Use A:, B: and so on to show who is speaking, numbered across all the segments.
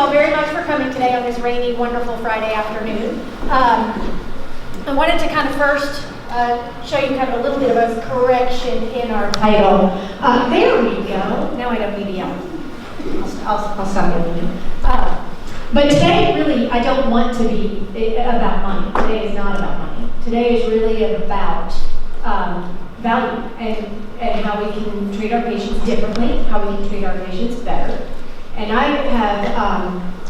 A: all very much for coming today on this rainy, wonderful Friday afternoon. I wanted to kind of first show you kind of a little bit of a correction in our title. There we go. Now I don't need to yell. I'll stop yelling. But today, really, I don't want to be about money. Today is not about money. Today is really about value and how we can treat our patients differently, how we can treat our patients better. And I have,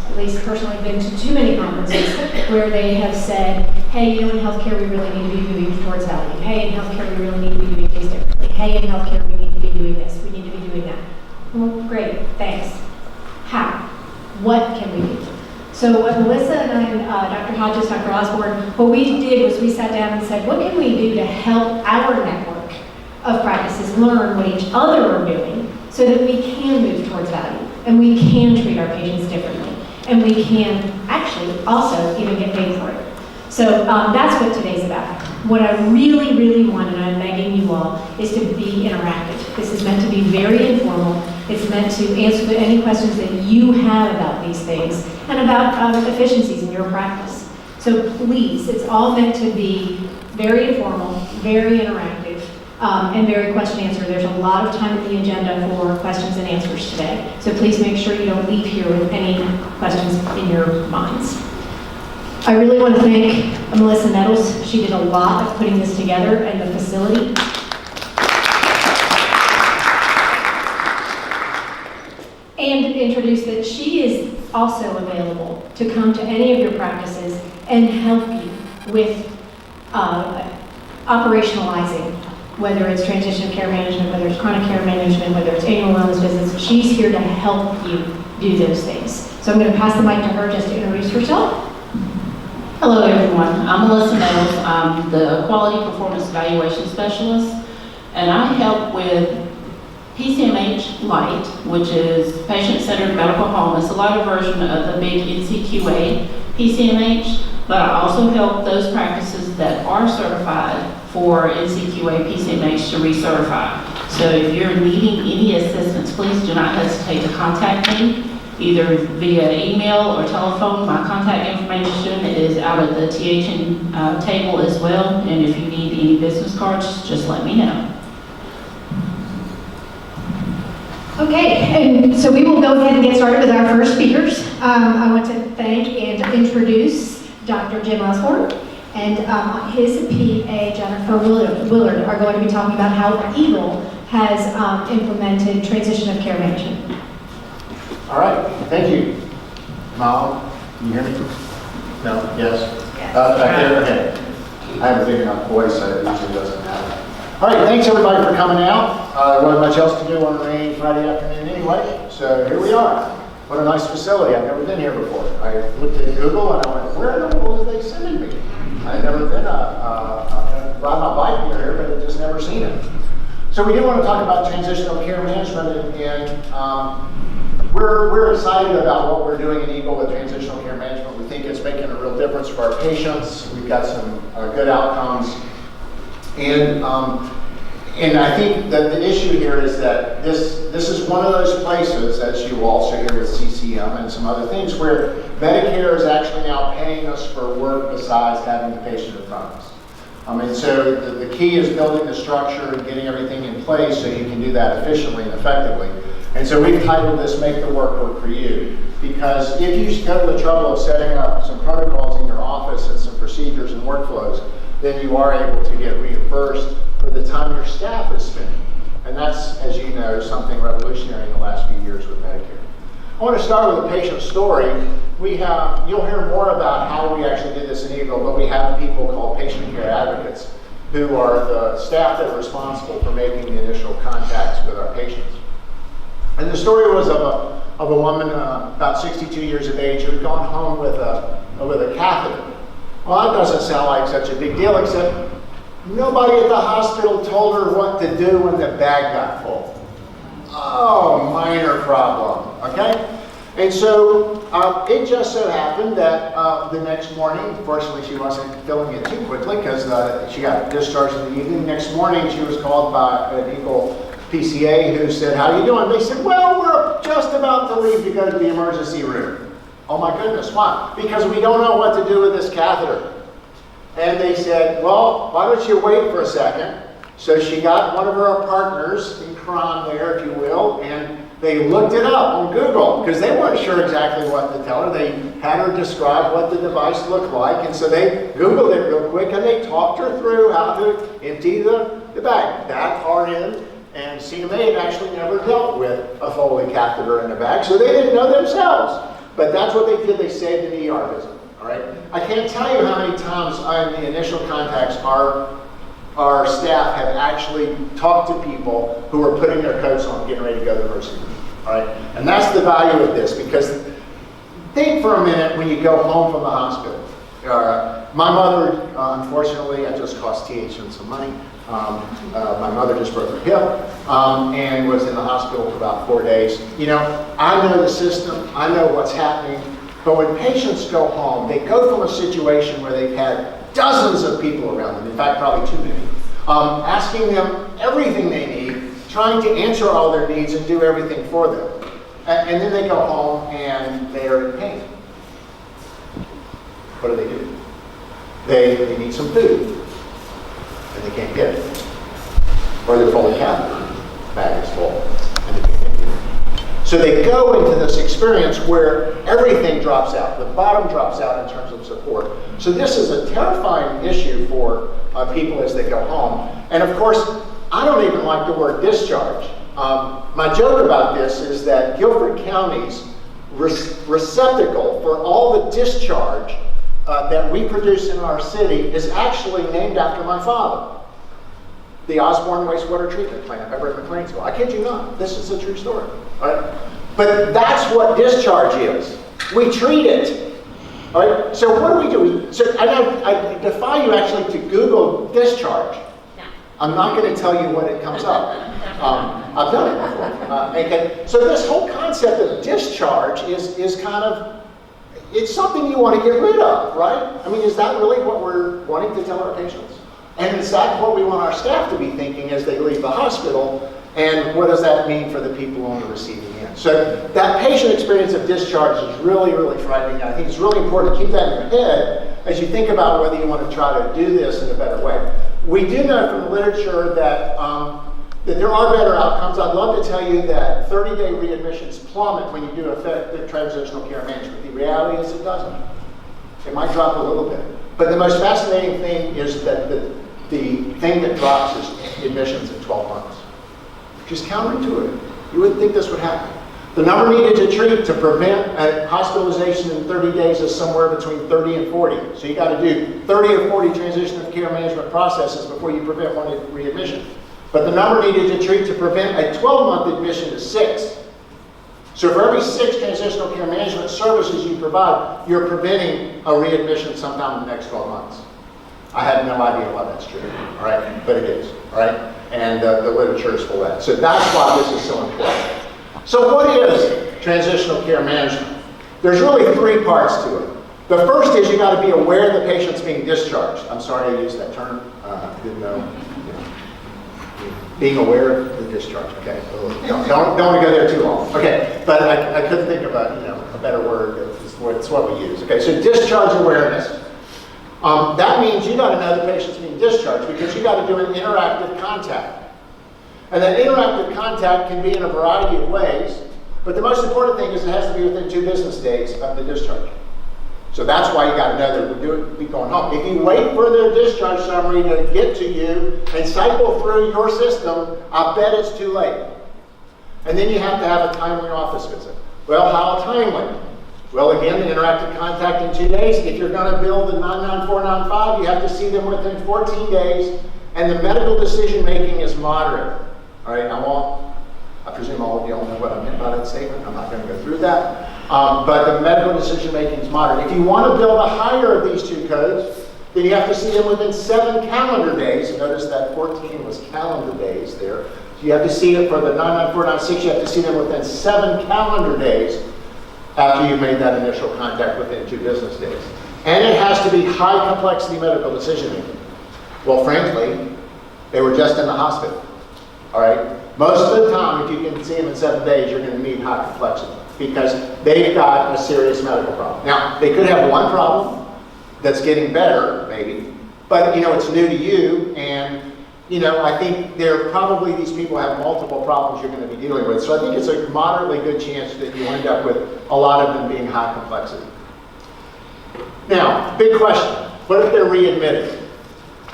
A: at least personally, been to too many conferences where they have said, hey, in healthcare we really need to be moving towards value. Hey, in healthcare we really need to be doing things differently. Hey, in healthcare we need to be doing this. We need to be doing that. Well, great, thanks. How? What can we do? So what Melissa and I, Dr. Hodges, Dr. Osborne, what we did was we sat down and said, what can we do to help our network of practices learn what each other are doing so that we can move towards value and we can treat our patients differently and we can actually also even get paid for it. So that's what today's about. What I really, really want, and I'm begging you all, is to be interactive. This is meant to be very informal. It's meant to answer any questions that you have about these things and about efficiencies in your practice. So please, it's all meant to be very informal, very interactive, and very question answer. There's a lot of time in the agenda for questions and answers today. So please make sure you don't leave here with any questions in your minds. I really want to thank Melissa Nettles. She did a lot of putting this together and the facility. And introduce that she is also available to come to any of your practices and help you with operationalizing, whether it's transition care management, whether it's chronic care management, whether it's annual wellness visits. She's here to help you do those things. So I'm going to pass the mic to her just to introduce herself.
B: Hello everyone, I'm Melissa Nettles. I'm the Quality Performance Evaluation Specialist, and I help with PCMH Lite, which is Patient-Centered Medical Home. It's a lighter version of the big NCQA PCMH, but I also help those practices that are certified for NCQA PCMH to recertify. So if you're needing any assistance, please do not hesitate to contact me, either via email or telephone. My contact information is out at the THN table as well, and if you need any business cards, just let me know.
A: Okay, and so we will go ahead and get started with our first speakers. I want to thank and introduce Dr. Jim Osborne and his PA, Jennifer Willard, are going to be talking about how Eagle has implemented transition of care management.
C: All right, thank you. Mom, can you hear me? No? Yes? Okay. I have a big enough voice, so it usually doesn't matter. All right, thanks everybody for coming out. There wasn't much else to do on a rainy Friday afternoon anyway, so here we are. What a nice facility. I've never been here before. I looked at Google and I went, where in the world are they sending me? I've never been ride my bike near here, but I've just never seen it. So we do want to talk about transitional care management, and we're excited about what we're doing in Eagle with transitional care management. We think it's making a real difference for our patients. We've got some good outcomes. And I think that the issue here is that this is one of those places, as you also hear with CCM and some other things, where Medicare is actually now paying us for work besides having the patient in front of us. And so the key is building the structure and getting everything in place so you can do that efficiently and effectively. And so we've titled this Make the Work for You, because if you go to the trouble of setting up some protocols in your office and some procedures and workflows, then you are able to get reimbursed for the time your staff is spending. And that's, as you know, something revolutionary in the last few years with Medicare. I want to start with a patient story. You'll hear more about how we actually did this in Eagle, but we have people called patient care advocates who are the staff that are responsible for making the initial contacts with our patients. And the story was of a woman about 62 years of age who had gone home with a catheter. Well, that doesn't sound like such a big deal, except nobody at the hospital told her what to do when the bag got full. Oh, minor problem, okay? And so it just so happened that the next morning, fortunately she wasn't filling it too quickly because she got discharged in the evening. Next morning she was called by an Eagle PCA who said, how you doing? They said, well, we're just about to leave to go to the emergency room. Oh my goodness, why? Because we don't know what to do with this catheter. And they said, well, why don't you wait for a second? So she got one of her partners in crime there, if you will, and they looked it up on Google because they weren't sure exactly what to tell her. They had her describe what the device looked like, and so they Googled it real quick and they talked her through how to empty the bag. That far in, and CMA had actually never dealt with a Foley catheter in a bag, so they didn't know themselves. But that's what they did. They saved an ER visit. All right. I can't tell you how many times in the initial contacts our staff have actually talked to people who are putting their coats on, getting ready to go to the emergency room. All right. And that's the value of this, because think for a minute when you go home from the hospital. My mother, unfortunately, I just cost THN some money. My mother just broke her hip and was in the hospital for about 4 days. You know, I know the system, I know what's happening, but when patients go home, they go from a situation where they've had dozens of people around them, in fact, probably too many, asking them everything they need, trying to answer all their needs and do everything for them. And then they go home and they are in pain. What do? They need some food, and they can't get it. Or they're fully catheter, bag is full, and they can't get it. So they go into this experience where everything drops out. The bottom drops out in terms of support. So this is a terrifying issue for people as they go home. And of course, I don't even like the word discharge. My joke about this is that Guilford County's receptacle for all the discharge that we produce in our city is actually named after my father. The Osborne Wastewater Treatment Plant over at McLeansville. I kid you not. This is a true story. Right? But that's what discharge is. We treat it. All right? So what do? I defy you actually to Google discharge. I'm not going to tell you when it comes up. I've done it before. Okay. So this whole concept of discharge is kind of, it's something you want to get rid of, right? I mean, is that really what we're wanting to tell our patients? And is that what we want our staff to be thinking as they leave the hospital? And what does that mean for the people on the receiving end? So that patient experience of discharge is really, really frightening. I think it's really important to keep that in your head as you think about whether you want to try to do this in a better way. We do know from the literature that there are better outcomes. I'd love to tell you that 30-day readmissions plummet when you do effective transitional care management. The reality is it doesn't. It might drop a little bit. But the most fascinating thing is that the thing that drops is admissions in 12 months. Which is counterintuitive. You wouldn't think this would happen. The number needed to treat to prevent a hospitalization in 30 days is somewhere between 30 and 40. So you got to do 30 or 40 transition of care management processes before you prevent one readmission. But the number needed to treat to prevent a 12-month admission is 6. So for every 6 transitional care management services you provide, you're preventing a readmission sometime in the next 12 months. I have no idea why that's true, all right? But it is, all right? And the literature is full of that. So that's why this is so important. So what is transitional care management? There's really 3 parts to it. The first is you got to be aware the patient's being discharged. I'm sorry I used that term. Didn't know. Being aware of the discharge. Okay. Don't want to go there too long. Okay. But I couldn't think of a better word. It's what we use. Okay. So discharge awareness. That means you got to know the patient's being discharged because you got to do an interactive contact. And that interactive contact can be in a variety of ways, but the most important thing is it has to be within 2 business days of the discharge. So that's why you got to know that we're going home. If you wait for their discharge summary to get to you and cycle through your system, I bet it's too late. And then you have to have a timely office visit. Well, how timely? Well, again, the interactive contact in 2 days. If you're going to bill the 99495, you have to see them within 14 days, and the medical decision making is moderate. All right, I presume all of you all know what I meant by that statement. I'm not going to go through that. But the medical decision making is moderate. If you want to build the higher of these 2 codes, then you have to see them within 7 calendar days. Notice that 14 was calendar days there. So you have to see it for the 99496, you have to see them within 7 calendar days after you've made that initial contact within 2 business days. And it has to be high complexity medical decision making. Well, frankly, they were just in the hospital. All right? Most of the time, if you can see them in 7 days, you're going to need high complexity. because they've got a serious medical problem. Now, they could have one problem that's getting better, maybe, but it's new to you, and I think these people have multiple problems you're going to be dealing with. So I think it's a moderately good chance that you end up with a lot of them being high complexity. Now, big question. What if they're readmitted?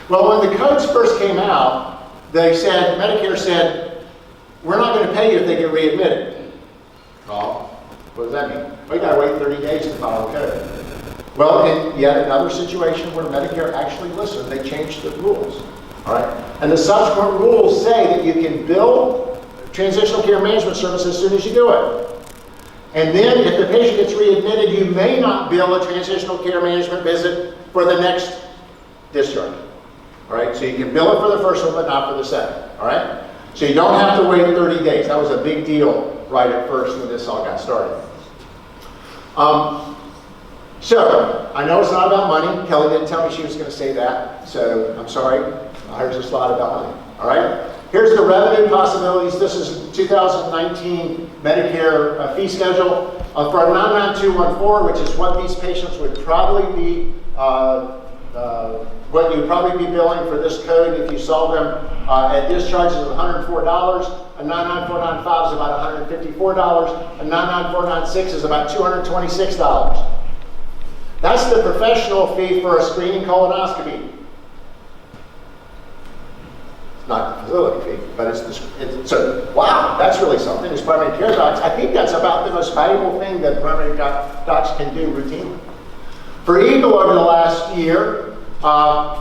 C: Well, when the codes first came out, Medicare said, we're not going to pay you if they get readmitted. Well, what does that mean? Well, you got to wait 30 days to file a code. Well, in yet another situation where Medicare actually listened, they changed the rules. All right? And the subsequent rules say that you can bill transitional care management service as soon as you do it. And then if the patient gets readmitted, you may not bill a transitional care management visit for the next discharge. All right? So you can bill it for the first one, but not for the second. All right? So you don't have to wait 30 days. That was a big deal right at first when this all got started. So, I know it's not about money. Kelly didn't tell me she was going to say that, so I'm sorry. Here's a slide about money. All right? Here's the revenue possibilities. This is 2019 Medicare fee schedule for a 99214, which is what these patients would probably be, what you would probably be billing for this code if you saw them at discharge is $104. A 99495 is about $154. A 99496 is about $226. That's the professional fee for a screening colonoscopy. It's not the facility fee, but so wow, that's really something. As primary care docs, I think that's about the most valuable thing that primary docs can do routinely. For Eagle over the last year,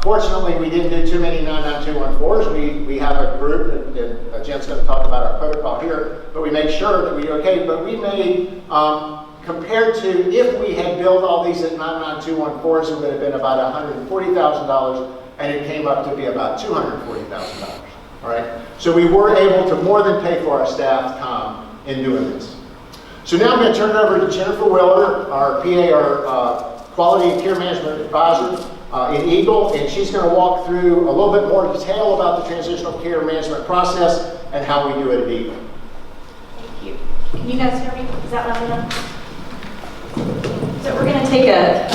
C: fortunately we didn't do too many 99214s. We have a group, and Jen's going to talk about our protocol here, but we made sure that we do okay. But we made compared to if we had billed all these at 99214s, it would have been about $140,000, and it came up to be about $240,000. All right? So we were able to more than pay for our staff time in doing this. So now I'm going to turn it over to Jennifer Willer, our PA, our Quality and Care Management Advisor in Eagle, and she's going to walk through a little bit more detail about the transitional care management process and how we do it at Eagle.
D: Thank you. Can you guys hear me? Is that loud enough? So we're going to take a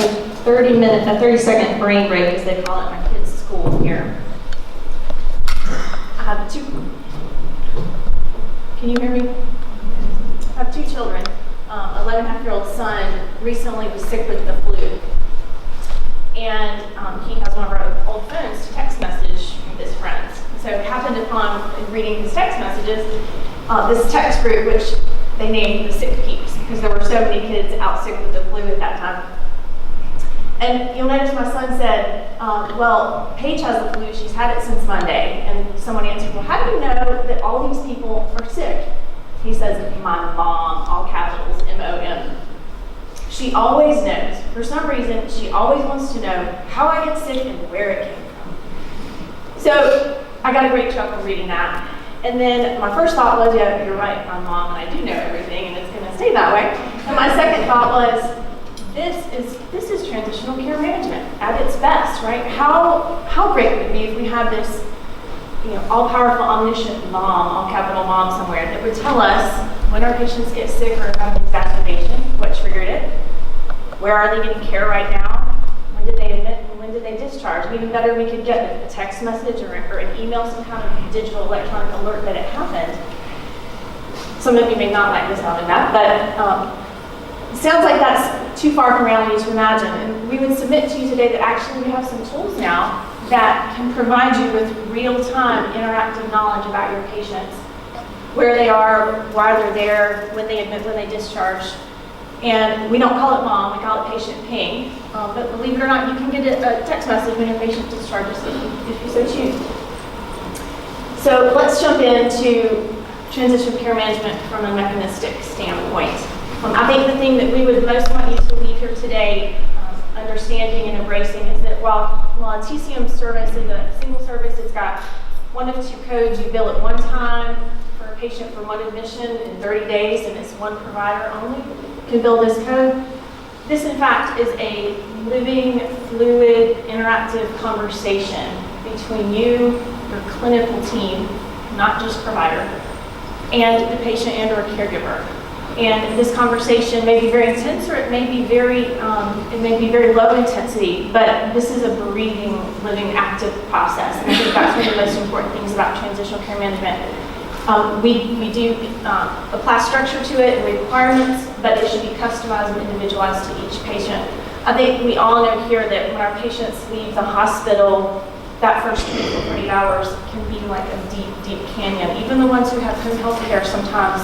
D: 30-second brain break, as they call it in my kids' school here. I have two. Can you hear me? I have two children. 11-and-a-half-year-old son recently was sick with the flu. And he has one of our old phones to text message his friends. So it happened upon reading his text messages, this text group, which they named the sick peeps, because there were so many kids out sick with the flu at that time. And you'll notice my son said, well, Paige has the flu, she's had it since Monday. And someone answered, well, how do you know that all these people are sick? He says, my mom, all capitals, M-O-M. She always knows. For some reason, she always wants to know how I get sick and where it came from. So I got a great chuckle reading that. And then my first thought was, yeah, you're right, I'm mom, and I do know everything, and it's going to stay that way. And my second thought was, this is transitional care management at its best, right? How great would it be if we had this, all-powerful, omniscient mom, all capital mom somewhere, that would tell us when our patients get sick or have an exacerbation, what triggered it, where are they getting care right now, when did they admit, and when did they discharge? And even better, we could get a text message or an email, some kind of digital electronic alert that it happened. Some of you may not like the sound of that, but it sounds like that's too far from reality to imagine. And we would submit to you today that actually we have some tools now that can provide you with real-time interactive knowledge about your patients, where they are, why they're there, when they admit, when they discharge. And we don't call it mom, we call it patient ping. But believe it or not, you can get a text message when your patient discharges if you so choose. So let's jump into transition care management from a mechanistic standpoint. I think the thing that we would most want you to leave here today understanding and embracing is that while a TCM service is a single service, it's got one of two codes. You bill it one time for a patient for one admission in 30 days, and it's one provider only can bill this code. This, in fact, is a living, fluid, interactive conversation between you, your clinical team, not just provider, and the patient and or caregiver. And this conversation may be very intense, or it may be very low intensity, but this is a breathing, living, active process. And I think that's one of the most important things about transitional care management. We do apply structure to it and requirements, but it should be customized and individualized to each patient. I think we all know here that when our patients leave the hospital, that first 24, 48 hours can be like a deep, deep canyon. Even the ones who have home health care sometimes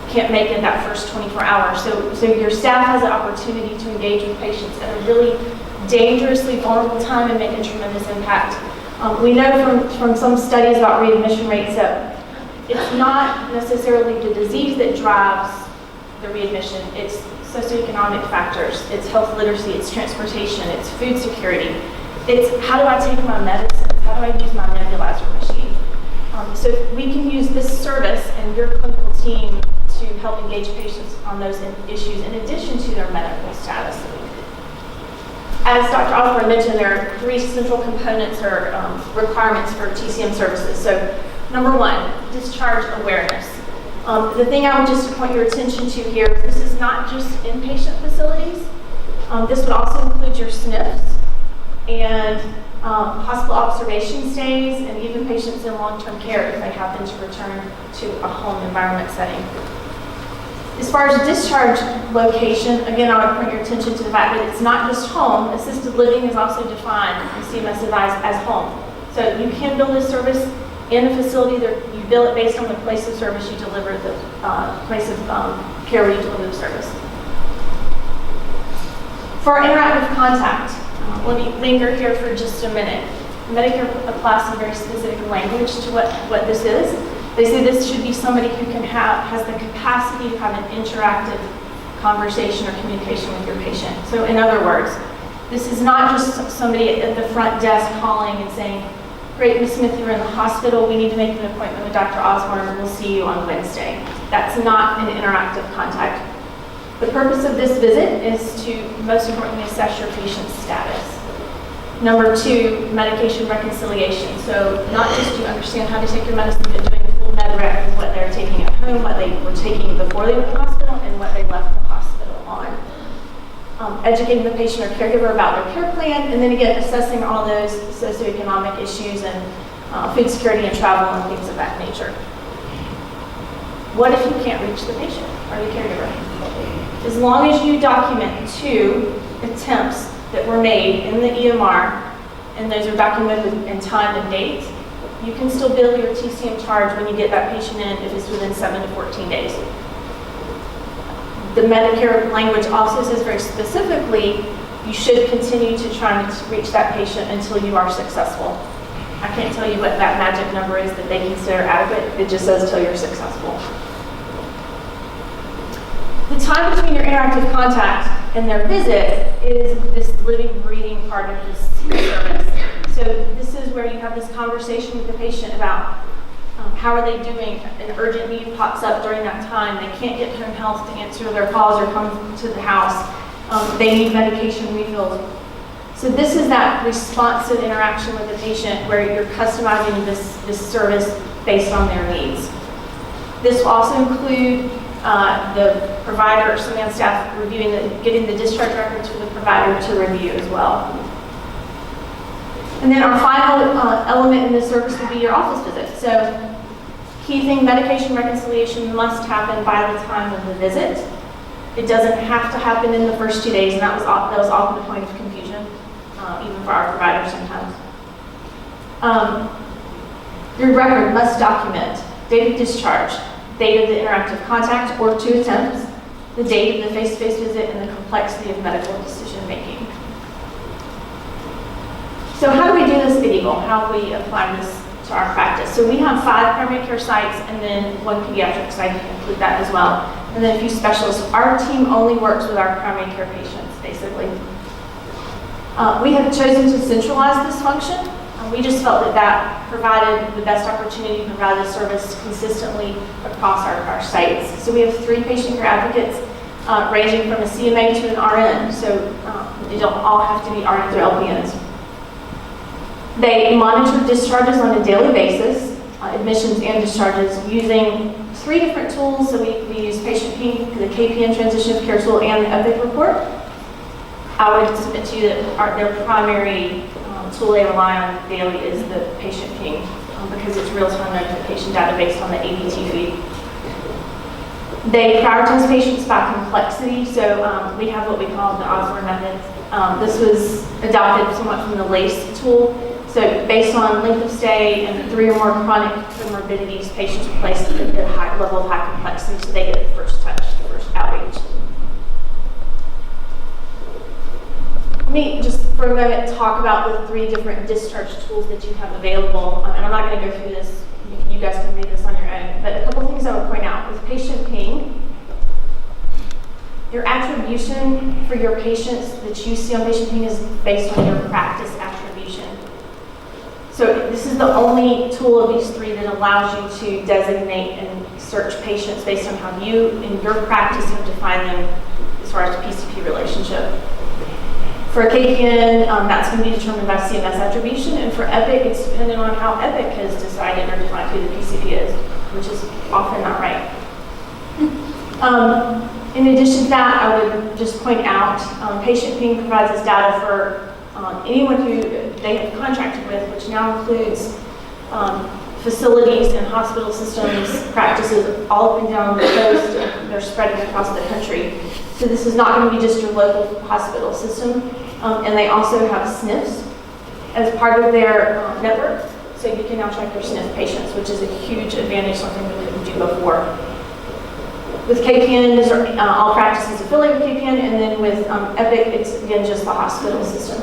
D: can't make it that first 24 hours. So your staff has an opportunity to engage with patients at a really dangerously vulnerable time and make a tremendous impact. We know from some studies about readmission rates that it's not necessarily the disease that drives the readmission, it's socioeconomic factors, it's health literacy, it's transportation, it's food security, it's how do I take my medicines, how do I use my nebulizer machine. So we can use this service and your clinical team to help engage patients on those issues in addition to their medical status. As Dr. Osborne mentioned, there are 3 central components or requirements for TCM services. So number 1, discharge awareness. The thing I would just point your attention to here, this is not just inpatient facilities. This would also include your SNFs and hospital observation stays, and even patients in long-term care if they happen to return to a home environment setting. As far as discharge location, again, I would point your attention to the fact that it's not just home. Assisted living is also defined in CMS advice as home. So you can bill this service in a facility that you bill it based on the place of service you deliver, the place of care where you deliver the service. For interactive contact, let me linger here for just a minute. Medicare applies some very specific language to what this is. They say this should be somebody who has the capacity to have an interactive conversation or communication with your patient. So in other words, this is not just somebody at the front desk calling and saying, great, Ms. Smith, you're in the hospital, we need to make an appointment with Dr. Osborne, and we'll see you on Wednesday. That's not an interactive contact. The purpose of this visit is to, most importantly, assess your patient's status. Number 2, medication reconciliation. So not just do you understand how to take your medicine, but doing a full med rec with what they're taking at home, what they were taking before they went to the hospital, and what they left the hospital on. Educating the patient or caregiver about their care plan, and then again, assessing all those socioeconomic issues and food security and travel and things of that nature. What if you can't reach the patient or the caregiver? As long as you document 2 attempts that were made in the EMR, and those are documented in time and date, you can still bill your TCM charge when you get that patient in if it's within 7 to 14 days. The Medicare language also says very specifically, you should continue to try to reach that patient until you are successful. I can't tell you what that magic number is that they consider adequate. It just says till you're successful. The time between your interactive contact and their visit is this living, breathing part of this service. So this is where you have this conversation with the patient about how are they doing. An urgent need pops up during that time. They can't get home health to answer their calls or come to the house. They need medication refilled. So this is that responsive interaction with the patient where you're customizing this service based on their needs. This will also include the provider or somebody on staff getting the discharge records for the provider to review as well. And then our final element in this service would be your office visit. So key thing, medication reconciliation must happen by the time of the visit. It doesn't have to happen in the first 2 days, and that was often a point of confusion, even for our providers sometimes. Your record must document date of discharge, date of the interactive contact or 2 attempts, the date of the face-to-face visit, and the complexity of medical decision-making. So how do we do this at Eagle? How do we apply this to our practice? So we have 5 primary care sites and then 1 pediatric site, you can include that as well, and then a few specialists. Our team only works with our primary care patients, basically. We have chosen to centralize this function. We just felt that provided the best opportunity to provide this service consistently across our sites. So we have 3 patient care advocates ranging from a CMA to an RN. So they don't all have to be RNs or LPNs. They monitor discharges on a daily basis, admissions and discharges, using 3 different tools. So we use Patient Ping, the KPN Transition of Care tool, and the Epic report. I would submit to you that their primary tool they rely on daily is the Patient Ping because it's real-time notification data based on the ABT feed. They prioritize patients by complexity, so we have what we call the Osborne method. This was adopted somewhat from the LACE tool. So based on length of stay and 3 or more chronic comorbidities, patients are placed at a high level of high complexity, so they get the first touch, the first outreach. Let me just for a moment talk about the 3 different discharge tools that you have available. And I'm not going to go through this. You guys can read this on your own. But a couple things I would point out with Patient Ping. Your attribution for your patients that you see on Patient Ping is based on your practice attribution. So this is the only tool of these 3 that allows you to designate and search patients based on how you in your practice have defined them as far as the PCP relationship. For a KPN, that's going to be determined by CMS attribution, and for Epic, it's dependent on how Epic has decided or defined who the PCP is, which is often not right. In addition to that, I would just point out, Patient Ping provides us data for anyone who they have contracted with, which now includes facilities and hospital systems, practices all up and down the coast, and they're spreading across the country. So this is not going to be just your local hospital system. And they also have SNFs as part of their network. So you can now track your SNF patients, which is a huge advantage, something we couldn't do before. With KPN, these are all practices affiliated with KPN, and then with Epic, it's again just the hospital system.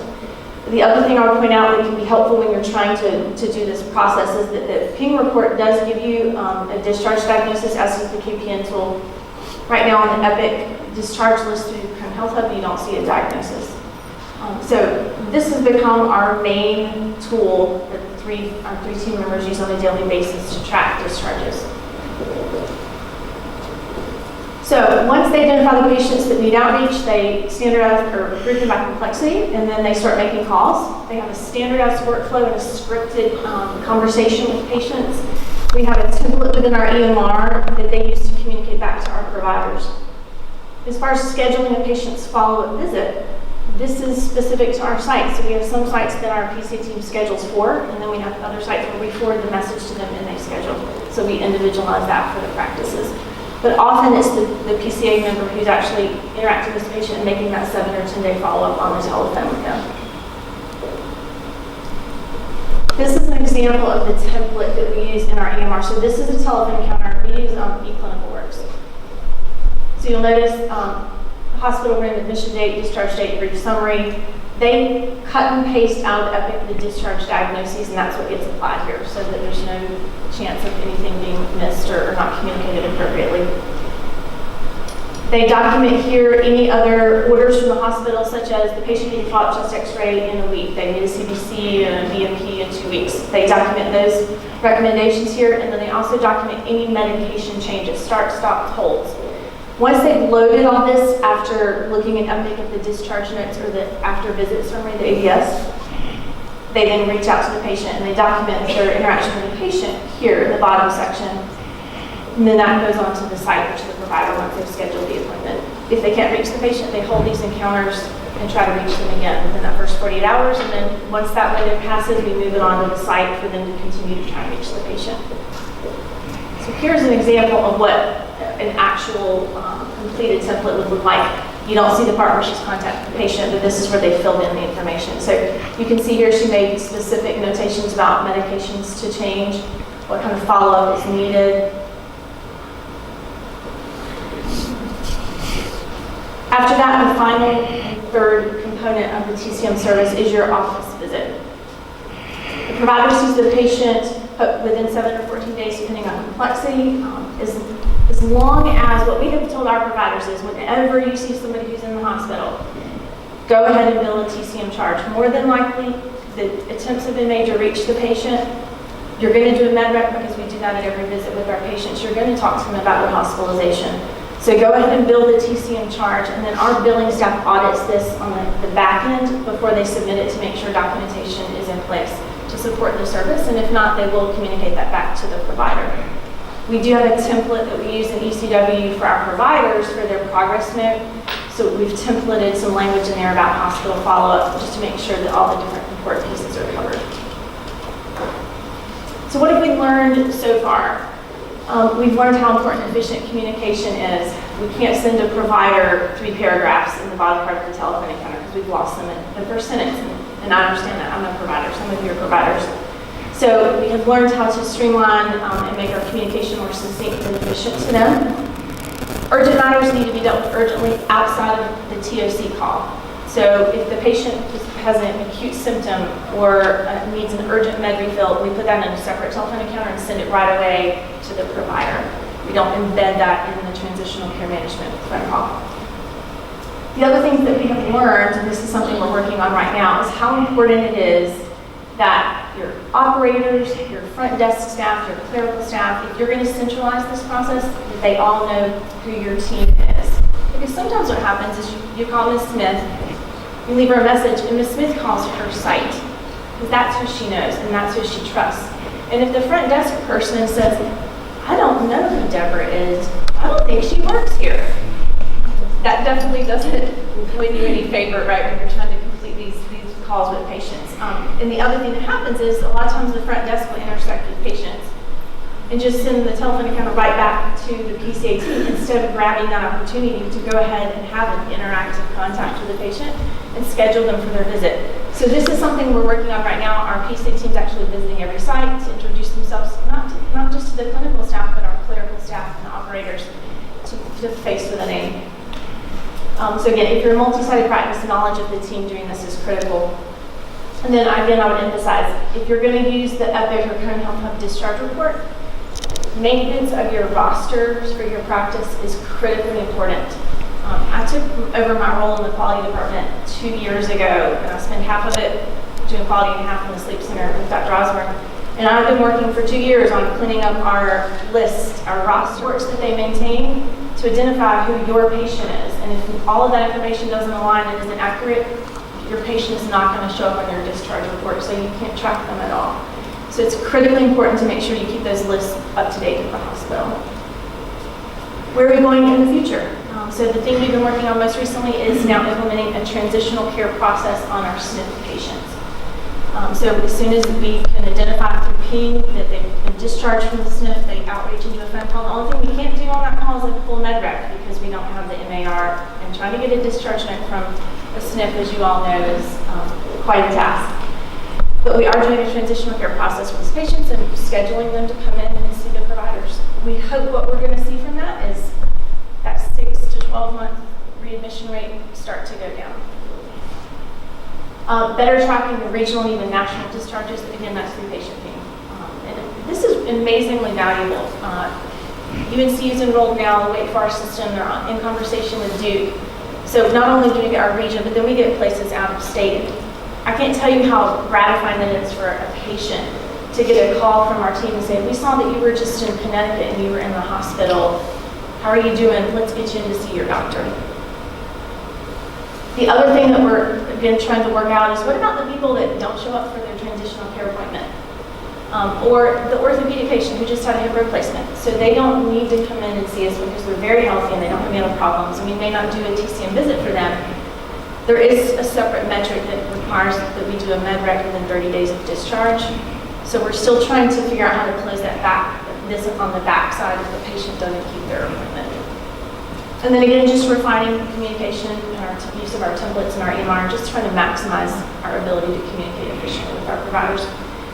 D: The other thing I would point out that can be helpful when you're trying to do this process is that the Ping report does give you a discharge diagnosis, as does the KPN tool. Right now on the Epic discharge list through Crown Health Hub, you don't see a diagnosis. So this has become our main tool that our 3 team members use on a daily basis to track discharges. So once they identify the patients that need outreach, they standardize or group them by complexity, and then they start making calls. They have a standardized workflow and a scripted conversation with patients. We have a template within our EMR that they use to communicate back to our providers. As far as scheduling a patient's follow-up visit, this is specific to our sites. So we have some sites that our PCA team schedules for, and then we have other sites where we forward the message to them and they schedule. So we individualize that for the practices. But often it's the PCA member who's actually interacting with the patient and making that 7 or 10 day follow-up on the telephone with them. This is an example of the template that we use in our EMR. So this is a telephone encounter. We use eClinicalWorks. So you'll notice hospital room, admission date, discharge date, brief summary. They cut and paste out of Epic the discharge diagnoses, and that's what gets applied here, so that there's no chance of anything being missed or not communicated appropriately. They document here any other orders from the hospital, such as the patient needs a follow-up chest x-ray in a week, they need a CBC and a BMP in 2 weeks. They document those recommendations here, and then they also document any medication changes, start, stop, holds. Once they've loaded all this after looking at Epic at the discharge notes or the after visit summary, the AVS, they then reach out to the patient and they document their interaction with the patient here in the bottom section. And then that goes on to the site or to the provider once they've scheduled the appointment. If they can't reach the patient, they hold these encounters and try to reach them again within that first 48 hours. And then once that window passes, we move it on to the site for them to continue to try and reach the patient. So here's an example of what an actual completed template would look like. You don't see the part where she's contacted the patient, but this is where they filled in the information. So you can see here she made specific notations about medications to change, what kind of follow-up is needed. After that, the final and third component of the TCM service is your office visit. The provider sees the patient within 7 or 14 days, depending on complexity. As long as what we have told our providers is whenever you see somebody who's in the hospital, go ahead and bill a TCM charge. More than likely, the attempts have been made to reach the patient. You're going to do a med rec because we do that at every visit with our patients. You're going to talk to them about their hospitalization. So go ahead and bill the TCM charge, and then our billing staff audits this on the back end before they submit it to make sure documentation is in place to support the service, and if not, they will communicate that back to the provider. We do have a template that we use in ECW for our providers for their progress note. So we've templated some language in there about hospital follow-up just to make sure that all the different important pieces are covered. So what have we learned so far? We've learned how important efficient communication is. We can't send a provider 3 paragraphs in the bottom part of the telephone encounter because we've lost them in the first sentence. And I understand that. I'm a provider. Some of you are providers. So we have learned how to streamline and make our communication more succinct and efficient to them. Urgent matters need to be dealt with urgently outside of the TOC call. So if the patient has an acute symptom or needs an urgent med refill, we put that in a separate telephone encounter and send it right away to the provider. We don't embed that in the transitional care management phone call. The other things that we have learned, and this is something we're working on right now, is how important it is that your operators, your front desk staff, your clerical staff, if you're going to centralize this process, that they all know who your team is. Because sometimes what happens is you call Ms. Smith, you leave her a message, and Ms. Smith calls her site. Because that's who she knows, and that's who she trusts. And if the front desk person says, I don't know who Deborah is, I don't think she works here. That definitely doesn't win you any favor, right, when you're trying to complete these calls with patients. And the other thing that happens is a lot of times the front desk will intersect with patients and just send the telephone encounter right back to the PCA team instead of grabbing that opportunity to go ahead and have an interactive contact with the patient and schedule them for their visit. So this is something we're working on right now. Our PCA team's actually visiting every site to introduce themselves, not just to the clinical staff, but our clerical staff and operators to face with a name. So again, if you're a multi-sided practice, knowledge of the team doing this is critical. And then again, I would emphasize, if you're going to use the Epic or Cone Health Hub discharge report, maintenance of your rosters for your practice is critically important. I took over my role in the quality department 2 years ago, and I spent half of it doing quality and half in the sleep center with Dr. Osborne. And I've been working for 2 years on cleaning up our list, our rosters that they maintain to identify who your patient is. And if all of that information doesn't align and isn't accurate, your patient is not going to show up on your discharge report, so you can't track them at all. So it's critically important to make sure you keep those lists up to date at the hospital. Where are we going in the future? So the thing we've been working on most recently is now implementing a transitional care process on our SNF patients. So as soon as we can identify through ping that they've been discharged from the SNF, they outreach into a phone call. The only thing we can't do on that call is a full med rec because we don't have the MAR, and trying to get a discharge note from a SNF, as you all know, is quite a task. But we are doing a transitional care process for these patients and scheduling them to come in and see the providers. We hope what we're going to see from that is that 6 to 12 month readmission rate start to go down. Better tracking the regional and even national discharges, again, that's through patient ping. And this is amazingly valuable. UNC is enrolled now in the Wake Forest system. They're in conversation with Duke. So not only do we get our region, but then we get places out of state. I can't tell you how gratifying it is for a patient to get a call from our team and say, we saw that you were just in Connecticut and you were in the hospital. How are you doing? Let's get you in to see your doctor. The other thing that we're, again, trying to work out is what about the people that don't show up for their transitional care appointment? Or the orthopedic patient who just had a hip replacement. So they don't need to come in and see us because they're very healthy and they don't have any other problems. And we may not do a TCM visit for them. There is a separate metric that requires that we do a med rec within 30 days of discharge. So we're still trying to figure out how to close that back, this on the back side if the patient doesn't keep their appointment. And then again, just refining communication and our use of our templates and our EMR, just trying to maximize our ability to communicate efficiently with our providers.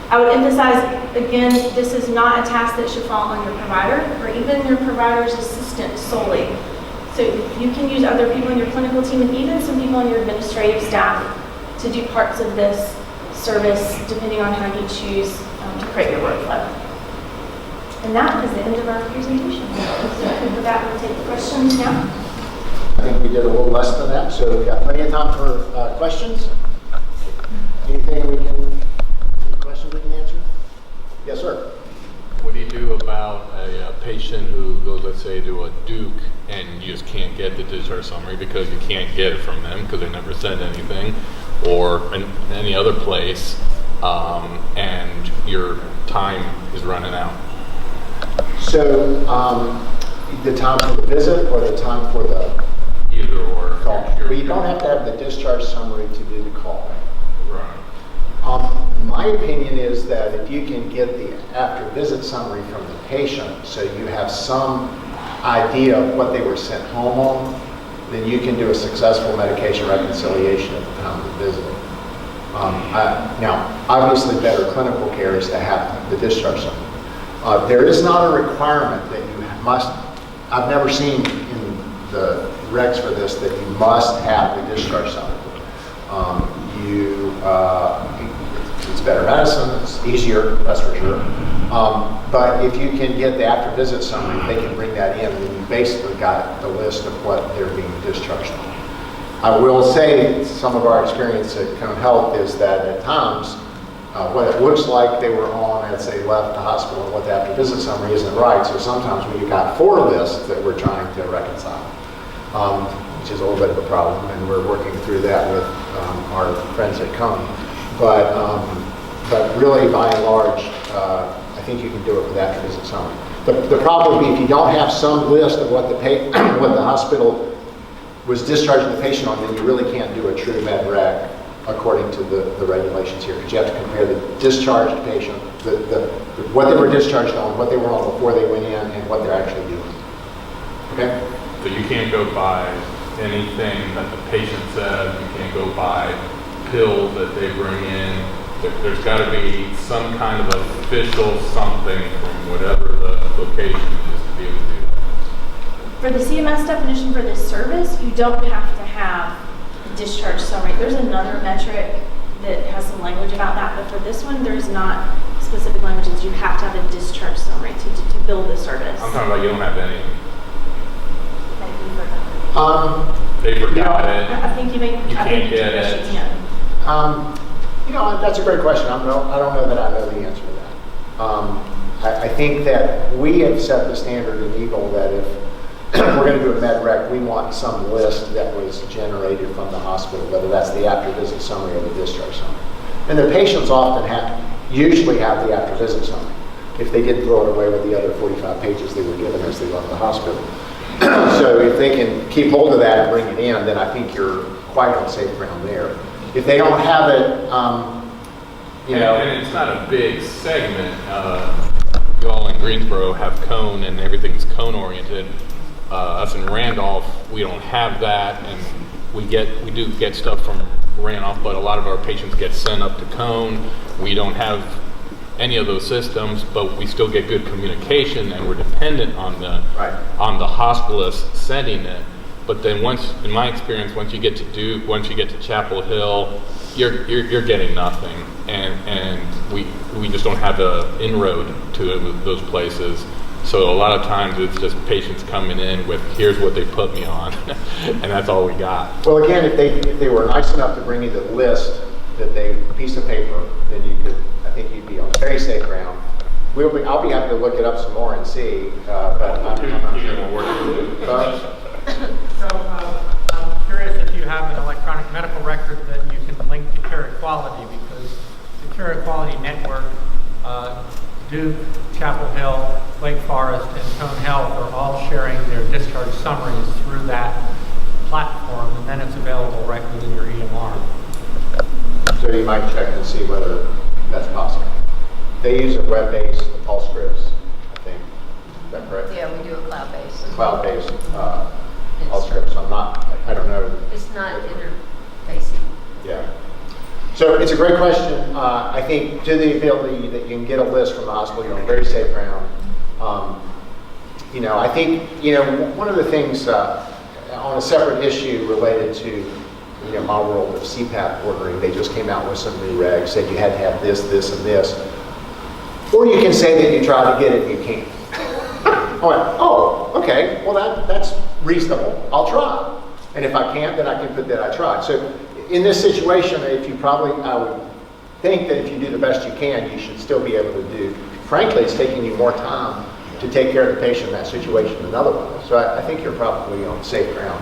D: I would emphasize, again, this is not a task that should fall on your provider or even your provider's assistant solely. So you can use other people in your clinical team and even some people on your administrative staff to do parts of this service depending on how you choose to create your workflow. And that is the end of our presentation. So with that, we'll take questions now.
C: I think we did a little less than that, so we've got plenty of time for questions. Anything we can, any questions we can answer? Yes, sir.
E: What do you do about a patient who goes, let's say, to a Duke and you just can't get the discharge summary because you can't get it from them because they never sent anything, or in any other place, and your time is running out?
C: So, the time for the visit or the time for the
E: Either or.
C: call? Well, you don't have to have the discharge summary to do the call.
E: Right.
C: My opinion is that if you can get the after visit summary from the patient, so you have some idea of what they were sent home on, then you can do a successful medication reconciliation at the time of the visit. Now, obviously better clinical care is to have the discharge summary. There is not a requirement that you must, I've never seen in the regs for this that you must have the discharge summary. It's better medicine, it's easier, that's for sure. But if you can get the after visit summary, they can bring that in, and then you basically got the list of what they're being discharged on. I will say some of our experience at Cone Health is that at times, what it looks like they were on as they left the hospital and what the after visit summary isn't right. So sometimes we got 4 lists that we're trying to reconcile, which is a little bit of a problem, and we're working through that with our friends at Cone. But really, by and large, I think you can do it with after visit summary. The problem would be if you don't have some list of what the what the hospital was discharging the patient on, then you really can't do a true med rec according to the regulations here, because you have to compare the discharged patient, what they were discharged on, what they were on before they went in, and what they're actually doing. Okay?
E: So you can't go by anything that the patient says, you can't go by pills that they bring in. There's got to be some kind of official something from whatever the location is to be able to do that.
D: For the CMS definition for this service, you don't have to have a discharge summary. There's another metric that has some language about that, but for this one, there's not specific languages. You have to have a discharge summary to build the service.
E: I'm talking about you don't have any.
D: Maybe you forgot.
E: They forgot it.
D: I think you make.
E: You can't get it.
C: That's a great question. I don't know that I know the answer to that. I think that we have set the standard in Eagle that if we're going to do a med rec, we want some list that was generated from the hospital, whether that's the after visit summary or the discharge summary. And the patients usually have the after visit summary if they didn't throw it away with the other 45 pages they were given as they left the hospital. So if they can keep hold of that and bring it in, then I think you're quite on safe ground there. If they don't have it,
E: And it's not a big segment. You all in Greensboro have Cone and everything's Cone oriented. Us in Randolph, we don't have that, and we do get stuff from Randolph, but a lot of our patients get sent up to Cone. We don't have any of those systems, but we still get good communication, and we're dependent on the hospitalist sending it. But then in my experience, once you get to Chapel Hill, you're getting nothing, and we just don't have an inroad to it with those places. So a lot of times it's just patients coming in with, here's what they put me on, and that's all we got.
C: Well, again, if they were nice enough to bring you the list, piece of paper, then I think you'd be on very safe ground. I'll be happy to look it up some more and see, but I'm not sure.
F: So I'm curious if you have an electronic medical record that you can link to Care Equality, because the Care Equality Network, Duke, Chapel Hill, Lake Forest, and Cone Health are all sharing their discharge summaries through that platform, and then it's available right within your EMR.
C: So you might check and see whether that's possible. They use a web-based pulse scripts, I think. Is that correct?
G: Yeah, we do a cloud-based.
C: Cloud-based pulse scripts. I don't know.
G: It's not interfacing.
C: Yeah. So it's a great question. I think to the ability that you can get a list from the hospital, you're on very safe ground. I think, one of the things on a separate issue related to, my world of CPAP ordering, they just came out with some new regs, said you had to have this, this, and this. Or you can say that you try to get it and you can't. I went, oh, okay, well that's reasonable. I'll try. And if I can't, then I can put that I tried. So in this situation, I would think that if you do the best you can, you should still be able to do. Frankly, it's taking you more time to take care of the patient in that situation than otherwise. So I think you're probably on safe ground.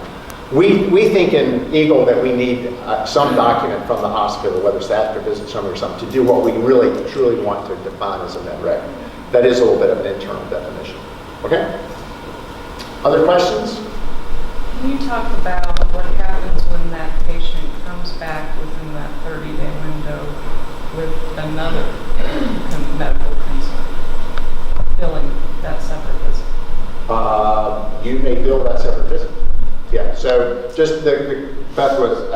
C: We think in Eagle that we need some document from the hospital, whether it's after visit summary or something, to do what we really truly want to define as a med rec. That is a little bit of an internal definition. Okay? Other questions?
H: Can you talk about what happens when that patient comes back within that 30-day window with another medical concern, billing that separate visit?
C: You may bill that separate visit. Yeah, so just Beth was,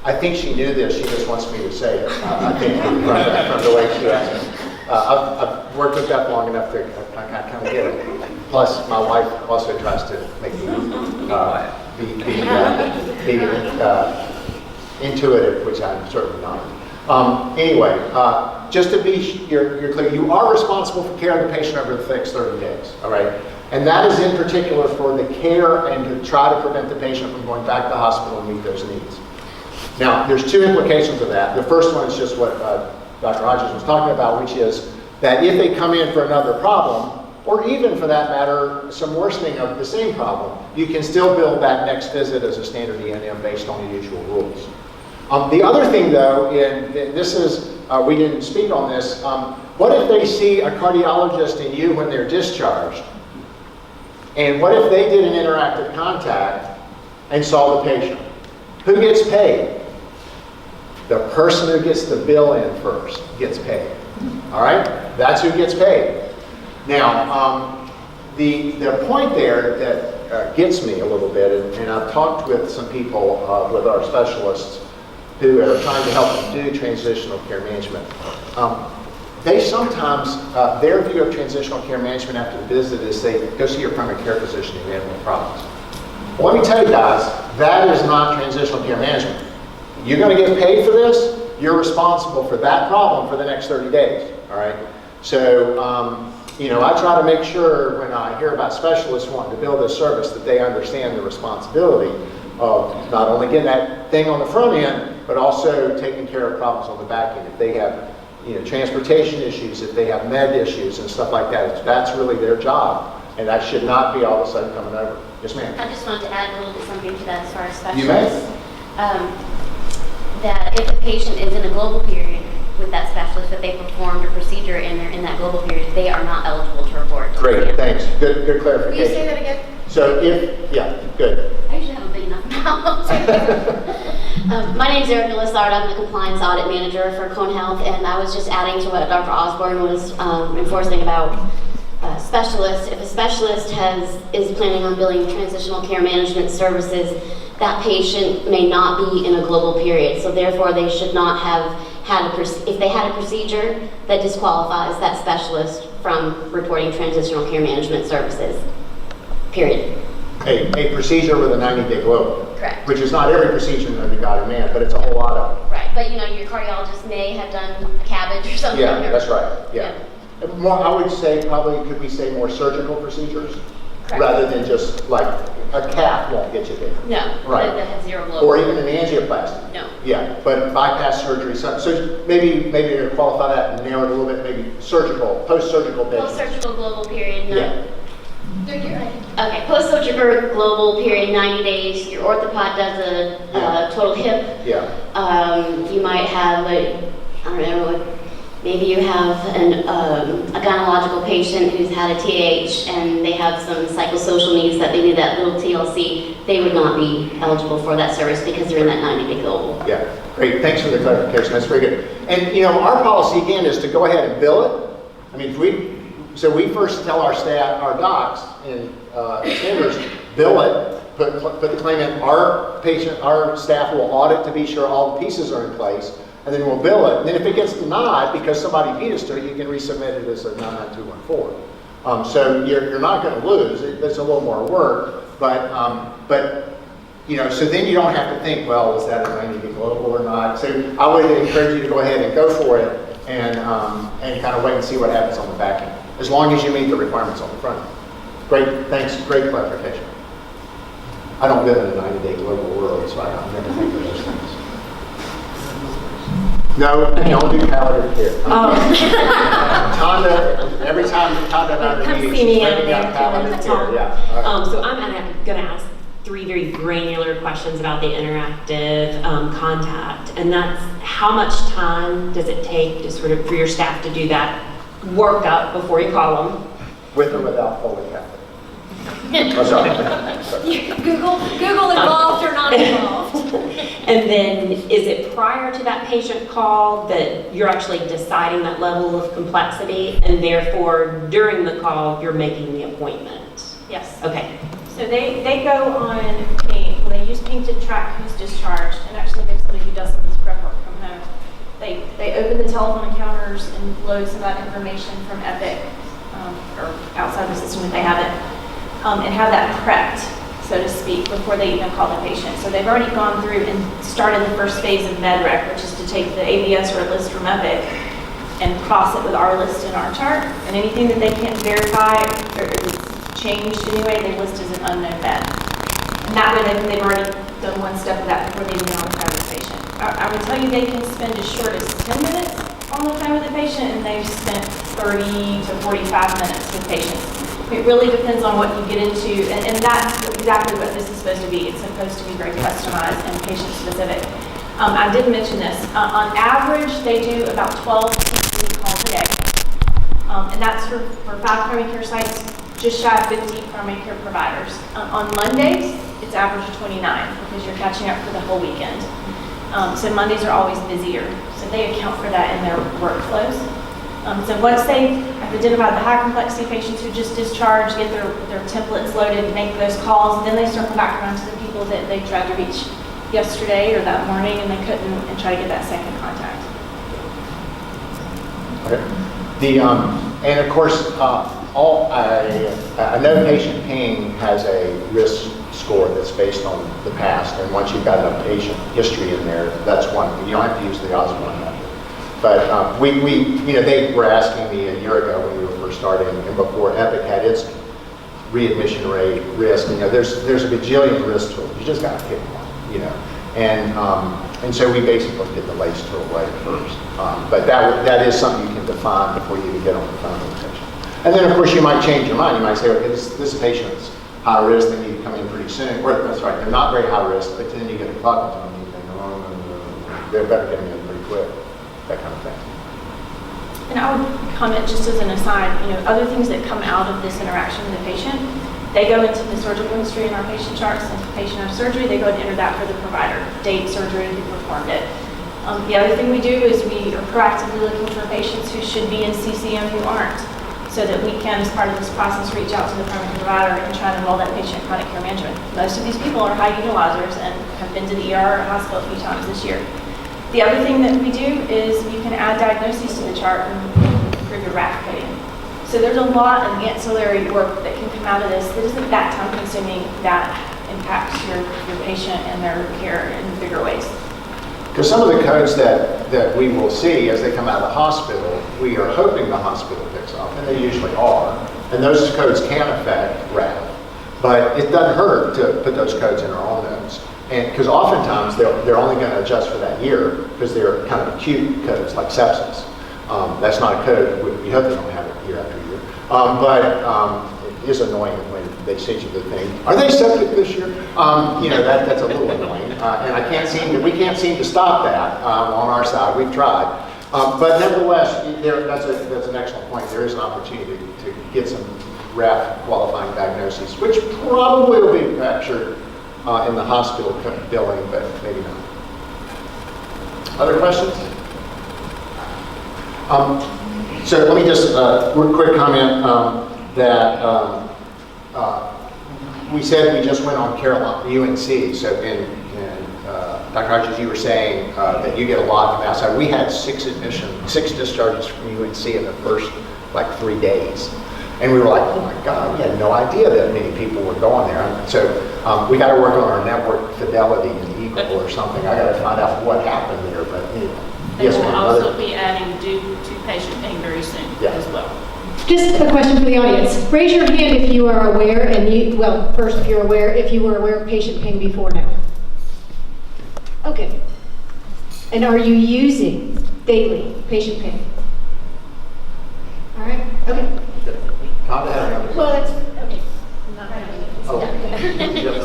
C: I think she knew this, she just wants me to say it. I think from the way she asked me. I've worked with Beth long enough to kind of get it. Plus, my wife also tries to make me be intuitive, which I'm certainly not. Anyway, just to be you're clear, you are responsible for care of the patient over the next 30 days, all right? And that is in particular for the care and to try to prevent the patient from going back to the hospital and meet those needs. Now, there's two implications of that. The first one is just what Dr. Hodges was talking about, which is that if they come in for another problem, or even for that matter, some worsening of the same problem, you can still bill that next visit as a standard E&M based on the usual rules. The other thing though, and this is, we didn't speak on this, what if they see a cardiologist in you when they're discharged? And what if they did an interactive contact and saw the patient? Who gets paid? The person who gets the bill in first gets paid. All right? That's who gets paid. Now, the point there that gets me a little bit, and I've talked with some people, with our specialists who are trying to help them do transitional care management. They sometimes, their view of transitional care management after the visit is say, go see your primary care physician if you have any problems. Well, let me tell you guys, that is not transitional care management. You're going to get paid for this, you're responsible for that problem for the next 30 days, all right? So, you know, I try to make sure when I hear about specialists wanting to build this service that they understand the responsibility of not only getting that thing on the front end, but also taking care of problems on the back end. If they have, you know, transportation issues, if they have med issues and stuff like that, that's really their job. And that should not be all of a sudden coming over. Yes, ma'am?
I: I just wanted to add a little bit something to that as far as
C: You may.
I: specialists. That if a patient is in a global period with that specialist, that they performed a procedure in that global period, they are not eligible to report.
C: Great, thanks. Good clarification.
A: Will you say that again?
C: So if, yeah, good.
I: I usually have a big enough mouth. My name is Erica Lissard. I'm the compliance audit manager for Cone Health, and I was just adding to what Dr. Osborne was enforcing about specialists. If a specialist is planning on billing transitional care management services, that patient may not be in a global period, so therefore they should not have had if they had a procedure that disqualifies that specialist from reporting transitional care management services, period.
C: A procedure with a 90-day global.
I: Correct.
C: Which is not every procedure under God and man, but it's a whole lot of them.
I: Right, but you know, your cardiologist may have done a cabbage or something.
C: Yeah, that's right, yeah. More, I would say probably, could we say more surgical procedures?
I: Correct.
C: Rather than just like a cath won't get you there.
I: No,
C: Right.
I: that has zero global.
C: Or even an angioplasty.
I: No.
C: Yeah, but bypass surgery, so maybe to qualify that and narrow it a little bit, maybe surgical, post-surgical patients.
I: Post-surgical global period, no.
C: Yeah.
I: Okay, post-surgical global period, 90 days. Your orthopod does a total hip.
C: Yeah.
I: You might have, I don't know, maybe you have a gynecological patient who's had a TH and they have some psychosocial needs that they need that little TLC. They would not be eligible for that service because they're in that 90-day global.
C: Yeah, great. Thanks for the clarification. That's very good. And you know, our policy again is to go ahead and bill it. I mean, we first tell our staff, our docs and extenders, bill it, put the claim in. Our staff will audit to be sure all the pieces are in place, and then we'll bill it. And then if it gets denied because somebody beat us to it, you can resubmit it as a 99214. So you're not going to lose. It's a little more work, but you know, so then you don't have to think, well, is that a 90-day global or not? So I would encourage you to go ahead and go for it and kind of wait and see what happens on the back end, as long as you meet the requirements on the front end. Great, thanks, great clarification. I don't live in a 90-day global world, so I never think of those things. No, don't do palliative care. Tanda, every time Tanda and I are
J: Come
C: meeting,
J: see me
C: she's
J: at
C: bringing
J: the
C: up palliative
J: end.
C: care. Yeah. All right.
J: So I'm going to ask 3 very granular questions about the interactive contact, and that's how much time does it take to sort of for your staff to do that workup before you call them?
C: With or without Foley catheter? Oh, sorry.
A: Google involved or not involved?
J: And then is it prior to that patient call that you're actually deciding that level of complexity, and therefore during the call you're making the appointment?
D: Yes.
J: Okay.
D: So they go on Ping. Well, they use Ping to track who's discharged, and actually there's somebody who does some of this prep work from home. They open the telephone encounters and load some of that information from Epic or outside the system if they have it, and have that prepped, so to speak, before they even call the patient. So they've already gone through and started the first phase of MedRec, which is to take the ABS or a list from Epic and cross it with our list and our chart, and anything that they can't verify or it's changed anyway, they list as an unknown med. And that way they've already done one step of that before they even get on the phone with the patient. I would tell you they can spend as short as 10 minutes on the phone with the patient, and they've spent 30 to 45 minutes with patients. It really depends on what you get into, and that's exactly what this is supposed to be. It's supposed to be very customized and patient specific. I did mention this. On average, they do about 12 to 16 calls a day. And that's for 5 primary care sites, just shy of 50 primary care providers. On Mondays, it's average of 29 because you're catching up for the whole weekend. So Mondays are always busier. So they account for that in their workflows. So once they've identified the high complexity patients who just discharged, get their templates loaded, make those calls, then they circle back around to the people that they tried to reach yesterday or that morning and they couldn't, and try to get that second contact.
C: Okay. And of course, I know patient ping has a risk score that's based on the past, and once you've got enough patient history in there, that's one. You don't have to use the Osborne method. But they were asking me a year ago when we were first starting, and before Epic had its readmission rate risk. There's a bajillion risks to it. You just got to pick one, and so we basically did the lace tool way first. But that is something you can define before you even get on the phone with the patient. And then of course you might change your mind. You might say, okay, this patient's high risk, they need to come in pretty soon. Or that's right, they're not very high risk, but then you get to talking to them and you think, oh, they're better getting in pretty quick. That kind of thing.
D: And I would comment just as an aside, other things that come out of this interaction with the patient, they go into the surgical history in our patient charts. If the patient has surgery, they go and enter that for the provider, date, surgery, who performed it. The other thing we do is we are proactively looking for patients who should be in CCM who aren't, so that we can, as part of this process, reach out to the primary care provider and try to enroll that patient in chronic care management. Most of these people are high utilizers and have been to the ER or hospital a few times this year. The other thing that we do is you can add diagnoses to the chart and improve your RAF coding. So there's a lot of ancillary work that can come out of this that isn't that time consuming, that impacts your patient and their care in bigger ways.
C: Because some of the codes that we will see as they come out of the hospital, we are hoping the hospital picks up, and they usually are. And those codes can affect RAF. But it doesn't hurt to put those codes in our own notes. And because oftentimes they're only going to adjust for that year because they're kind of acute codes like sepsis. That's not a code. We hope they don't have it year after year. But it is annoying when they send you the thing. Are they septic this year? That's a little annoying. And we can't seem to stop that on our side. We've tried. But nevertheless, that's an excellent point. There is an opportunity to get some RAF qualifying diagnoses, which probably will be captured in the hospital billing, but maybe not. Other questions? So let me just, real quick comment that we said we just went on UNC, so Dr. Hodges, you were saying that you get a lot from outside. We had 6 discharges from UNC in the first 3 days. And we were like, oh my God, we had no idea that many people were going there. So we got to work on our network fidelity in Eagle or something. I got to find out what happened there. But anyway.
K: They will also be adding Duke to patient ping very soon as well.
A: Just a question for the audience. Raise your hand if you are aware, first if you were aware of patient ping before now. Okay. And are you using daily patient ping? All right, okay.
C: Well,
A: that's, okay.
C: Oh.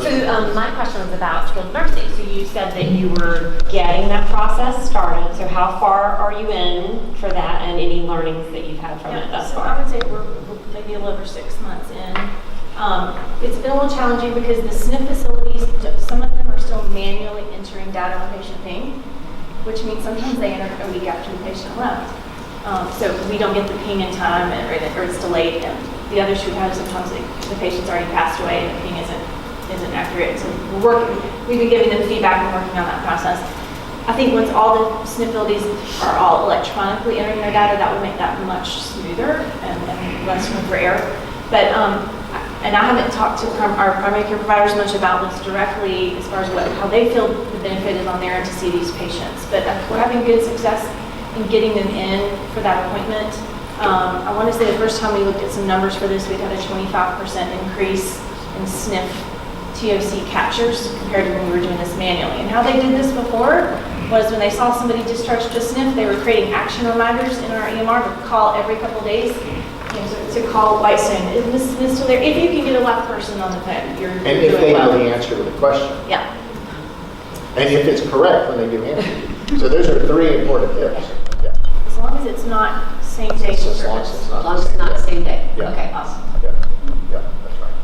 J: So my question was about skilled nursing. So you said that you were getting that process started. So how far are you in for that, and any learnings that you've had from it thus
D: so
J: far?
D: I would say we're maybe a little over 6 months in. It's been a little challenging because the SNF facilities, some of them are still manually entering data on patient ping, which means sometimes they enter a week after the patient left. So we don't get the ping in time, or it's delayed. And the other issue we have is sometimes the patient's already passed away and the ping isn't accurate. So we've been giving them feedback and working on that process. I think once all the SNF facilities are all electronically entering their data, that would make that much smoother and less room for error. But and I haven't talked to our primary care providers much about this directly as far as how they feel the benefit is on their end to see these patients. But we're having good success in getting them in for that appointment. I want to say the first time we looked at some numbers for this, we'd had a 25% increase in SNF TOC captures compared to when we were doing this manually. And how they did this before was when they saw somebody discharged to SNF, they were creating action reminders in our EMR to call every couple of days. To call Whitestone, is Ms. Smith still there? If you can get a live person on the phone, you're
C: And
D: doing
C: if they
D: well.
C: know the answer to the question.
D: Yeah.
C: And if it's correct when they do answer. So those are 3 important tips. Yeah.
D: As long as it's not same day
C: As long as
D: service.
C: it's not
G: As long
C: the
G: as it's not the
C: same
G: same day.
C: Yeah.
G: Okay, awesome.
C: day. Yeah, that's right.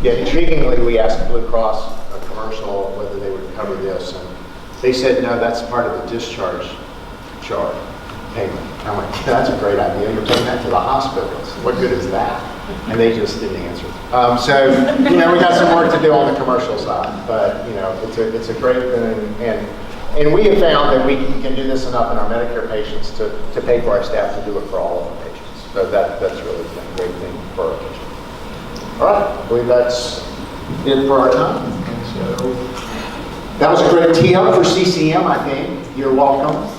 C: Yeah, intriguingly, we asked Blue Cross, a commercial, whether they would cover this, and they said, no, that's part of the discharge charge payment. I'm like, that's a great idea. You're paying that to the hospitals. What good is that? And they just didn't answer. So, we got some work to do on the commercial side, but, it's a great thing. And we have found that we can do this enough in our Medicare patients to pay for our staff to do it for all of our patients. So that's really been a great thing for our patients. All right, I believe that's it for our time. And so that was a great tee up for CCM, I think. You're welcome.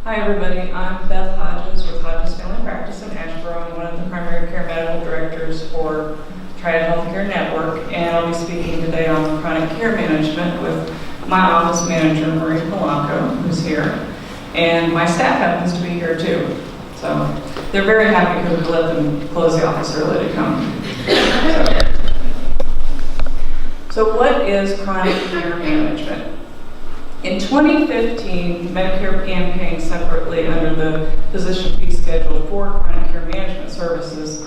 H: Hi, everybody. I'm Beth Hodges with Hodges Family Practice in Asheboro. I'm one of the primary care medical directors for Triad Healthcare Network, and I'll be speaking today on chronic care management with my office manager, Marie Polanco, who's here, and my staff happens to be here too. So they're very happy because we let them close the office early to come. So what is chronic care management? In 2015, Medicare began paying separately under the physician fee schedule for chronic care management services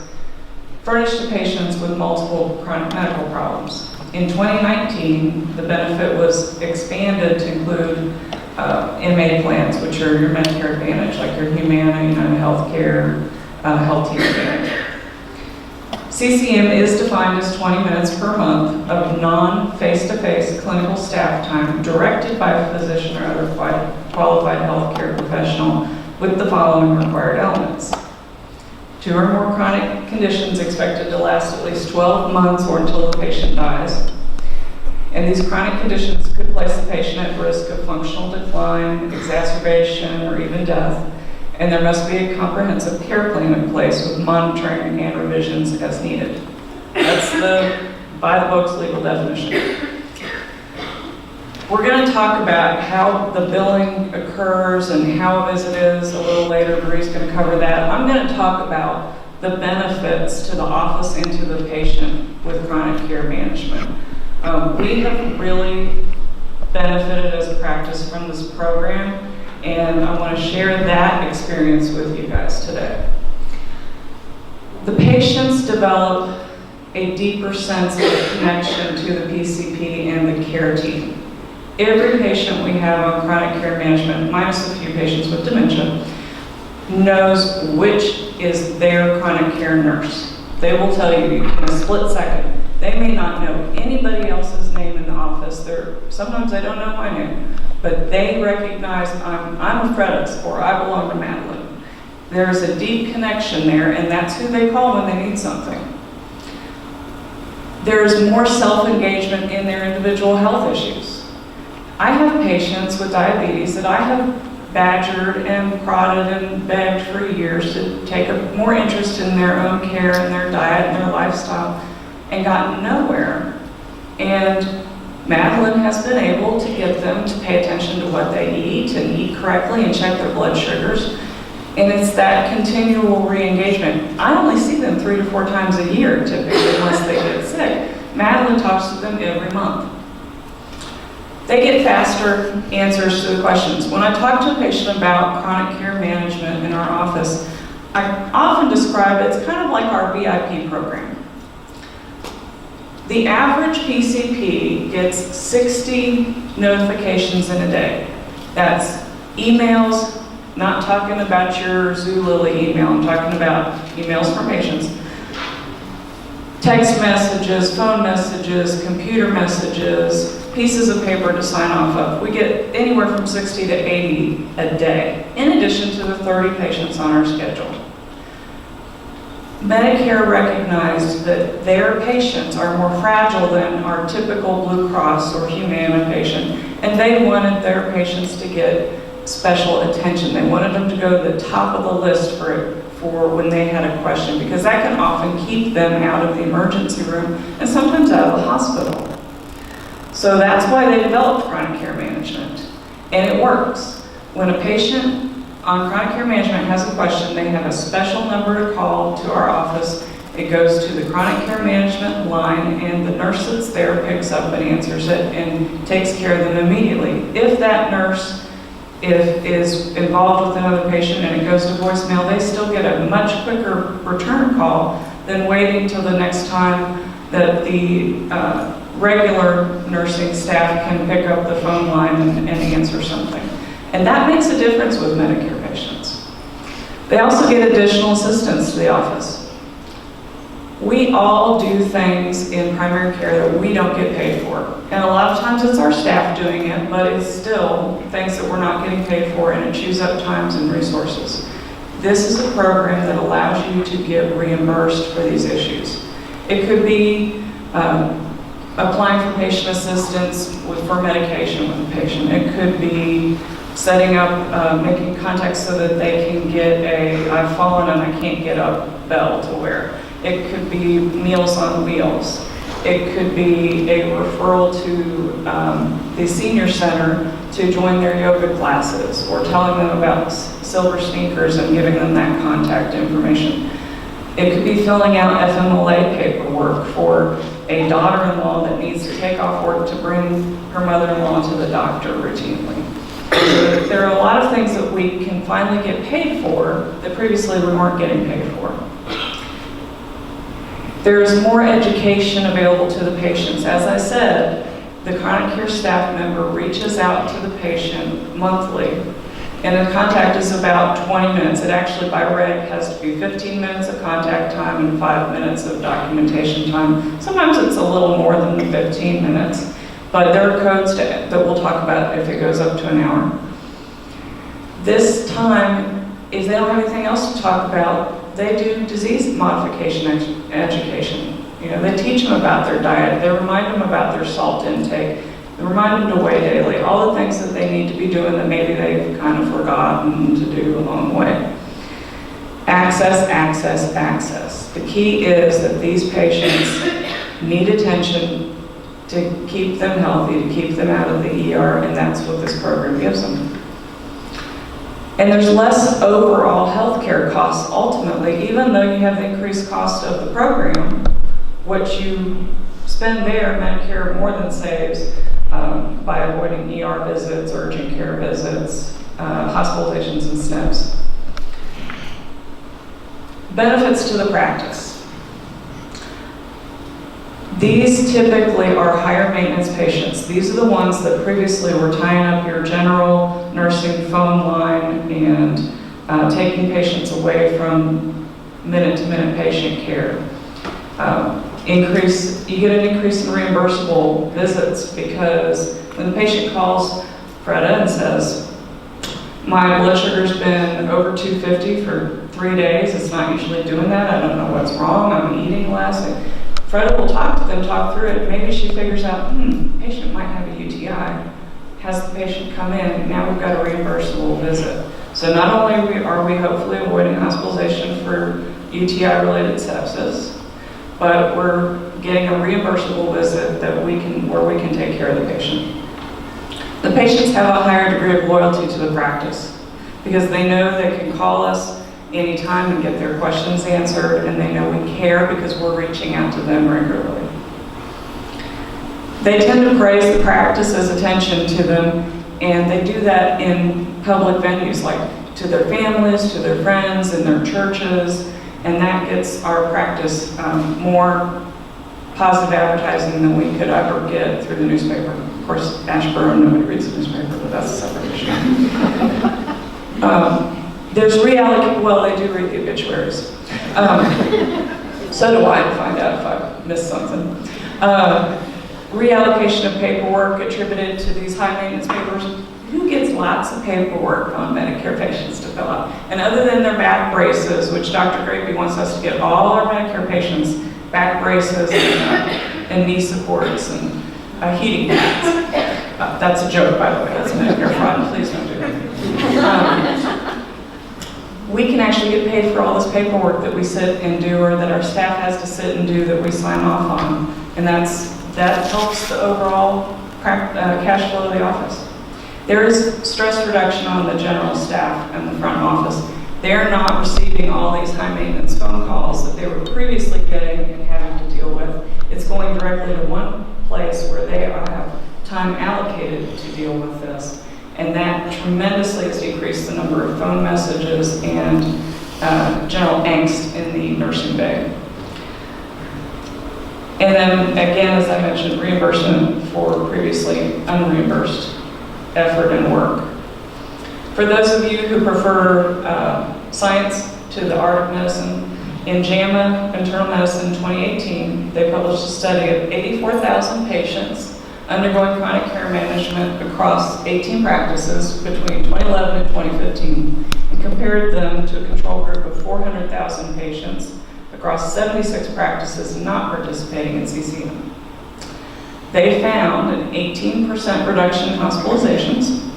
H: furnished to patients with multiple chronic medical problems. In 2019, the benefit was expanded to include MA plans, which are your Medicare Advantage, like your Humana, United Healthcare, Health Team Advantage. CCM is defined as 20 minutes per month of non-face-to-face clinical staff time directed by a physician or other qualified healthcare professional with the following required elements. 2 or more chronic conditions expected to last at least 12 months or until the patient dies. And these chronic conditions could place the patient at risk of functional decline, exacerbation, or even death. And there must be a comprehensive care plan in place with monitoring and revisions as needed. That's the by-the-books legal definition. We're going to talk about how the billing occurs and how a visit is a little later. Marie's going to cover that. I'm going to talk about the benefits to the office and to the patient with chronic care management. We have really benefited as a practice from this program, and I want to share that experience with you guys today. The patients develop a deeper sense of connection to the PCP and the care team. Every patient we have on chronic care management, minus a few patients with dementia, knows which is their chronic care nurse. They will tell you in a split second. They may not know anybody else's name in the office. Sometimes they don't know my name, but they recognize I'm a Fredis or I belong to Madeline. There's a deep connection there, and that's who they call when they need something. There's more self-engagement in their individual health issues. I have patients with diabetes that I have badgered and prodded and begged for years to take a more interest in their own care and their diet and their lifestyle, and gotten nowhere. And Madeline has been able to get them to pay attention to what they eat and eat correctly and check their blood sugars. And it's that continual re-engagement. I only see them 3 to 4 times a year typically unless they get sick. Madeline talks to them every month. They get faster answers to the questions. When I talk to a patient about chronic care management in our office, I often describe it as kind of like our VIP program. The average PCP gets 60 notifications in a day. That's emails, not talking about your Zulily email, I'm talking about emails from patients. Text messages, phone messages, computer messages, pieces of paper to sign off of. We get anywhere from 60 to 80 a day, in addition to the 30 patients on our schedule. Medicare recognized that their patients are more fragile than our typical Blue Cross or Humana patient, and they wanted their patients to get special attention. They wanted them to go to the top of the list for when they had a question, because that can often keep them out of the emergency room and sometimes out of the hospital. So that's why they developed chronic care management, and it works. When a patient on chronic care management has a question, they have a special number to call to our office. It goes to the chronic care management line, and the nurse that's there picks up and answers it and takes care of them immediately. If that nurse is involved with another patient and it goes to voicemail, they still get a much quicker return call than waiting till the next time that the regular nursing staff can pick up the phone line and answer something. And that makes a difference with Medicare patients. They also get additional assistance to the office. We all do things in primary care that we don't get paid for. And a lot of times it's our staff doing it, but it's still things that we're not getting paid for, and it chews up times and resources. This is a program that allows you to get reimbursed for these issues. It could be applying for patient assistance for medication with the patient. It could be setting up, making contacts so that they can get a I've fallen and I can't get up bell to wear. It could be Meals on Wheels. It could be a referral to the senior center to join their yoga classes, or telling them about Silver Sneakers and giving them that contact information. It could be filling out FMLA paperwork for a daughter-in-law that needs to take off work to bring her mother-in-law to the doctor routinely. There are a lot of things that we can finally get paid for that previously we weren't getting paid for. There's more education available to the patients. As I said, the chronic care staff member reaches out to the patient monthly, and the contact is about 20 minutes. It actually, by reg, has to be 15 minutes of contact time and 5 minutes of documentation time. Sometimes it's a little more than the 15 minutes, but there are codes that we'll talk about if it goes up to an hour. This time, if they don't have anything else to talk about, they do disease modification education. You know, they teach them about their diet. They remind them about their salt intake. They remind them to weigh daily. All the things that they need to be doing that maybe they've kind of forgotten to do along the way. Access, access, access. The key is that these patients need attention to keep them healthy, to keep them out of the ER, and that's what this program gives them. And there's less overall healthcare costs ultimately, even though you have the increased cost of the program. What you spend there, Medicare more than saves by avoiding ER visits, urgent care visits, hospitalizations, and SNFs. Benefits to the practice. These typically are higher maintenance patients. These are the ones that previously were tying up your general nursing phone line and taking patients away from minute-to-minute patient care. You get an increase in reimbursable visits, because when the patient calls Freda and says, my blood sugar's been over 250 for 3 days, it's not usually doing that, I don't know what's wrong, I'm eating less. Freda will talk to them, talk through it. Maybe she figures out, patient might have a UTI. has the patient come in, now we've got a reimbursable visit. So not only are we hopefully avoiding hospitalization for UTI-related sepsis, but we're getting a reimbursable visit where we can take care of the patient. The patients have a higher degree of loyalty to the practice because they know they can call us anytime and get their questions answered, and they know we care because we're reaching out to them regularly. They tend to praise the practice's attention to them, and they do that in public venues, like to their families, to their friends, in their churches, and that gets our practice more positive advertising than we could ever get through the newspaper. Of course, Ashboro, nobody reads the newspaper, but that's a separate issue. There's well, they do read the obituaries. So do I, to find out if I've missed something. Reallocation of paperwork attributed to these high maintenance papers. Who gets lots of paperwork on Medicare patients to fill out? And other than their back braces, which Dr. Grapey wants us to get all our Medicare patients back braces and knee supports and heating pads. That's a joke, by the way. That's Medicare fraud. Please don't do that. We can actually get paid for all this paperwork that we sit and do, or that our staff has to sit and do, that we sign off on. And that helps the overall cash flow of the office. There is stress reduction on the general staff and the front office. They're not receiving all these high maintenance phone calls that they were previously getting and having to deal with. It's going directly to one place where they have time allocated to deal with this. And that tremendously has decreased the number of phone messages and general angst in the nursing bay. And then again, as I mentioned, reimbursement for previously unreimbursed effort and work. For those of you who prefer science to the art of medicine, in JAMA Internal Medicine 2018, they published a study of 84,000 patients undergoing chronic care management across 18 practices between 2011 and 2015, and compared them to a control group of 400,000 patients across 76 practices not participating in CCM. They found an 18% reduction in hospitalizations,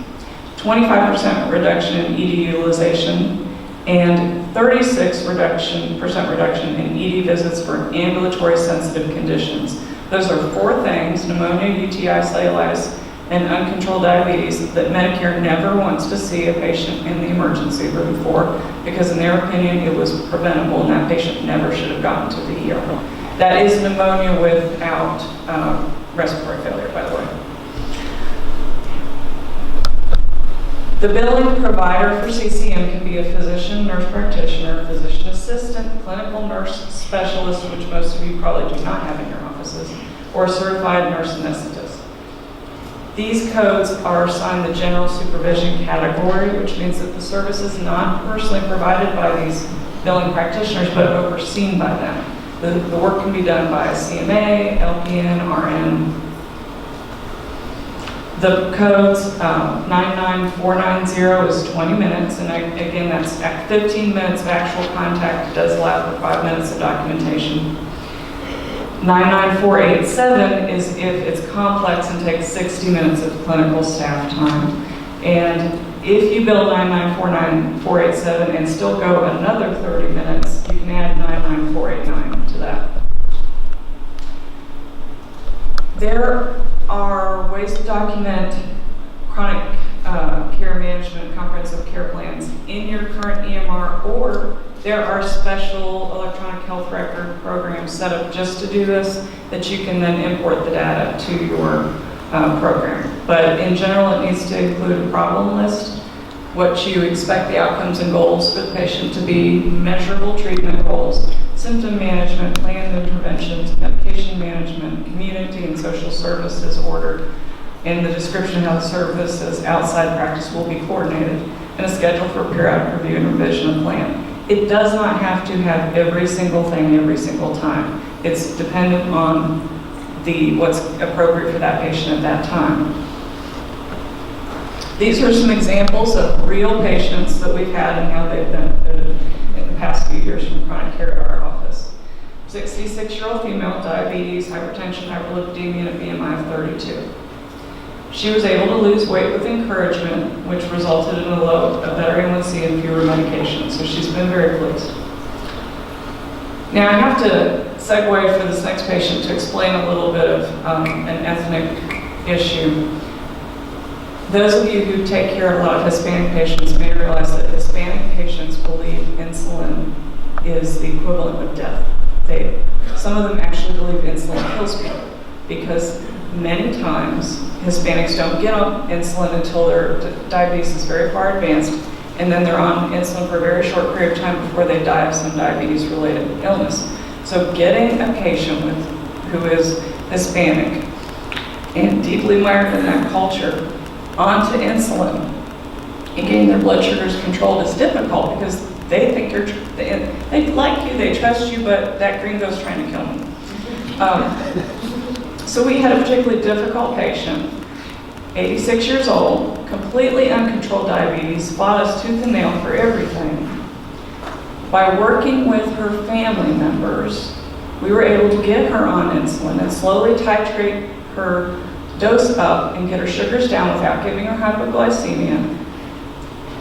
H: 25% reduction in ED utilization, and 36% reduction in ED visits for ambulatory sensitive conditions. Those are 4 things: pneumonia, UTI, cellulitis, and uncontrolled diabetes, that Medicare never wants to see a patient in the emergency room for, because in their opinion it was preventable and that patient never should have gotten to the ER. That is pneumonia without respiratory failure, by the way. The billing provider for CCM can be a physician, nurse practitioner, physician assistant, clinical nurse specialist, which most of you probably do not have in your offices, or a certified nurse anesthetist. These codes are assigned the general supervision category, which means that the service is not personally provided by these billing practitioners, but overseen by them. The work can be done by a CMA, LPN, RN. The codes 99490 is 20 minutes, and again, that's 15 minutes of actual contact. It does allow for 5 minutes of documentation. 99487 is if it's complex and takes 60 minutes of clinical staff time. And if you bill 99487 and still go another 30 minutes, you can add 99489 to that. There are ways to document chronic care management, comprehensive care plans in your current EMR, or there are special electronic health record programs set up just to do this that you can then import the data to your program. But in general, it needs to include a problem list, what you expect the outcomes and goals for the patient to be, measurable treatment goals, symptom management, planned interventions, medication management, community and social services ordered, and the description of how the services outside practice will be coordinated, and a schedule for periodic review and revision of plan. It does not have to have every single thing every single time. It's dependent on what's appropriate for that patient at that time. These are some examples of real patients that we've had and how they've benefited in the past few years from chronic care at our office. 66-year-old female, diabetes, hypertension, hyperlipidemia, and a BMI of 32. She was able to lose weight with encouragement, which resulted in a better A1C and fewer medications. So she's been very pleased. Now I have to segue for this next patient to explain a little bit of an ethnic issue. Those of you who take care of a lot of Hispanic patients may realize that Hispanic patients believe insulin is the equivalent of death. Some of them actually believe insulin kills people because many times Hispanics don't get on insulin until their diabetes is very far advanced, and then they're on insulin for a very short period of time before they die of some diabetes-related illness. So getting a patient who is Hispanic and deeply mired in that culture onto insulin and getting their blood sugars controlled is difficult because they think they like you, they trust you, but that gringo's trying to kill them. So we had a particularly difficult patient, 86 years old, completely uncontrolled diabetes, fought us tooth and nail for everything. By working with her family members, we were able to get her on insulin and slowly titrate her dose up and get her sugars down without giving her hypoglycemia,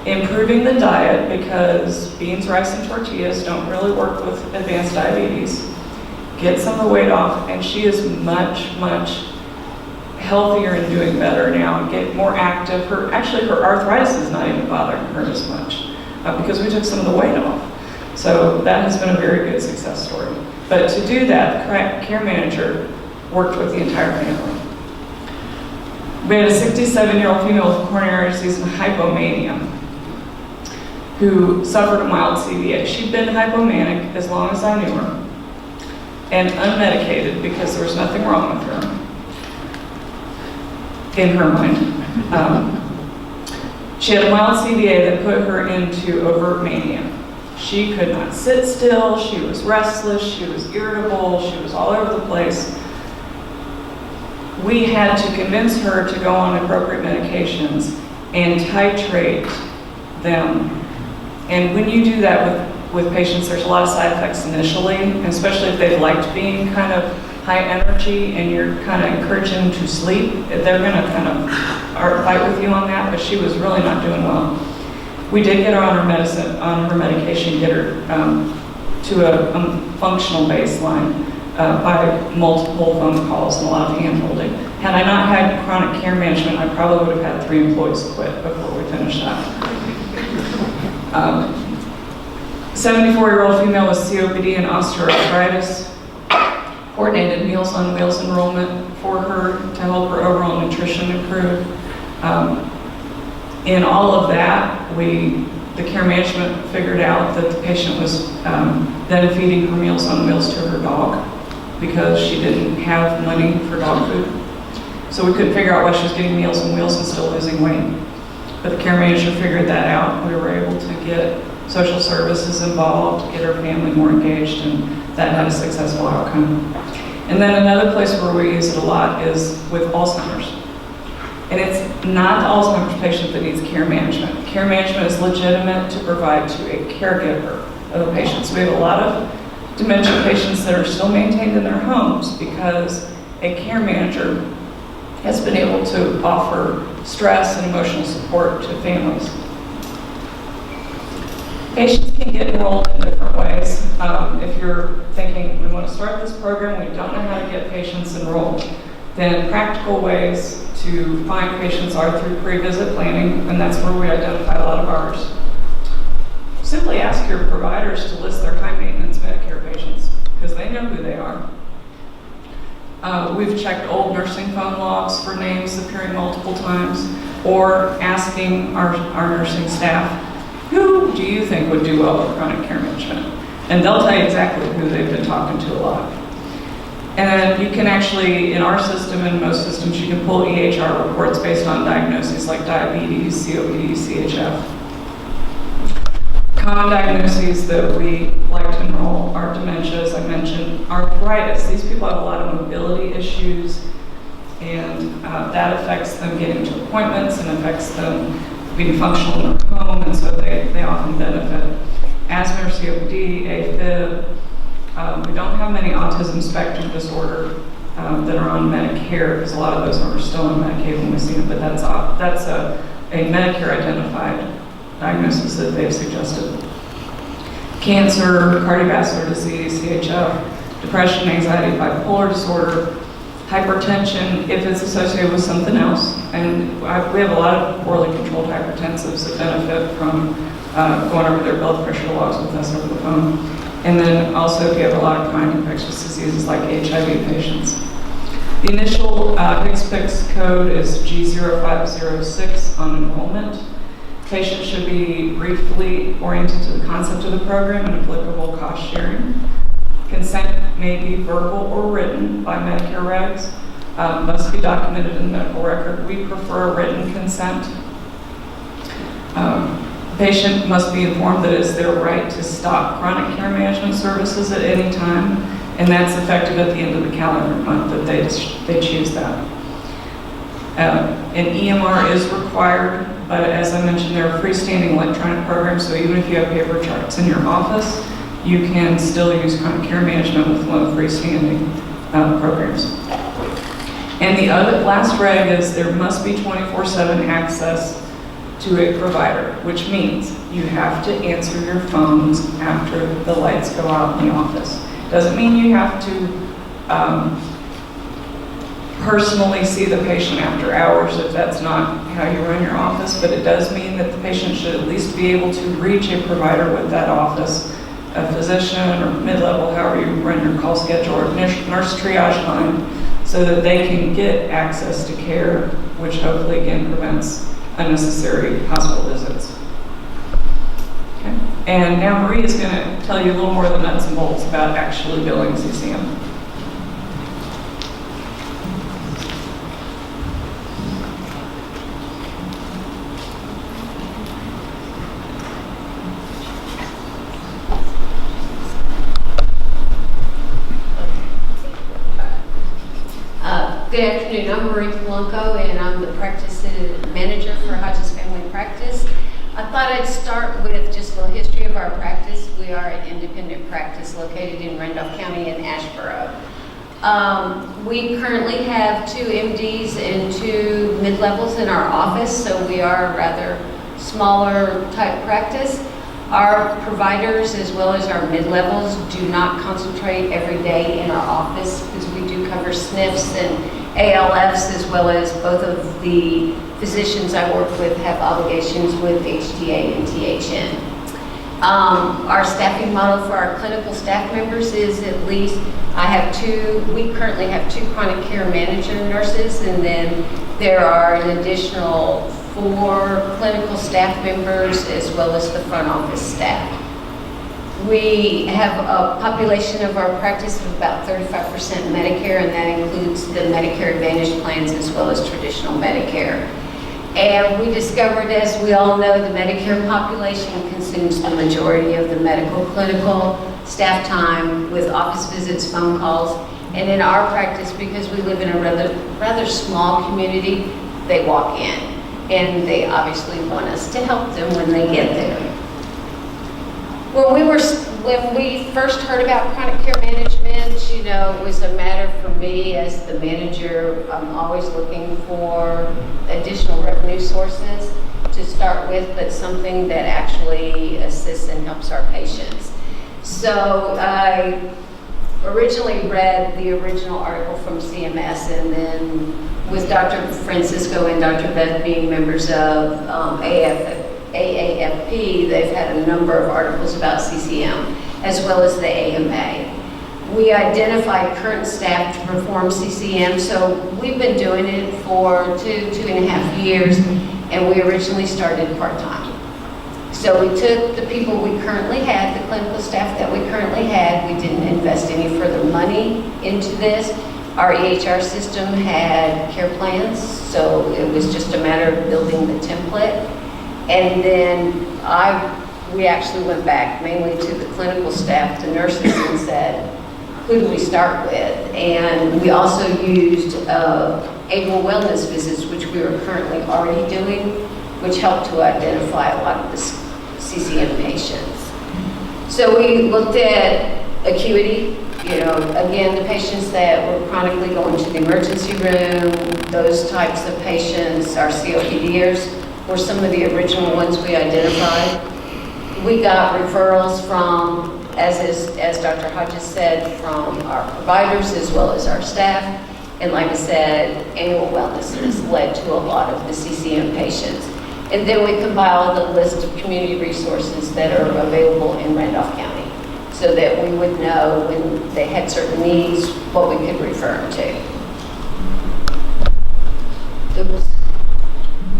H: improving the diet because beans, rice, and tortillas don't really work with advanced diabetes, get some of the weight off, and she is much, much healthier and doing better now and get more active. Actually, her arthritis is not even bothering her as much because we took some of the weight off. So that has been a very good success story. But to do that, the care manager worked with the entire family. We had a 67-year-old female with coronary disease and hypomania who suffered a mild CVA. She'd been hypomanic as long as I knew her and unmedicated because there was nothing wrong with her in her mind. She had a mild CVA that put her into overt mania. She could not sit still, she was restless, she was irritable, she was all over the place. We had to convince her to go on appropriate medications and titrate them. And when you do that with patients, there's a lot of side effects initially, and especially if they've liked being kind of high energy and you're kind of encouraging them to sleep, they're going to kind of fight with you on that, but she was really not doing well. We did get her on her medication, get her to a functional baseline by multiple phone calls and a lot of hand-holding. Had I not had chronic care management, I probably would have had 3 employees quit before we finished that. 74-year-old female with COPD and osteoarthritis. Coordinated Meals on Wheels enrollment for her to help her overall nutrition improve. In all of that, the care management figured out that the patient was then feeding her Meals on Wheels to her dog because she didn't have money for dog food. So we couldn't figure out why she was getting Meals on Wheels and still losing weight. But the care manager figured that out. We were able to get social services involved, get her family more engaged, and that had a successful outcome. And then another place where we use it a lot is with Alzheimer's. And it's not the Alzheimer's patient that needs care management. Care management is legitimate to provide to a caregiver of a patient. So we have a lot of dementia patients that are still maintained in their homes because a care manager has been able to offer stress and emotional support to families. Patients can get enrolled in different ways. If you're thinking, we want to start this program, we don't know how to get patients enrolled, then practical ways to find patients are through pre-visit planning, and that's where we identify a lot of ours. Simply ask your providers to list their high-maintenance Medicare patients, because they know who they are. We've checked old nursing phone logs for names appearing multiple times, or asking our nursing staff, who do you think would do well with chronic care management? And they'll tell you exactly who they've been talking to a lot. And you can actually, in our system and most systems, you can pull EHR reports based on diagnoses like diabetes, COPD, CHF. Common diagnoses that we like to enroll are dementia, as I mentioned, arthritis. These people have a lot of mobility issues, and that affects them getting to appointments and affects them being functional in their home, and so they often benefit. Asthma or COPD, AFib. We don't have many autism spectrum disorder that are on Medicare, because a lot of those are still on Medicaid when we see them, but that's a Medicare identified diagnosis that they've suggested. Cancer, cardiovascular disease, CHF, depression, anxiety, bipolar disorder, hypertension, if it's associated with something else. And we have a lot of poorly controlled hypertensives that benefit from going over their blood pressure logs with us over the phone. And then also if you have a lot of chronic infectious diseases like HIV patients. The initial HCPCS code is G0506 on enrollment. Patients should be briefly oriented to the concept of the program and applicable cost sharing. Consent may be verbal or written by Medicare regs. Must be documented in the medical record. We prefer a written consent. Patient must be informed that it is their right to stop chronic care management services at any time, and that's effective at the end of the calendar month that they choose that. An EMR is required, but as I mentioned, there are freestanding electronic programs, so even if you have paper charts in your office, you can still use chronic care management with one of the freestanding programs. And the other last reg is there must be 24/7 access to a provider, which means you have to answer your phones after the lights go out in the office. Doesn't mean you have to personally see the patient after hours if that's not how you run your office, but it does mean that the patient should at least be able to reach a provider with that office, a physician or mid-level, however you run your call schedule, or nurse triage line, so that they can get access to care, which hopefully again prevents unnecessary hospital visits. Okay. And now Marie is going to tell you a little more of the nuts and bolts about actually billing CCM.
G: Good afternoon, I'm Marie Polanco, and I'm the practice manager for Hodges Family Practice. I thought I'd start with just a little history of our practice. We are an independent practice located in Randolph County in Asheboro. We currently have 2 MDs and 2 mid-levels in our office, so we are a rather smaller type practice. Our providers, as well as our mid-levels, do not concentrate every day in our office because we do cover SNFs and ALFs, as well as both of the physicians I work with have obligations with HTA and THN. Our staffing model for our clinical staff members is at least, we currently have 2 chronic care manager nurses, and then there are an additional 4 clinical staff members as well as the front office staff. We have a population of our practice of about 35% Medicare, and that includes the Medicare Advantage plans as well as traditional Medicare. And we discovered, as we all know, the Medicare population consumes the majority of the medical clinical staff time with office visits, phone calls, and in our practice, because we live in a rather small community, they walk in, and they obviously want us to help them when they get there. When we first heard about chronic care management, it was a matter for me as the manager. I'm always looking for additional revenue sources to start with, but something that actually assists and helps our patients. So I originally read the original article from CMS, and then with Dr. Francisco and Dr. Beth being members of AAFP, they've had a number of articles about CCM, as well as the AMA. We identified current staff to perform CCM, so we've been doing it for 2.5 years, and we originally started part-time. So we took the people we currently had, the clinical staff that we currently had. We didn't invest any further money into this. Our EHR system had care plans, so it was just a matter of building the template. And then we actually went back mainly to the clinical staff, the nurses, and said, who do we start with? And we also used annual wellness visits, which we are currently already doing, which helped to identify a lot of the CCM patients. So we looked at acuity, You know, again, the patients that were chronically going to the emergency room, those types of patients, our COPDers, were some of the original ones we identified. We got referrals from, as Dr. Hodges said, from our providers as well as our staff. And like I said, annual wellness has led to a lot of the CCM patients. And then we compiled a list of community resources that are available in Randolph County, so that we would know when they had certain needs, what we could refer them to.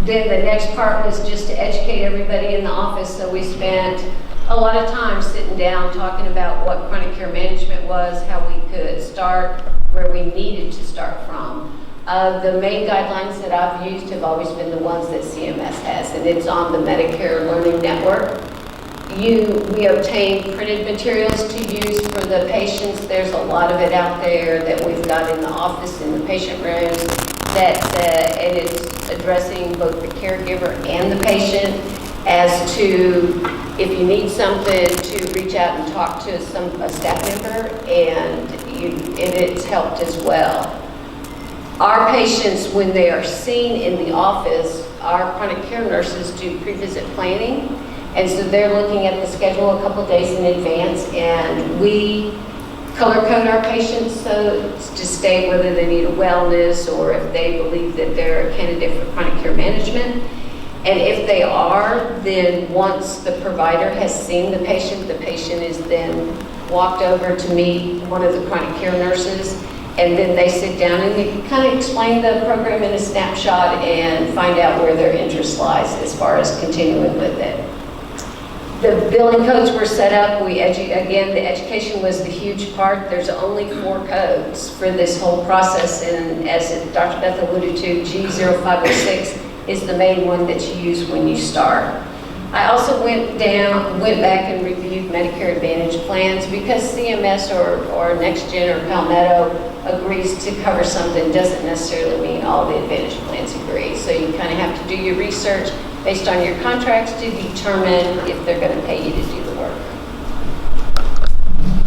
G: Then the next part was just to educate everybody in the office, so we spent a lot of time sitting down talking about what chronic care management was, how we could start, where we needed to start from. The main guidelines that I've used have always been the ones that CMS has, and it's on the Medicare Learning Network. We obtain printed materials to use for the patients. There's a lot of it out there that we've got in the office, in the patient rooms, and it's addressing both the caregiver and the patient as to if you need something to reach out and talk to a staff member, and it's helped as well. Our patients, when they are seen in the office, our chronic care nurses do pre-visit planning. And so they're looking at the schedule a couple days in advance, and we color code our patients so to state whether they need a wellness or if they believe that they're a candidate for chronic care management. And if they are, then once the provider has seen the patient is then walked over to meet one of the chronic care nurses, and then they sit down and we kind of explain the program in a snapshot and find out where their interest lies as far as continuing with it. The billing codes were set up. Again, the education was the huge part. There's only 4 codes for this whole process, and as Dr. Beth alluded to, G0506 is the main one that you use when you start. I also went back and reviewed Medicare Advantage plans, because CMS or NextGen or Palmetto agrees to cover something doesn't necessarily mean all the Advantage plans agree. So you kind of have to do your research based on your contracts to determine if they're going to pay you to do the work.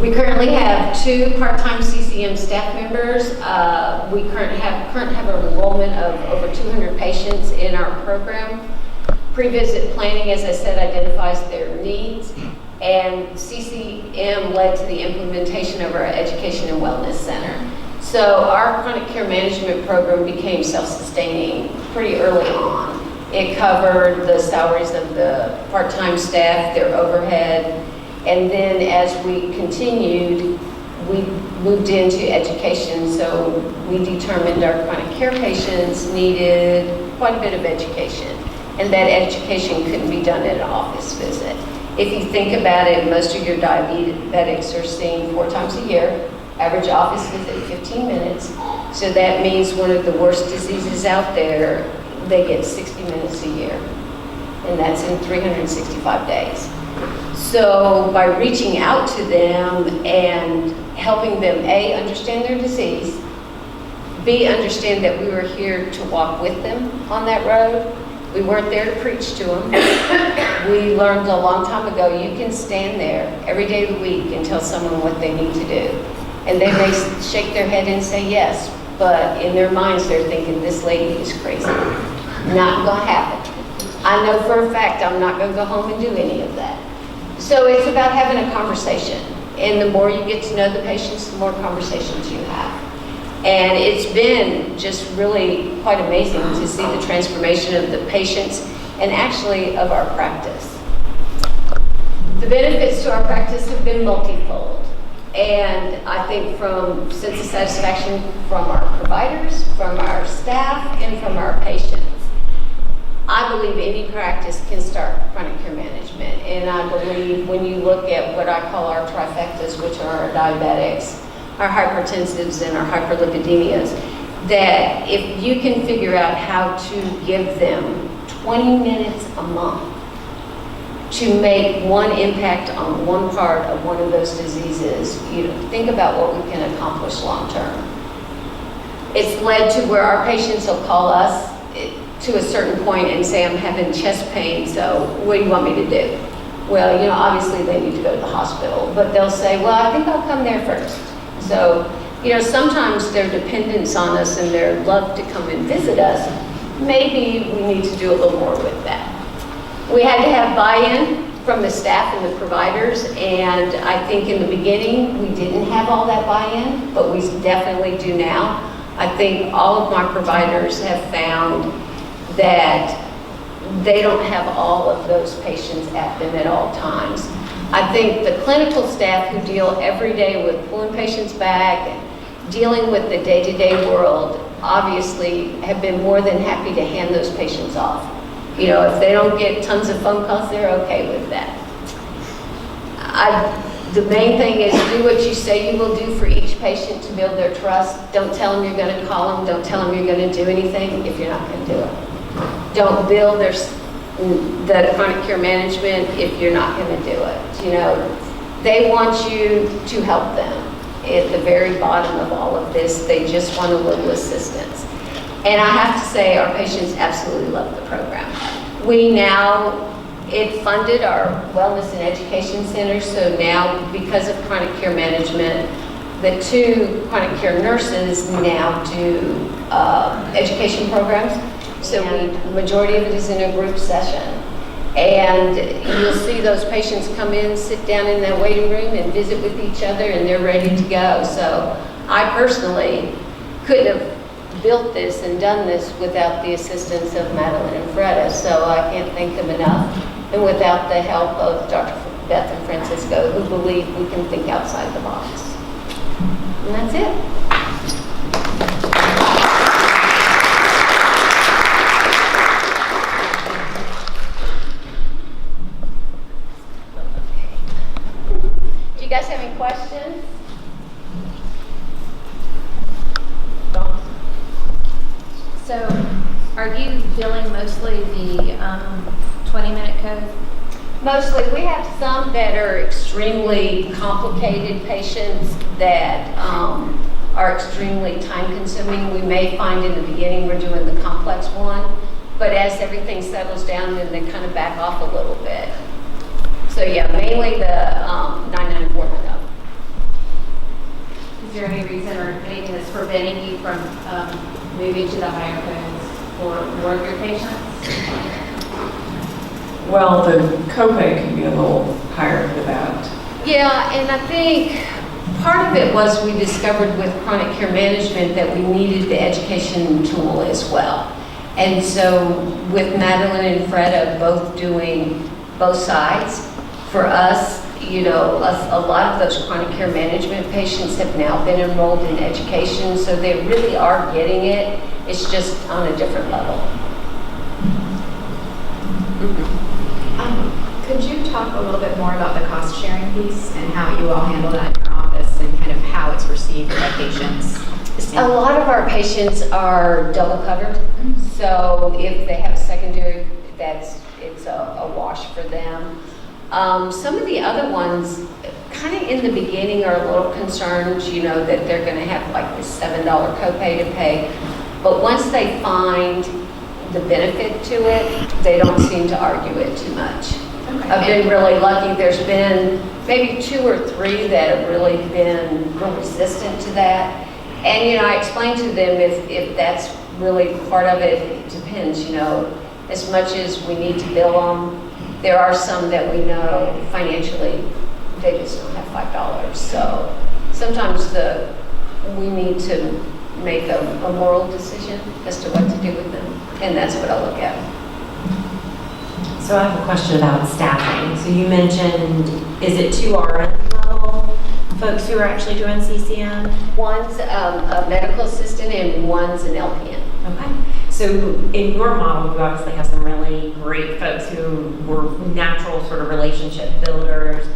G: We currently have 2 part-time CCM staff members. We currently have an enrollment of over 200 patients in our program. Pre-visit planning, as I said, identifies their needs, and CCM led to the implementation of our Education and Wellness Center. So our chronic care management program became self-sustaining pretty early on. It covered the salaries of the part-time staff, their overhead, and then as we continued, we moved into education. So we determined our chronic care patients needed quite a bit of education, and that education couldn't be done at an office visit. If you think about it, most of your diabetics are seen 4 times a year. Average office visit 15 minutes. So that means one of the worst diseases out there, they get 60 minutes a year, and that's in 365 days. So by reaching out to them and helping them, A, understand their disease, B, understand that we were here to walk with them on that road. We weren't there to preach to them. We learned a long time ago, you can stand there every day of the week and tell someone what they need to do. And they may shake their head and say yes, but in their minds they're thinking, this lady is crazy. Not gonna happen. I know for a fact I'm not gonna go home and do any of that. So it's about having a conversation. And the more you get to know the patients, the more conversations you have. And it's been just really quite amazing to see the transformation of the patients and actually of our practice. The benefits to our practice have been multifold. And I think from sense of satisfaction from our providers, from our staff, and from our patients. I believe any practice can start chronic care management. And I believe when you look at what I call our trifectas, which are our diabetics, our hypertensives, and our hyperlipidemias, that if you can figure out how to give them 20 minutes a month to make one impact on one part of one of those diseases, think about what we can accomplish long term. It's led to where our patients will call us to a certain point and say, I'm having chest pain, so what do you want me to do? Well, obviously they need to go to the hospital, but they'll say, well, I think I'll come there first. So, you know, sometimes their dependence on us and their love to come and visit us, maybe we need to do a little more with that. We had to have buy-in from the staff and the providers, and I think in the beginning we didn't have all that buy-in, but we definitely do now. I think all of my providers have found that they don't have all of those patients at them at all times. I think the clinical staff who deal every day with pulling patients back and dealing with the day-to-day world obviously have been more than happy to hand those patients off. You know, if they don't get tons of phone calls, they're okay with that. The main thing is do what you say you will do for each patient to build their trust. Don't tell them you're going to call them. Don't tell them you're going to do anything if you're not going to do it. Don't build the chronic care management if you're not going to do it. You know, they want you to help them. At the very bottom of all of this, they just want a little assistance. And I have to say, our patients absolutely love the program. It funded our wellness and education centers, so now because of chronic care management, the 2 chronic care nurses now do education programs. So the majority of it is in a group session. And you'll see those patients come in, sit down in that waiting room and visit with each other, and they're ready to go. So I personally couldn't have built this and done this without the assistance of Madeline and Freda, so I can't thank them enough. And without the help of Dr. Beth and Francisco, who believe we can think outside the box. And that's it. Do you guys have any questions?
D: So are you billing mostly the 20-minute code?
G: Mostly. We have some that are extremely complicated patients that are extremely time-consuming. We may find in the beginning we're doing the complex one, but as everything settles down, then they kind of back off a little bit. So yeah, mainly the 99410.
D: Is there any reason or anything that's preventing you from moving to the higher codes for more of your patients?
H: Well, the copay can be a little higher for that.
G: Yeah, and I think part of it was we discovered with chronic care management that we needed the education tool as well. And so with Madeline and Freda both doing both sides, for us, you know, a lot of those chronic care management patients have now been enrolled in education, so they really are getting it. It's just on a different level.
L: Could you talk a little bit more about the cost sharing piece and how you all handle that in your office and kind of how it's received by patients?
G: A lot of our patients are double covered, so if they have a secondary, it's a wash for them. Some of the other ones, kind of in the beginning, are a little concerned, you know, that they're going to have like this $7 copay to pay. But once they find the benefit to it, they don't seem to argue it too much. Okay. I've been really lucky. There's been maybe 2 or 3 that have really been resistant to that. And, you know, I explained to them if that's really part of it, it depends, you know, as much as we need to bill them. There are some that we know financially, they just don't have $5. So sometimes we need to make a moral decision as to what to do with them. And that's what I look at.
J: So I have a question about staffing. So you mentioned, is it 2 RN level folks who are actually doing CCM?
G: One's a medical assistant and one's an LPN.
J: Okay. So in your model, you obviously have some really great folks who were natural sort of relationship builders.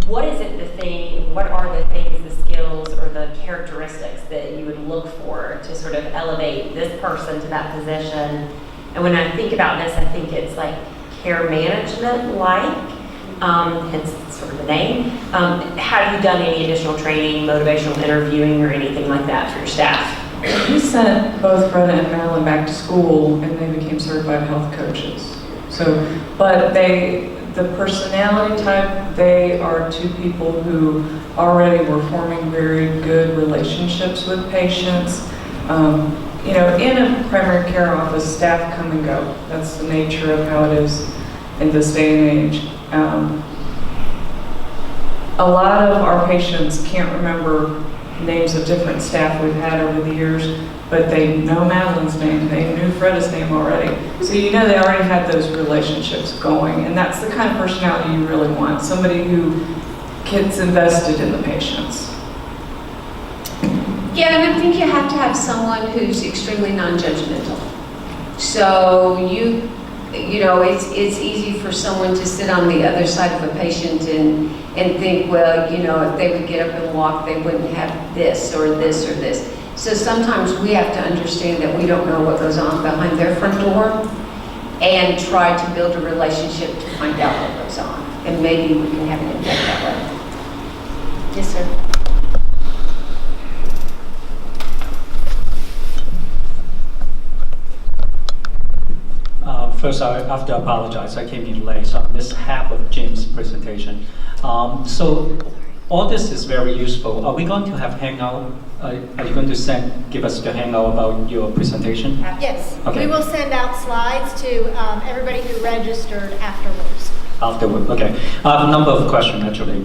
J: What are the things, the skills, or the characteristics that you would look for to sort of elevate this person to that position? And when I think about this, I think it's like care management-like, hence sort of the name. Have you done any additional training, motivational interviewing, or anything like that for your staff?
H: We sent both Freda and Madeline back to school, and they became certified health coaches. So, but the The personality type, they are two people who already were forming very good relationships with patients. You know, in a primary care office, staff come and go. That's the nature of how it is in this day and age. A lot of our patients can't remember names of different staff we've had over the years, but they know Madeline's name, they knew Freda's name already. So you know they already had those relationships going, and that's the kind of personality you really want, somebody who gets invested in the patients.
G: Yeah, and I think you have to have someone who's extremely non-judgmental. So you know, it's easy for someone to sit on the other side of a patient and think, well, you know, if they would get up and walk, they wouldn't have this or this or this. So sometimes we have to understand that we don't know what goes on behind their front door and try to build a relationship to find out what goes on. And maybe we can have an impact that way. Yes, sir.
M: First, I have to apologize. I came in late, so I missed half of Jim's presentation. So all this is very useful. Are we going to have hangout? Are you going to give us the hangout about your presentation?
A: Yes,
M: Okay.
A: we will send out slides to everybody who registered afterwards.
M: Afterward, okay. I have a number of questions actually.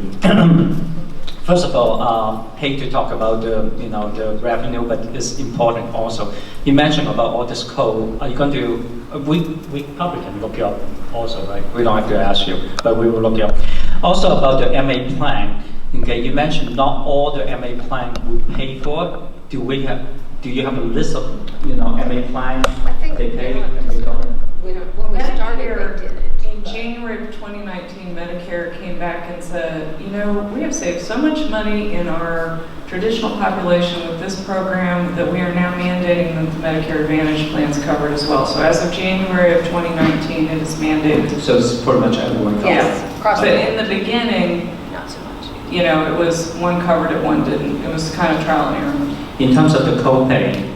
M: First of all, hate to talk about the the revenue, but it's important also. You mentioned about all this code. Are you going to? We probably can look it up also, right? We don't have to ask you, but we will look it up. Also about the MA plan. Okay, you mentioned not all the MA plan we pay for. Do you have a list of MA plans
G: I think
M: they pay and they
G: when
M: don't?
G: we started, they did it.
H: In January of 2019, Medicare came back and said, you know, we have saved so much money in our traditional population with this program that we are now mandating that the Medicare Advantage plans covered as well. So as of January of 2019, it is mandated.
M: So it's pretty much everyone covered.
G: Yes, across
H: But
G: the board.
H: in the beginning,
G: Not so much.
H: you know, it was one covered it, one didn't. It was kind of trial and error.
M: In terms of the copay,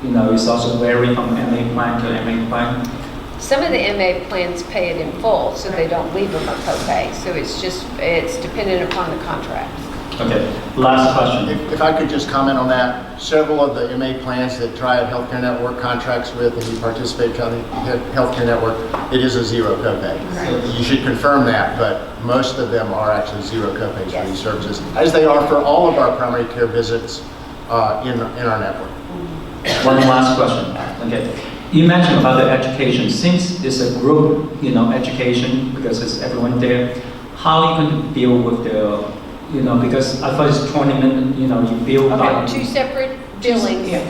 M: it's also varying from MA plan to MA plan.
G: Some of the MA plans pay it in full, so they don't leave them a copay. So it's dependent upon the contract.
M: Okay, last question.
C: If I could just comment on that, several of the MA plans that Triad Healthcare Network contracts with and you participate in the Healthcare Network, it is a zero copay.
G: Right.
C: You should confirm that, but most of them are actually zero copays for these services, as they are for all of our primary care visits in our network.
M: One last question. Okay. You mentioned about the education. Since it's a group, education, because it's everyone there, how are you going to deal with the, because I thought it's 20 minutes, you bill by...
G: Two separate billings.
H: Yeah.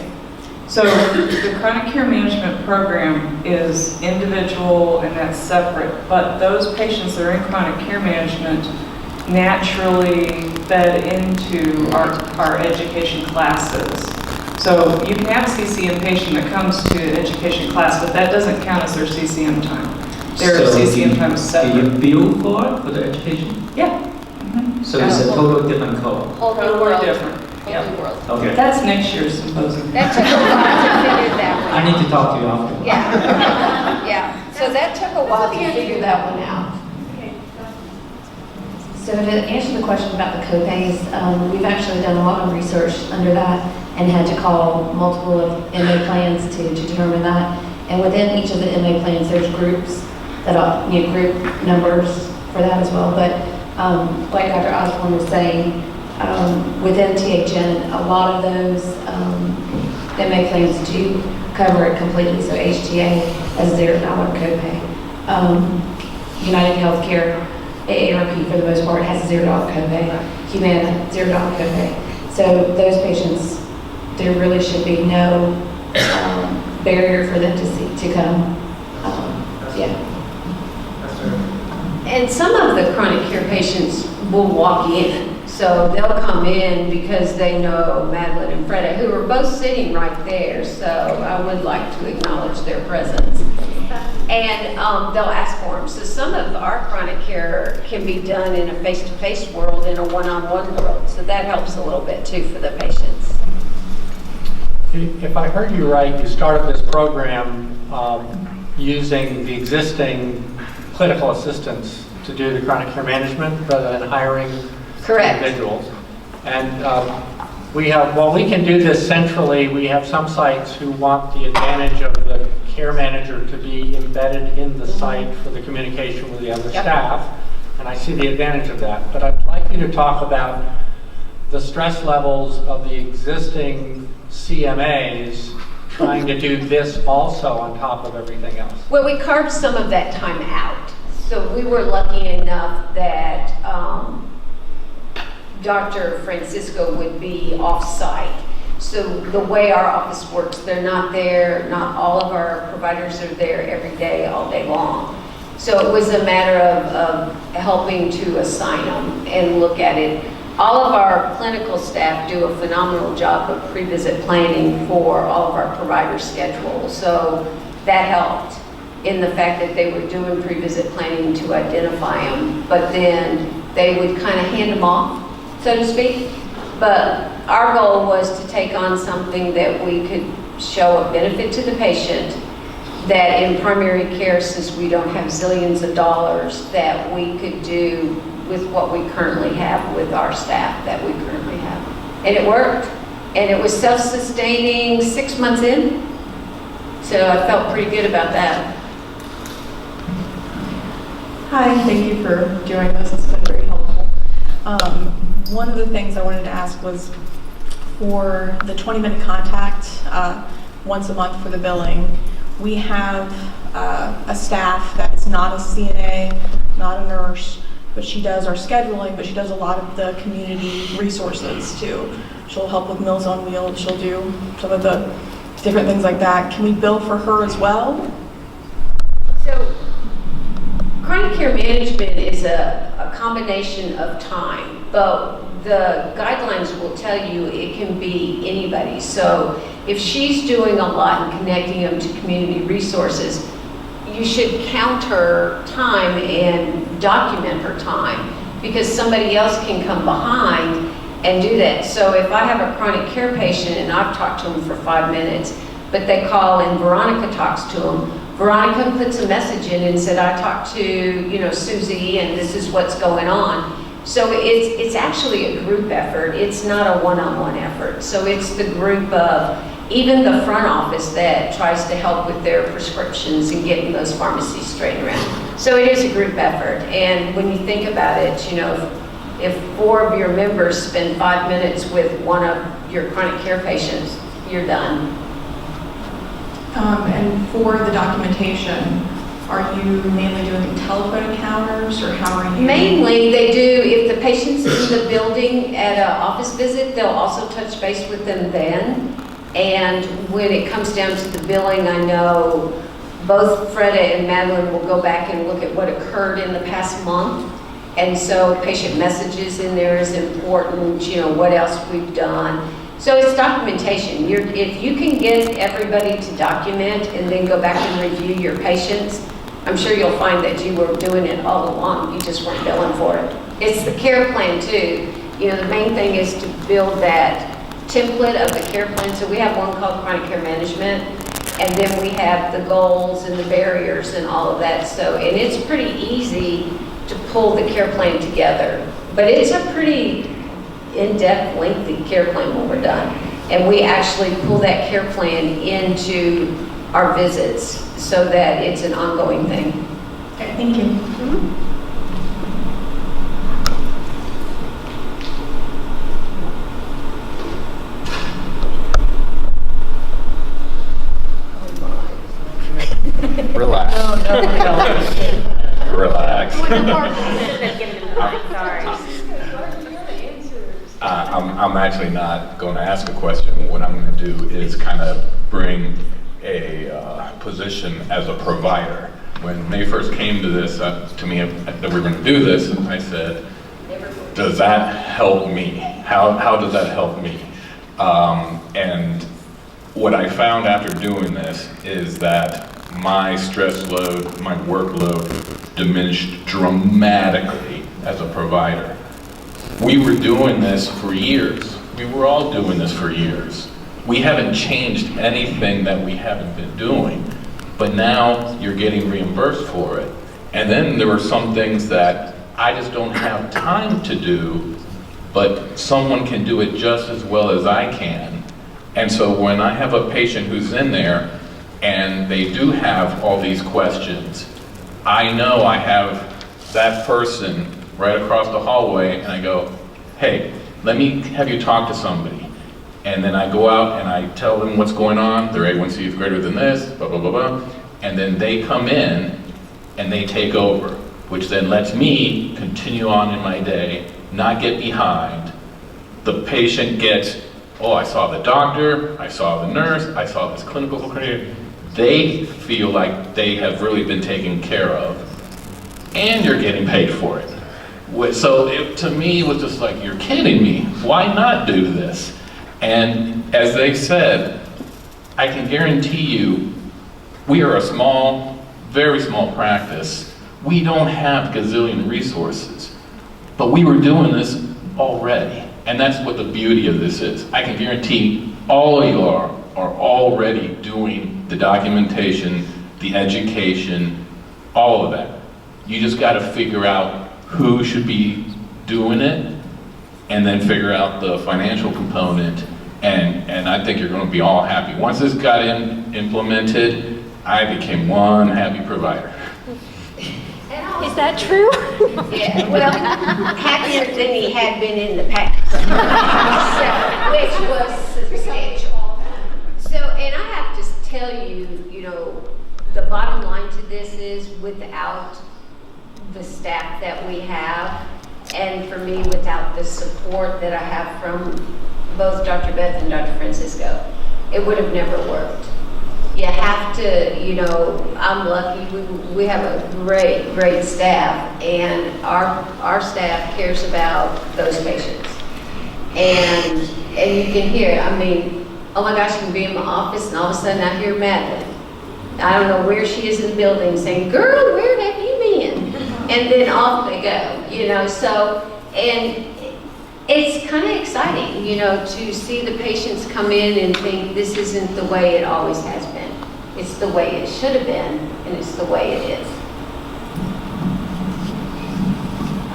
H: So the chronic care management program is individual and that's separate, but those patients that are in chronic care management naturally fed into our education classes. So you can have a CCM patient that comes to an education class, but that doesn't count as their CCM time. Their CCM time is separate.
M: Do you bill for the education?
H: Yeah.
M: So it's a totally different code.
G: Whole new
H: Totally
G: world.
H: different.
G: Whole new world.
M: Okay.
H: That's next year's symposium.
G: That took a while to figure that one out.
M: I need to talk to you after.
G: Yeah, yeah. So that took a while to figure that one out.
N: So to answer the question about the copays, we've actually done a lot of research under that and had to call multiple of MA plans to determine that. And within each of the MA plans, there's groups that are, group numbers for that as well. But like Dr. Osborne was saying, within THN, a lot of those MA plans do cover it completely. So HTA has $0 copay. United Healthcare, AARP for the most part has a $0 copay. Humana, $0 copay. So those patients, there really should be no barrier for them to come. Yeah.
G: And some of the chronic care patients will walk in. So they'll come in because they know Madeline and Freda, who are both sitting right there. So I would like to acknowledge their presence. And they'll ask for them. So some of our chronic care can be done in a face-to-face world, in a one-on-one world. So that helps a little bit too for the patients.
F: If I heard you right, you started this program using the existing clinical assistants to do the chronic care management rather than hiring
G: Correct.
F: individuals. And while we can do this centrally, we have some sites who want the advantage of the care manager to be embedded in the site for the communication with the other staff. And I see the advantage of that. But I'd like you to talk about the stress levels of the existing CMAs trying to do this also on top of everything else.
G: Well, we carved some of that time out. So we were lucky enough that Dr. Francisco would be off-site. So the way our office works, they're not there, not all of our providers are there every day, all day long. So it was a matter of helping to assign them and look at it. All of our clinical staff do a phenomenal job of pre-visit planning for all of our provider schedules. So that helped in the fact that they were doing pre-visit planning to identify them, but then they would kind of hand them off, so to speak. But our goal was to take on something that we could show a benefit to the patient, that in primary care, since we don't have zillions of dollars, that we could do with what we currently have with our staff that we currently have. And it worked. And it was self-sustaining 6 months in. So I felt pretty good about that.
O: Hi, thank you for doing this. It's been very helpful. One of the things I wanted to ask was for the 20-minute contact once a month for the billing, we have a staff that is not a CNA, not a nurse, but she does our scheduling, but she does a lot of the community resources too. She'll help with Meals on Wheels, she'll do some of the different things like that. Can we bill for her as well?
G: So chronic care management is a combination of time, but the guidelines will tell you it can be anybody. So if she's doing a lot and connecting them to community resources, you should count her time and document her time, because somebody else can come behind and do that. So if I have a chronic care patient and I've talked to them for 5 minutes, but they call and Veronica talks to them, Veronica puts a message in and said, I talked to, Susie, and this is what's going on. So it's actually a group effort. It's not a one-on-one effort. So it's the group of even the front office that tries to help with their prescriptions and getting those pharmacies straightened around. So it is a group effort. And when you think about it, if 4 of your members spend 5 minutes with one of your chronic care patients, you're done.
O: And for the documentation, are you mainly doing telephone encounters, or how are you?
G: Mainly, they do, if the patient's in the building at an office visit, they'll also touch base with them then. And when it comes down to the billing, I know both Freda and Madeline will go back and look at what occurred in the past month. And so patient messages in there is important, what else we've done. So it's documentation. If you can get everybody to document and then go back and review your patients, I'm sure you'll find that you were doing it all along. You just weren't billing for it. It's the care plan too. The main thing is to build that template of the care plan. So we have one called chronic care management, and then we have the goals and the barriers and all of that. So, and it's pretty easy to pull the care plan together, but it's a pretty in-depth, lengthy care plan when we're done. And we actually pull that care plan into our visits so that it's an ongoing thing.
O: Okay, thank you.
G: Mm-hmm.
E: Relax.
H: No.
E: Relax.
D: Sorry.
E: I'm actually not going to ask a question. What I'm going to do is kind of bring a position as a provider. When they first came to this, to me, that we were going to do this, I said, does that help me? How does that help me? And what I found after doing this is that my stress load, my workload diminished dramatically as a provider. We were doing this for years. We were all doing this for years. We haven't changed anything that we haven't been doing, but now you're getting reimbursed for it. And then there were some things that I just don't have time to do, but someone can do it just as well as I can. And so when I have a patient who's in there and they do have all these questions, I know I have that person right across the hallway and I go, hey, let me have you talk to somebody. And then I go out and I tell them what's going on, their A1C is greater than this, blah, blah, blah, blah. And then they come in and they take over, which then lets me continue on in my day, not get behind. The patient gets, oh, I saw the doctor, I saw the nurse, I saw this clinical coordinator. They feel like they have really been taken care of, and you're getting paid for it. So it, to me, it was just like, you're kidding me. Why not do this? And as they said, I can guarantee you, we are a small, very small practice. We don't have gazillion resources, but we were doing this already. And that's what the beauty of this is. I can guarantee all of you are already doing the documentation, the education, all of that. You just got to figure out who should be doing it, and then figure out the financial component, and I think you're going to be all happy. Once this got implemented, I became one happy provider.
A: Is that true?
G: Yeah, well, happier than he had been in the past, so, which was substantial. So, and I have to tell you, you know, the bottom line to this is without the staff that we have, and for me, without the support that I have from both Dr. Beth and Dr. Francisco, it would have never worked. You have to, you know, I'm lucky, we have a great staff, and our staff cares about those patients. And you can hear it. I mean, oh my gosh, you can be in my office and all of a sudden I hear Madeline. I don't know where she is in the building saying, girl, where have you been? And then off they go, you know, so, and it's kind of exciting, you know, to see the patients come in and think this isn't the way it always has been. It's the way it should have been, and it's the way it is.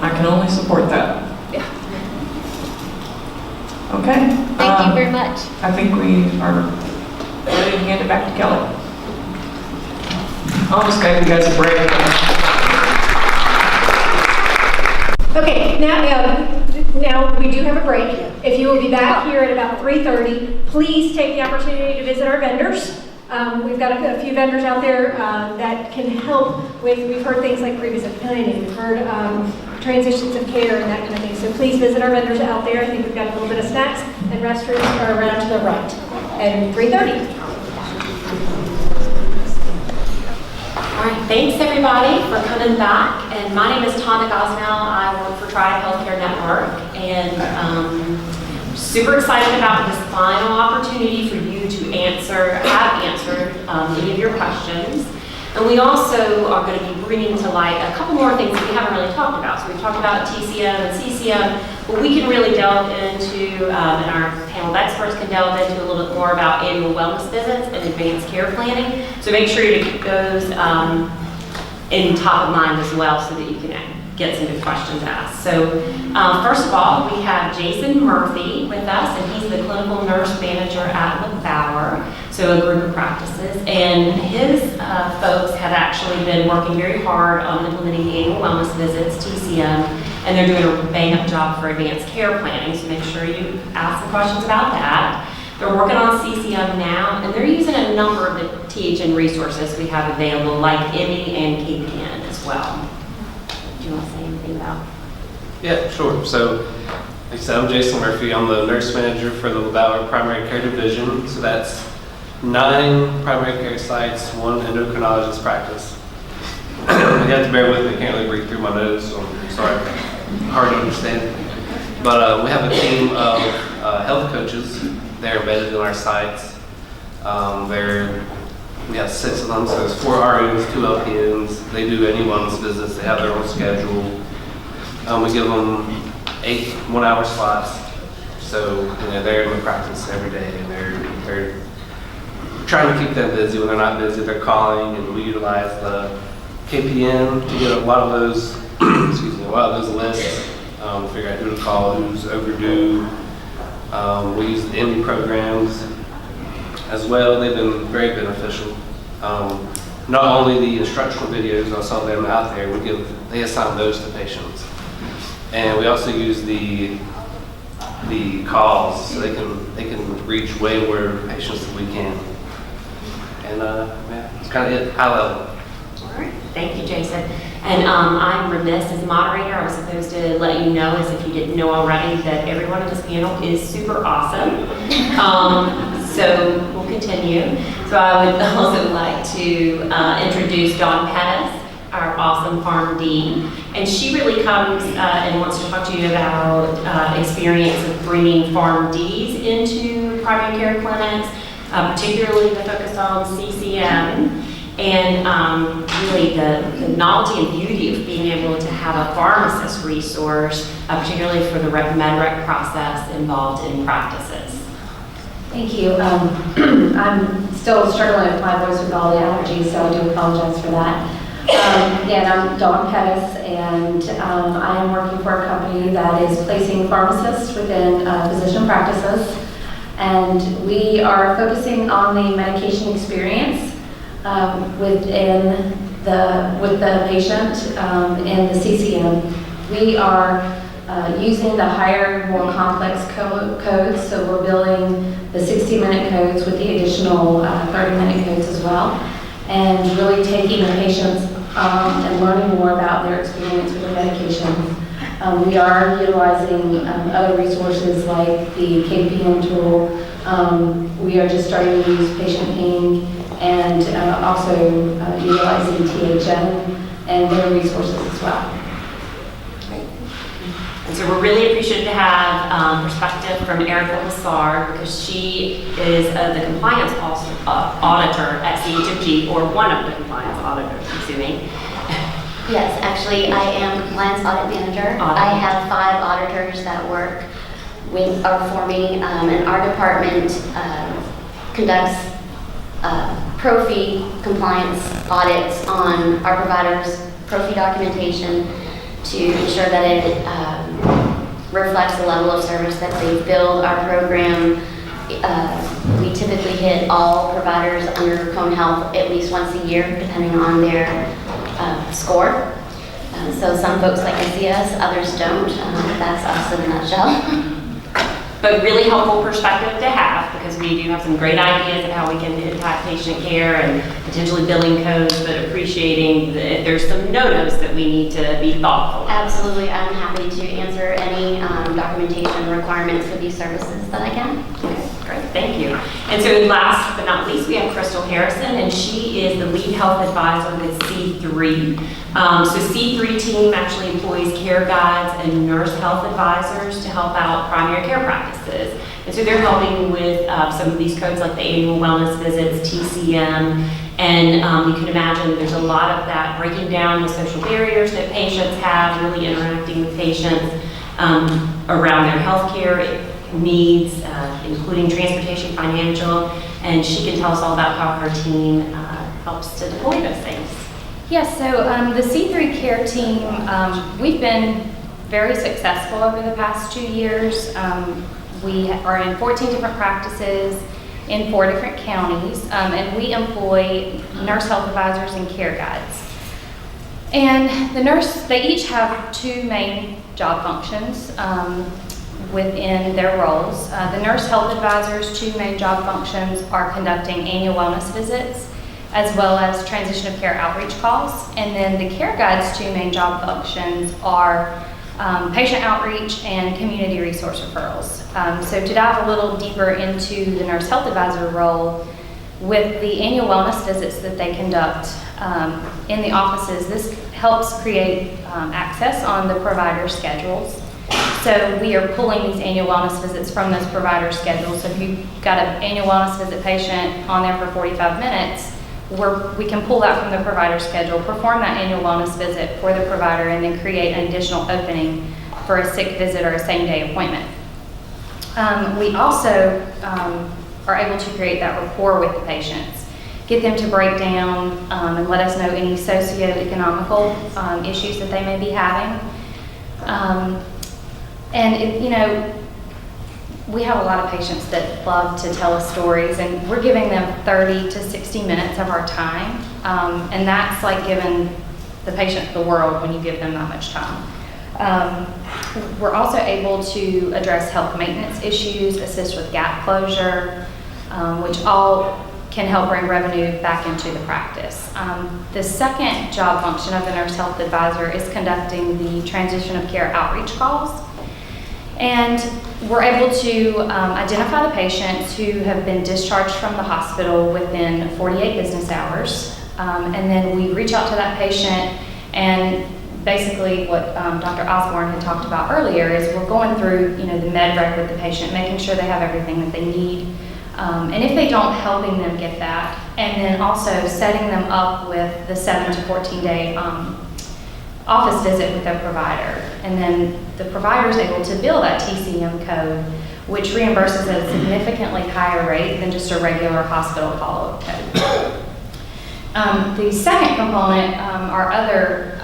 H: I can only support that.
G: Yeah.
H: Okay.
I: Thank you very much.
H: I think we are ready to hand it back to Kelly. I'll just give you guys a break.
A: Okay, now we do have a break. If you will be back here at about 3:30, please take the opportunity to visit our vendors. We've got a few vendors out there that can help with, we've heard things like previous planning, we've heard transitions of care and that kind of thing. So please visit our vendors out there. I think we've got a little bit of snacks and restrooms are around to the right at 3:30.
J: All right, thanks everybody for coming back. And my name is Tana Gosnell. I work for Triad Healthcare Network, and super excited about this final opportunity for you to have answered any of your questions. And we also are going to be bringing to light a couple more things that we haven't really talked about. So we've talked about TCM and CCM, but we can really delve into, and our panel of experts can delve into a little bit more about annual wellness visits and advanced care planning. So make sure you keep those in top of mind as well so that you can get some good questions asked. So first of all, we have Jason Murphy with us, and he's the clinical nurse manager at LeBauer, so a group of practices. And his folks have actually been working very hard on implementing the annual wellness visits, TCM, and they're doing a bang-up job for advanced care planning, so make sure you ask some questions about that. They're working on CCM now, and they're using a number of the THN resources we have available, like ME and KPN as well. Do you want to say anything about?
P: Yeah, sure. So, like I said, I'm Jason Murphy. I'm the nurse manager for the LeBauer Primary Care Division. So that's 9 primary care sites, 1 endocrinologist practice. You have to bear with me. I can't really breathe through my nose, so I'm sorry. Hard to understand. But we have a team of health coaches. They're embedded in our sites. We have 6 of them, so there's 4 RNs, 2 LPNs. They do any wellness visits. They have their own schedule. We give them 8 1-hour slots. So they're in the practice every day, and they're trying to keep them busy. When they're not busy, they're calling, and we utilize the KPN to get a lot of those, excuse me, a lot of those lists, figure out who to call, who's overdue. We use the MD programs as well. They've been very beneficial. Not only the instructional videos, I saw them out there, they assign those to patients. And we also use the calls, so they can reach way more patients than we can. And yeah, it's kind of it, high level.
J: All right, thank you, Jason. And I'm remiss as moderator. I was supposed to let you know, as if you didn't know already, that everyone on this panel is super awesome. So we'll continue. So I would also like to introduce Dawn Pettis, our awesome PharmD. And she really comes and wants to talk to you about experience of bringing PharmDs into primary care clinics, particularly the focus on CCM. And really the novelty and beauty of being able to have a pharmacist resource, particularly for the MedRec process involved in practices.
N: Thank you. I'm still struggling with my voice with all the allergies, so I do apologize for that. Again, I'm Dawn Pettis, and I am working for a company that is placing pharmacists within physician practices. And we are focusing on the medication experience with the patient in the CCM. We are using the higher, more complex codes, so we're building the 60-minute codes with the additional 30-minute codes as well, and really taking the patients and learning more about their experience with the medication. We are utilizing other resources like the KPN tool. We are just starting to use Patient Ping, and also utilizing THN and their resources as well.
J: And so we're really appreciative to have perspective from Erica Lassard, because she is the compliance auditor at CHMG, or one of the compliance auditors, I'm assuming.
I: Yes, actually, I am compliance audit manager. I have 5 auditors that work with our forming, and our department conducts Pro-fee compliance audits on our providers' Pro-fee documentation to ensure that it reflects the level of service that they've billed our program. We typically hit all providers under Cone Health at least once a year, depending on their score. So some folks like to see us, others don't. That's us in a nutshell.
J: But really helpful perspective to have, because we do have some great ideas of how we can impact patient care and potentially billing codes, but appreciating that there's some no-nos that we need to be thoughtful of.
I: Absolutely, I'm happy to answer any documentation requirements for these services that I can.
J: Okay, great, thank you. And so last but not least, we have Crystal Harrison, and she is the lead health advisor with C3. So C3 team actually employs care guides and nurse health advisors to help out primary care practices. And so they're helping with some of these codes like the annual wellness visits, TCM, and you can imagine there's a lot of that breaking down the social barriers that patients have, really interacting with patients around their healthcare needs, including transportation, financial, and she can tell us all about how her team helps to deploy those things.
Q: Yes, so the C3 Care team, we've been very successful over the past 2 years. We are in 14 different practices in 4 different counties, and we employ nurse health advisors and care guides. And they each have 2 main job functions within their roles. The nurse health advisors' 2 main job functions are conducting annual wellness visits, as well as transition of care outreach calls. And then the care guide's 2 main job functions are patient outreach and community resource referrals. So to dive a little deeper into the nurse health advisor role, with the annual wellness visits that they conduct in the offices, this helps create access on the provider schedules. So we are pulling these annual wellness visits from those provider schedules. So if you've got an annual wellness visit patient on there for 45 minutes, we can pull that from the provider schedule, perform that annual wellness visit for the provider, and then create an additional opening for a sick visit or a same-day appointment. We also are able to create that rapport with the patients. get them to break down and let us know any socioeconomical issues that they may be having. We have a lot of patients that love to tell us stories, and we're giving them 30 to 60 minutes of our time, and that's like giving the patient the world when you give them that much time. We're also able to address health maintenance issues, assist with gap closure, which all can help bring revenue back into the practice. The second job function of the nurse health advisor is conducting the transition of care outreach calls. And we're able to identify the patients who have been discharged from the hospital within 48 business hours. And then we reach out to that patient, and basically what Dr. Osborne had talked about earlier is we're going through the med rec with the patient, making sure they have everything that they need. And if they don't, helping them get that. And then also setting them up with the 7 to 14 day office visit with their provider. And then the provider is able to bill that TCM code, which reimburses at a significantly higher rate than just a regular hospital follow-up code. The second component, our other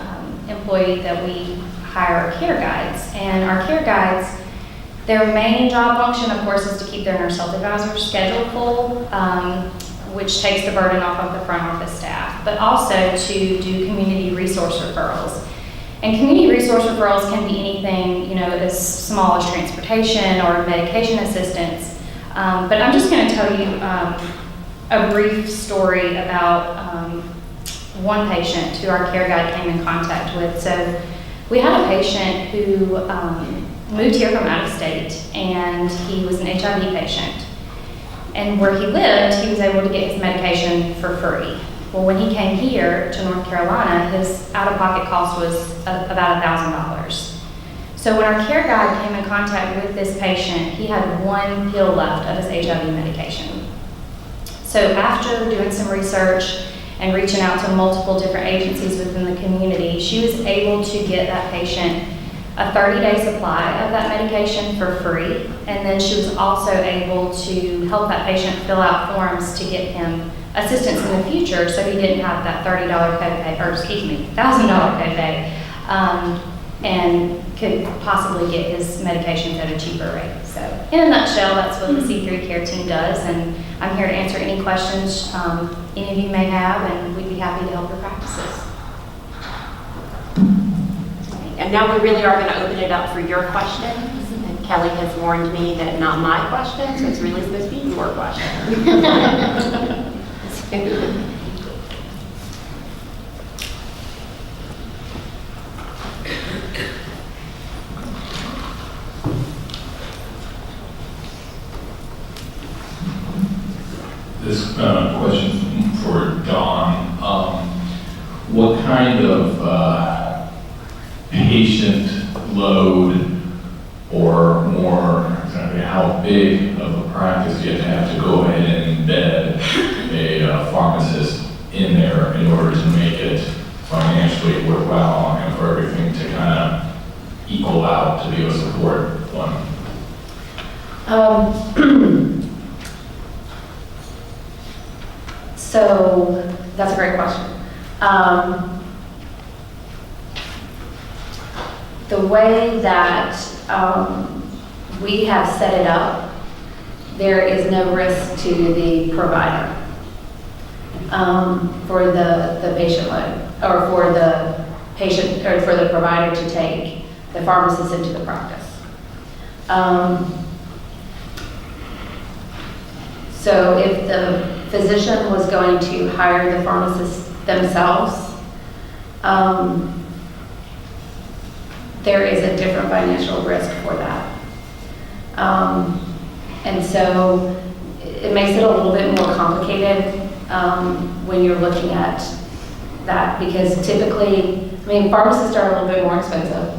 Q: employee that we hire are care guides. And our care guides, their main job function, of course, is to keep their nurse health advisor's schedule full, which takes the burden off of the front office staff, but also to do community resource referrals. And community resource referrals can be anything, as small as transportation or medication assistance. But I'm just going to tell you a brief story about one patient who our care guide came in contact with. So we had a patient who moved here from out of state, and he was an HIV patient. And where he lived, he was able to get his medication for free. Well, when he came here to North Carolina, his out-of-pocket cost was about $1,000. So when our care guide came in contact with this patient, he had one pill left of his HIV medication. So after doing some research and reaching out to multiple different agencies within the community, she was able to get that patient a 30-day supply of that medication for free. And then she was also able to help that patient fill out forms to get him assistance in the future, so he didn't have that $30 copay, or excuse me, $1,000 copay, and could possibly get his medications at a cheaper rate. So in a nutshell, that's what the C3 Care team does, and I'm here to answer any questions any of you may have, and we'd be happy to help your practices.
J: And now we really are going to open it up for your questions. And Kelly has warned me that not my question, so it's really supposed to be your question.
R: This question for Dawn. What kind of patient load, or more exactly how big of a practice do you have to go ahead and embed a pharmacist in there in order to make it financially worthwhile and for everything to kind of equal out to be able to support one?
N: So that's a great question. The way that we have set it up, there is no risk to the provider for the patient load, or for the patient, or for the provider to take the pharmacist into the practice. So if the physician was going to hire the pharmacist themselves, there is a different financial risk for that. And so it makes it a little bit more complicated when you're looking at that, because typically, pharmacists are a little bit more expensive.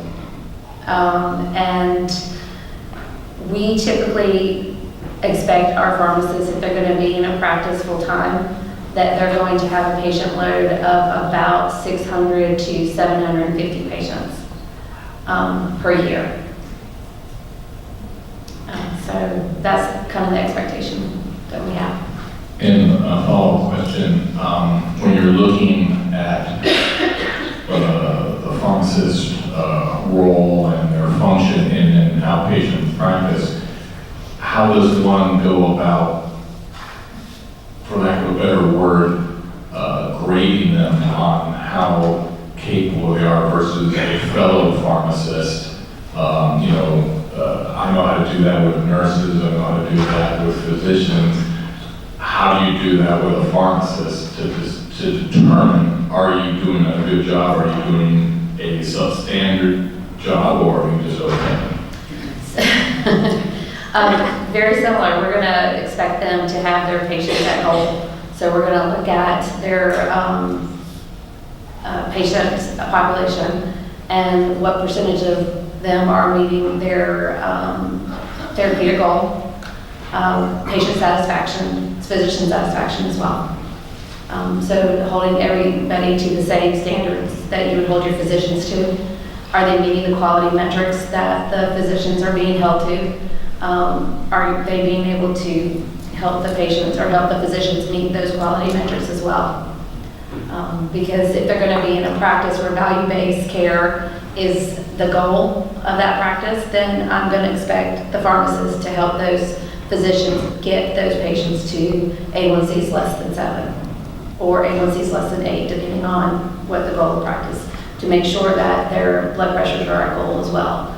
N: And we typically expect our pharmacists, if they're going to be in a practice full-time, that they're going to have a patient load of about 600 to 750 patients per year. So that's kind of the expectation that we have.
R: And a follow-up question, when you're looking at the pharmacist's role and their function in an outpatient practice, how does one go about, for lack of a better word, grading them on how capable they are versus a fellow pharmacist? I know how to do that with nurses, I know how to do that with physicians. How do you do that with a pharmacist to determine, are you doing a good job, are you doing a substandard job, or are you just okay?
Q: Very similar. We're going to expect them to have their patients at goal. So we're going to look at their patient population and what percentage of them are meeting their therapeutic goal, patient satisfaction, physician satisfaction as well. So holding everybody to the same standards that you would hold your physicians to. Are they meeting the quality metrics that the physicians are being held to? Are they being able to help the patients or help the physicians meet those quality metrics as well? Because if they're going to be in a practice where value-based care is the goal of that practice, then I'm going to expect the pharmacist to help those physicians get those patients to A1Cs less than 7 or A1Cs less than 8, depending on what the goal of practice, to make sure that their blood pressures are at goal as well.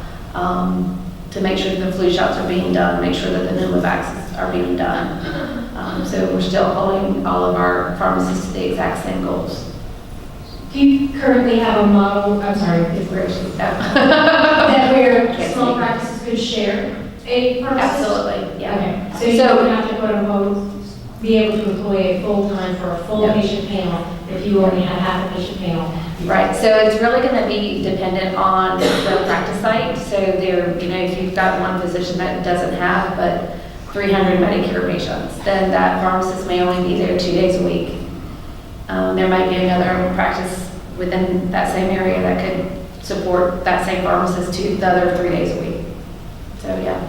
Q: To make sure that the flu shots are being done, make sure that the pneumovaxes are being done. So we're still holding all of our pharmacists to the exact same goals.
A: Do you currently have a model, I'm sorry, if we're that where small practices could share a pharmacist?
Q: Absolutely, yeah.
A: Okay, so you don't have to quote unquote be able to employ a full-time for a full patient panel if you only have half a patient panel.
Q: Right, so it's really going to be dependent on the practice site. So there, if you've got one physician that doesn't have but 300 Medicare patients, then that pharmacist may only be there 2 days a week. There might be another practice within that same area that could support that same pharmacist the other 3 days a week. So yeah.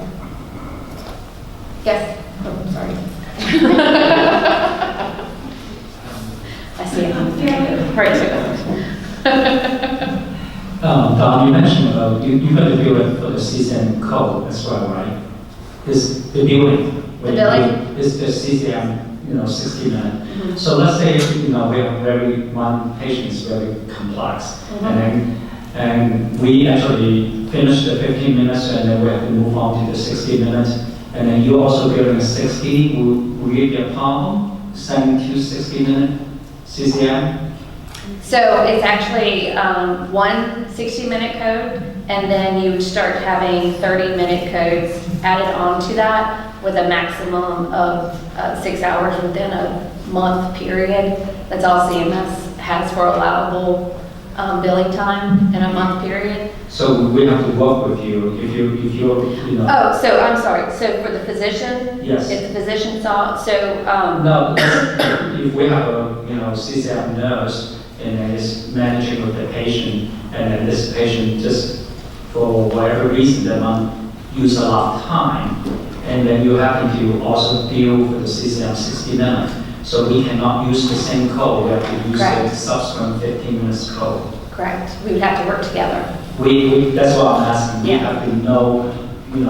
Q: Yes. Oh, sorry. I see it.
M: Don, you mentioned about you're going to build it for the CCM code as well, right? Is the building?
Q: The building?
M: Is the CCM, 60 minutes. So let's say, we have one patient is very complex, and we actually finish the 15 minutes, and then we have to move on to the 60 minutes, and then you're also building a 60. Will it be a problem sending 2 60-minute CCM?
Q: So it's actually one 60-minute code, and then you would start having 30-minute codes added onto that with a maximum of 6 hours within a month period. That's all CMS has for allowable billing time in a month period.
M: So we have to work with you if you're.
Q: Oh, so I'm sorry. So for the physician,
M: yes.
Q: If the physician saw, so
M: no, if we have a CCM nurse and then is managing with the patient, and then this patient just for whatever reason they might use a lot of time, and then you happen to also deal with the CCM 60 minutes. So we cannot use the same code. We have to use the subsequent 15 minutes code.
Q: Correct. We would have to work together.
M: That's what I'm asking. We have to know,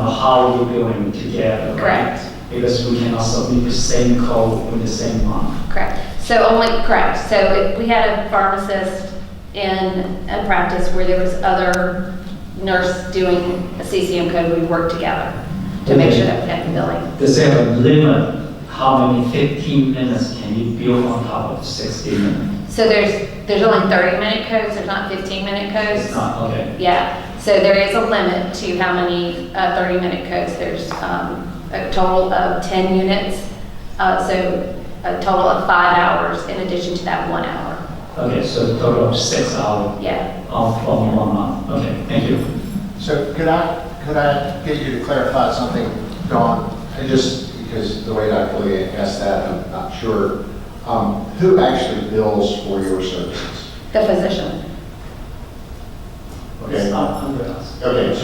M: how we're doing together.
Q: Correct.
M: Right? Because we cannot submit the same code in the same month.
Q: Correct. So correct. So if we had a pharmacist in a practice where there was other nurse doing a CCM code, we'd work together to make sure that we had the billing.
M: Does it have a limit? How many 15 minutes can you build on top of 60 minutes?
Q: So there's only 30-minute codes. There's not 15-minute codes.
M: It's not, okay.
Q: Yeah. So there is a limit to how many 30-minute codes. There's a total of 10 units. So a total of 5 hours in addition to that 1 hour.
M: Okay, so a total of 6 hours.
Q: Yeah.
M: Of 1 month. Okay, thank you.
C: So could I get you to clarify something, Dawn? Because the way Dr. Lee asked that, I'm not sure. Who actually bills for your services?
Q: The physician.
M: Okay. It's not under us.
C: Okay, so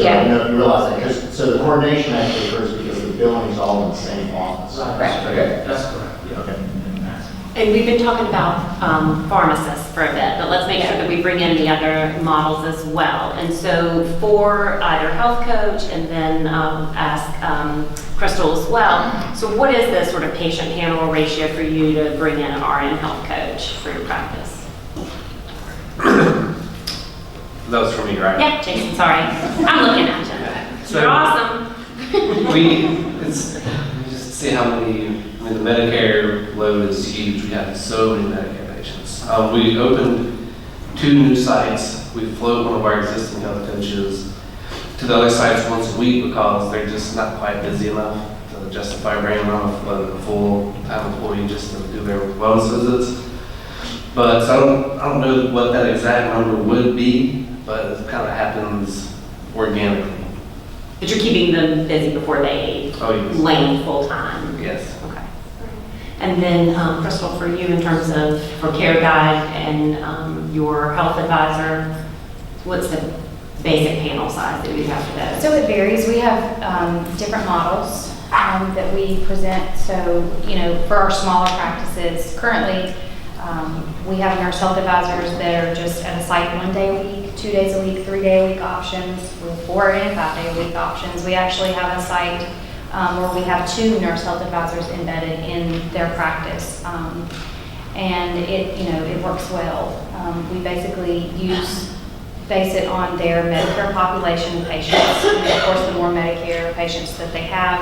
C: you realize that. So the coordination actually occurs because the billing is all in the same office.
M: Right.
Q: Correct.
C: Okay.
M: That's correct.
C: Okay.
J: And we've been talking about pharmacists for a bit, but let's make sure that we bring in the other models as well. And so for either health coach and then ask Crystal as well, so what is the sort of patient handle ratio for you to bring in an RN health coach for your practice?
P: That was for me, right?
J: Yeah, Jason, sorry. I'm looking at you.
P: So-
J: You're awesome.
P: You just see how many, I mean, the Medicare load is huge. We have so many Medicare patients. We opened 2 new sites. We float one of our existing health coaches to the other sites once a week because they're just not quite busy enough to justify bringing on a full-time employee just to do their wellness visits. But so I don't know what that exact number would be, but it kind of happens organically.
J: But you're keeping them busy before they land full-time?
P: Yes.
J: Okay. And then, Crystal, for you in terms of for care guide and your health advisor, what's the basic panel size that you have for those?
Q: So it varies. We have different models that we present. So, you know, for our smaller practices, currently we have nurse health advisors that are just at a site 1 day a week, 2 days a week, 3 day a week options, with 4 and 5 day a week options. We actually have a site where we have 2 nurse health advisors embedded in their practice. And it, you know, it works well. We basically base it on their Medicare population of patients. And of course, the more Medicare patients that they have,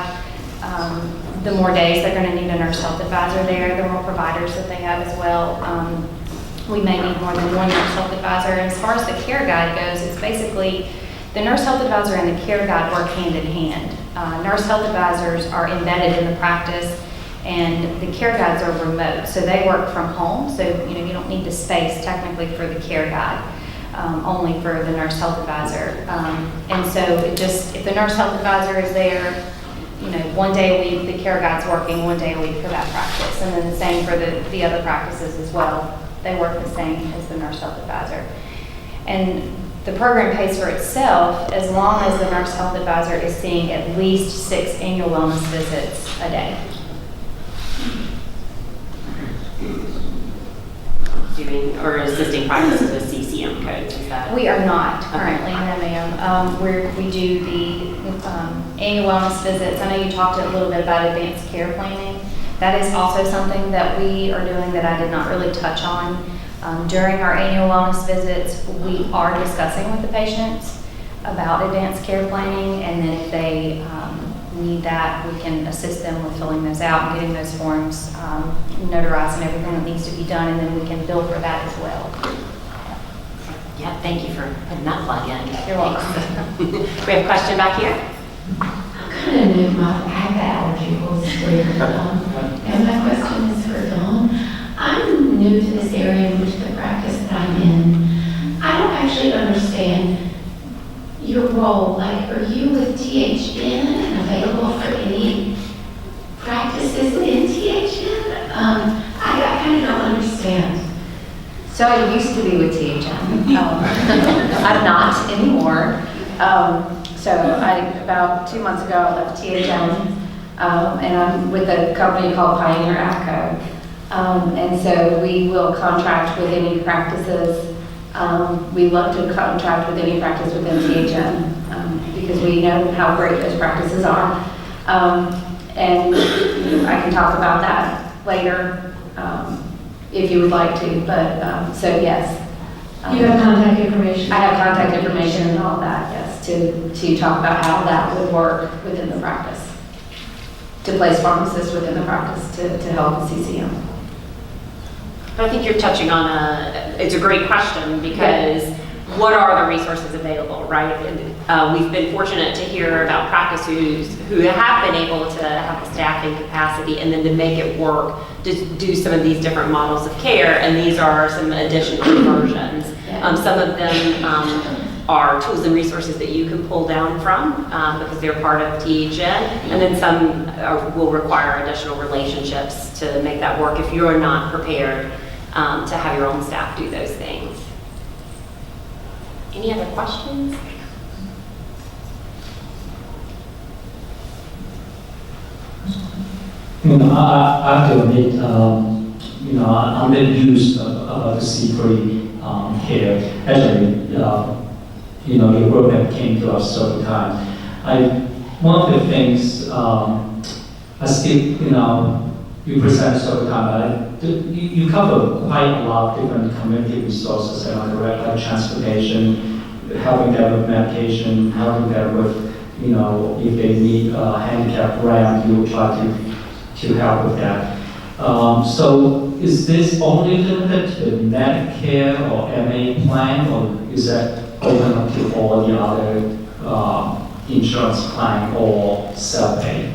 Q: the more days they're going to need a nurse health advisor there, the more providers that they have as well. We may need more than 1 nurse health advisor. And as far as the care guide goes, it's basically the nurse health advisor and the care guide work hand in hand. Nurse health advisors are embedded in the practice, and the care guides are remote, so they work from home. So you know, you don't need the space technically for the care guide, only for the nurse health advisor. And so it just, if the nurse health advisor is there, you know, 1 day a week, the care guide's working 1 day a week for that practice, and then the same for the other practices as well. They work the same as the nurse health advisor. And the program pays for itself as long as the nurse health advisor is seeing at least 6 annual wellness visits a day.
J: Doing or assisting practices with CCM codes, is that?
Q: We are not currently, no ma'am. We do the annual wellness visits. I know you talked a little bit about advanced care planning. That is also something that we are doing that I did not really touch on. During our annual wellness visits, we are discussing with the patients about advanced care planning, and then if they need that, we can assist them with filling those out and getting those forms notarized and everything that needs to be done, and then we can bill for that as well.
J: Yeah, thank you for putting that plug in.
Q: You're welcome.
J: We have a question back here.
S: I kind of knew I have allergy was weird. And my question is for Dawn. I'm new to this area in which the practice that I'm in. I don't actually understand your role. Like, are you with THN and available for any practices in THN? I kind of don't understand.
N: So I used to be with THN. I'm not anymore. About 2 months ago, I left THN, and I'm with a company called Pioneer ACO. And so we will contract with any practices. We love to contract with any practice within THN because we know how great those practices are. And I can talk about that later if you would like to. But so yes.
S: You have contact information?
N: I have contact information and all that, yes, to talk about how that would work within the practice, to place pharmacists within the practice to help with CCM.
J: I think you're touching on it's a great question because what are the resources available, right? We've been fortunate to hear about practices who have been able to have the staffing capacity and then to make it work to do some of these different models of care, and these are some additional versions. Some of them are tools and resources that you can pull down from because they're part of THN, and then some will require additional relationships to make that work if you're not prepared to have your own staff do those things. Any other questions?
M: I have to admit, I'm a bit used about the C3 care. Actually, your program came to us several times. One of the things I still, you present several times. You cover quite a lot of different community resources, like transportation, helping them with medication, helping them with, if they need a handicap ramp, you will try to help with that. So is this only limited to the Medicare or MA plan, or is that open up to all the other insurance plan or self-pay?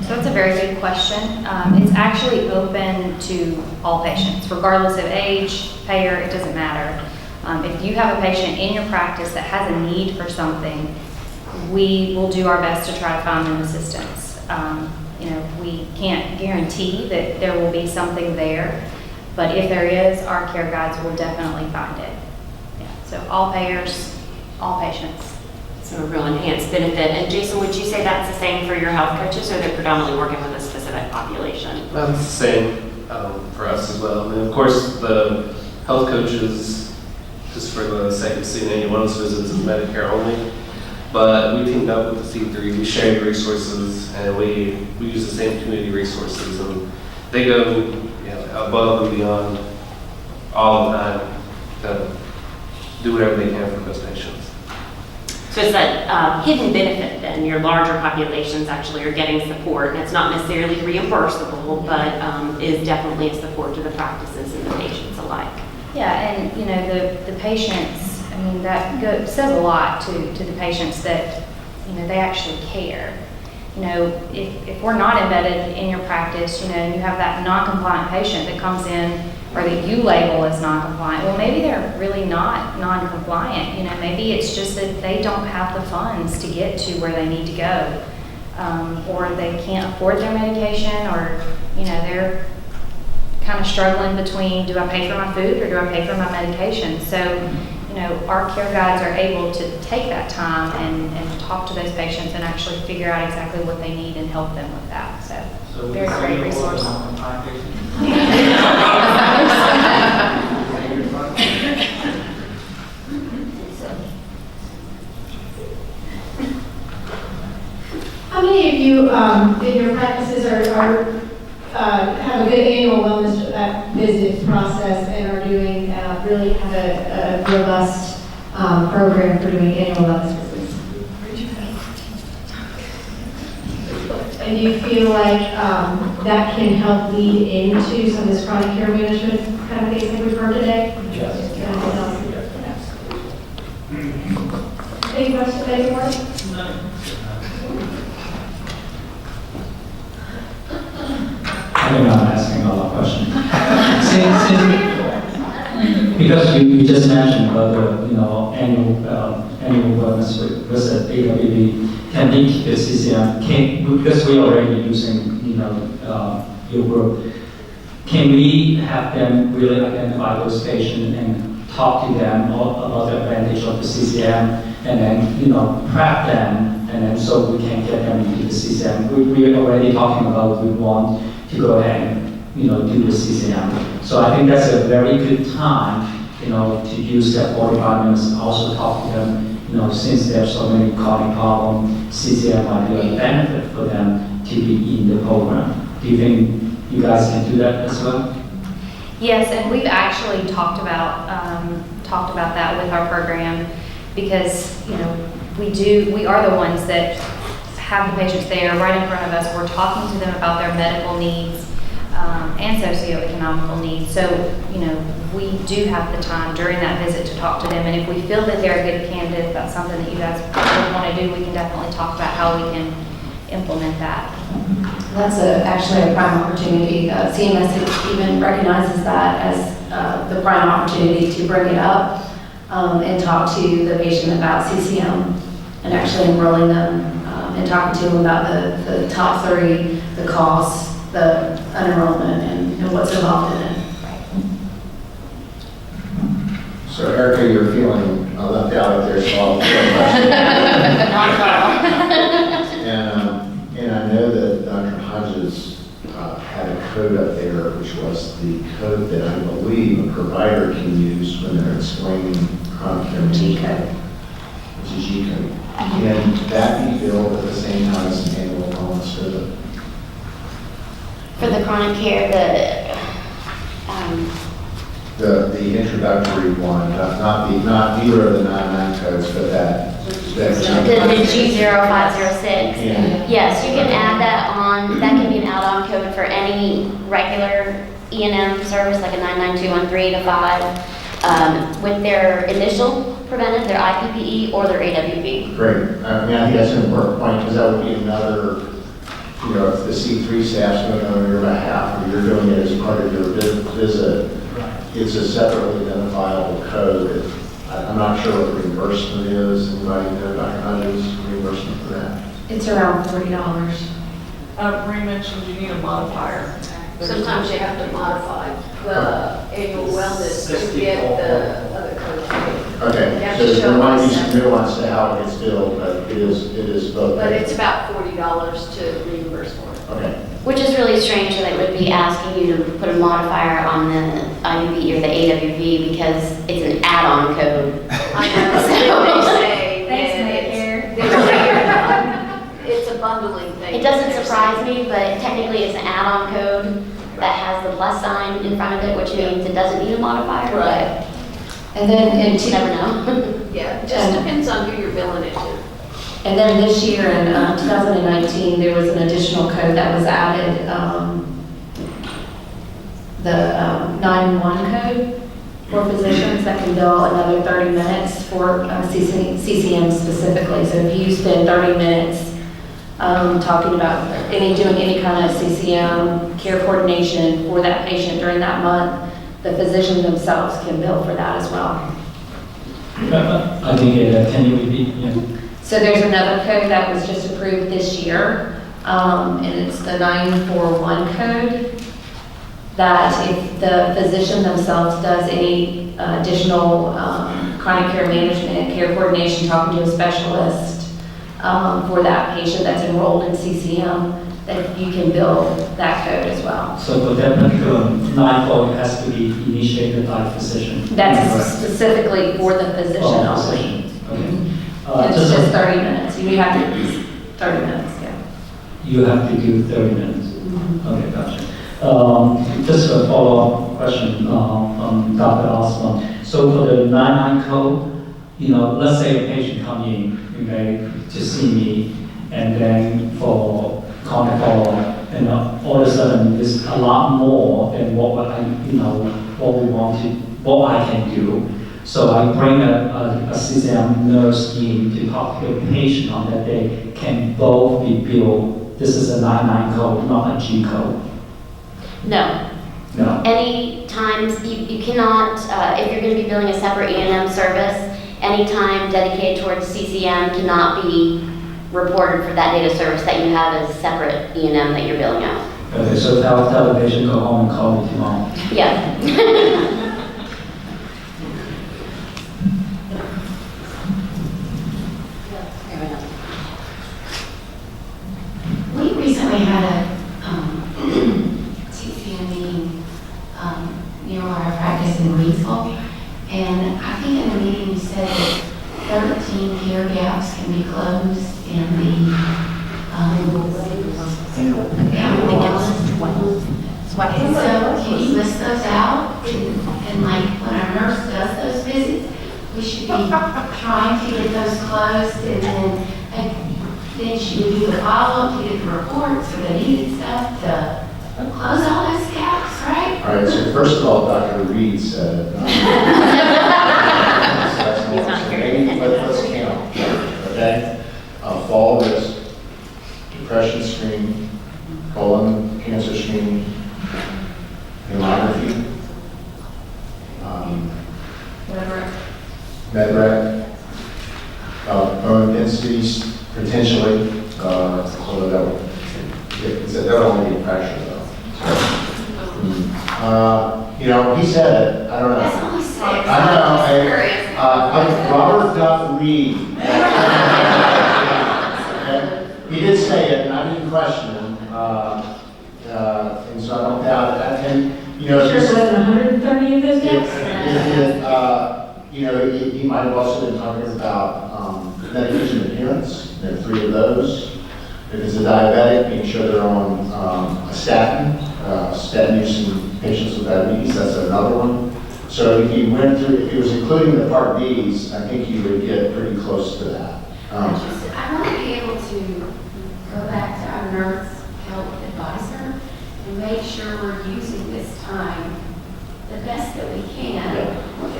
Q: So that's a very good question. It's actually open to all patients, regardless of age, payer, it doesn't matter. If you have a patient in your practice that has a need for something, we will do our best to try to find them assistance. We can't guarantee that there will be something there, but if there is, our care guides will definitely find it. Yeah. So all payers, all patients.
J: So a real enhanced benefit. And Jason, would you say that's the same for your health coaches, or they're predominantly working with a specific population?
P: That's the same for us as well. And of course, the health coaches, just for the sake of seeing any wellness visits, is Medicare only. But we teamed up with the C3, we share resources, and we use the same community resources, and they go above and beyond all the time to do whatever they can for those patients.
J: So it's that hidden benefit then, your larger populations actually are getting support, and it's not necessarily reimbursable, but is definitely a support to the practices and the patients alike.
Q: Yeah, and the patients, that says a lot to the patients that, they actually care. If we're not embedded in your practice, and you have that non-compliant patient that comes in, or that you label as non-compliant, well, maybe they're really not non-compliant. Maybe it's just that they don't have the funds to get to where they need to go, or they can't afford their medication, or, they're kind of struggling between, do I pay for my food or do I pay for my medication? So, our care guides are able to take that time and talk to those patients and actually figure out exactly what they need and help them with that. So very great resource.
A: How many of you in your practices have a good annual wellness visit process and are doing really have a robust program for doing annual wellness visits? And do you feel like that can help lead into some of this chronic care management kind of things that we've heard today?
M: Yes.
A: Any questions, anyone?
M: No. I think I'm asking a lot of questions. Because you just mentioned about the annual wellness visit, AWB, can link the CCM, because we are already using your group, can we have them really identify those patients and talk to them about the advantage of the CCM, and then prep them, and then so we can get them into the CCM. We're already talking about we want to go ahead and do the CCM. So I think that's a very good time to use that 45 minutes and also talk to them. Since there are so many chronic problems, CCM might be a benefit for them to be in the program. Do you think you guys can do that as well?
Q: Yes, and we've actually talked about that with our program, because we are the ones that have the patients there right in front of us. We're talking to them about their medical needs and socioeconomical needs. So, we do have the time during that visit to talk to them. And if we feel that they're a good candidate, if that's something that you guys really want to do, we can definitely talk about how we can implement that.
N: That's actually a prime opportunity. CMS even recognizes that as the prime opportunity to bring it up and talk to the patient about CCM and actually enrolling them and talking to them about the top 3, the costs, the unenrollment, and what's involved in it.
C: So Erica, you're feeling left out of there, so I'll and I know that Dr. Hodges code up there, which was the code that I believe a provider can use when they're explaining chronic care management. It's a G code. Can that be billed at the same time as an annual wellness visit?
I: For the chronic care,
C: The introductory one, not either of the 99 codes, but that.
I: the G0506.
C: Yeah.
I: Yes, you can add that on. That can be an add-on code for any regular E&M service, like a 99213 to 5, with their initial preventive, their IPPE, or their AWP.
C: Great. I think that's an important point, because that would be another, if the C3 staff's doing it on your behalf, or you're doing it as part of your visit, it's a separately identifiable code. I'm not sure what the reimbursement is. Anybody know, Dr. Hodges, reimbursement for that?
N: It's around $40.
H: Marie mentioned you need a modifier.
G: Sometimes you have to modify the annual wellness to get the other code.
C: Okay, so there might be some nuance to how it gets billed, but it is both.
G: But it's about $40 to reimburse for it.
C: Okay.
I: Which is really strange that it would be asking you to put a modifier on the IUV or the AWV because it's an add-on code.
G: I know, so they say
I: Thanks,
G: that it's a bundling thing.
I: It doesn't surprise me, but technically it's an add-on code that has the plus sign in front of it, which means it doesn't need a modifier.
G: Right.
N: And then
I: You never know.
G: Yeah, it just depends on who you're billing it to.
N: And then this year in 2019, there was an additional code that was added, the 911 code for physicians that can bill another 30 minutes for CCM specifically. So if you spend 30 minutes talking about doing any kind of CCM care coordination for that patient during that month, the physician themselves can bill for that as well.
M: I think, can you repeat? Yeah.
N: So there's another code that was just approved this year, and it's the 941 code, that if the physician themselves does any additional chronic care management, care coordination, talking to a specialist for that patient that's enrolled in CCM, that you can bill that code as well.
M: So for that particular 940 has to be initiated by the physician.
N: That's specifically for the physician only.
M: Okay.
N: It's just 30 minutes. You have to, 30 minutes, yeah.
M: You have to do 30 minutes. Okay, gotcha. Just a follow-up question from Dr. Osborne. So for the 99 code, let's say a patient come in, okay, to see me, and then for contact follow-up, and all of a sudden it's a lot more than what I can do. So I bring a CCM nurse in to talk to the patient on that day, can both be billed. This is a 99 code, not a G code.
I: No.
M: No.
I: Any times, you cannot, if you're going to be billing a separate E&M service, any time dedicated towards CCM cannot be reported for that data service that you have as separate E&M that you're billing out.
M: Okay, so tell the patient go home and call me tomorrow.
I: Yeah.
S: We recently had a CCM meeting near our practice in Reedsville, and I think in the meeting you said that 13 care gaps can be closed in the so can you list those out? And like when our nurse does those visits, we should be trying to get those closed, and then she would do the follow-up to get the reports for the needed stuff to close all those gaps, right?
C: All right, so first of all, Dr. Reed said, let's count, okay? Fall risk, depression screen, colon cancer screen, mammography, MedRec, bone densities, potentially, so that would only be pressure though. He said it, I don't know.
S: That's only 6.
C: I don't know, Robert Duff Reed. Okay? He did say it, and I didn't question him. And so I don't doubt it. And, you know,
S: Sure,
C: this-
S: it wasn't 130 of those deaths?
C: you know, he might have also been talking about medication adherence. There are 3 of those. If it's a diabetic, being sure they're on a statin use in patients with diabetes, that's another one. So if you went through, if he was including the Part Bs, I think you would get pretty close to that.
S: I want to be able to go back to our nurse health advisor and make sure we're using this time the best that we can.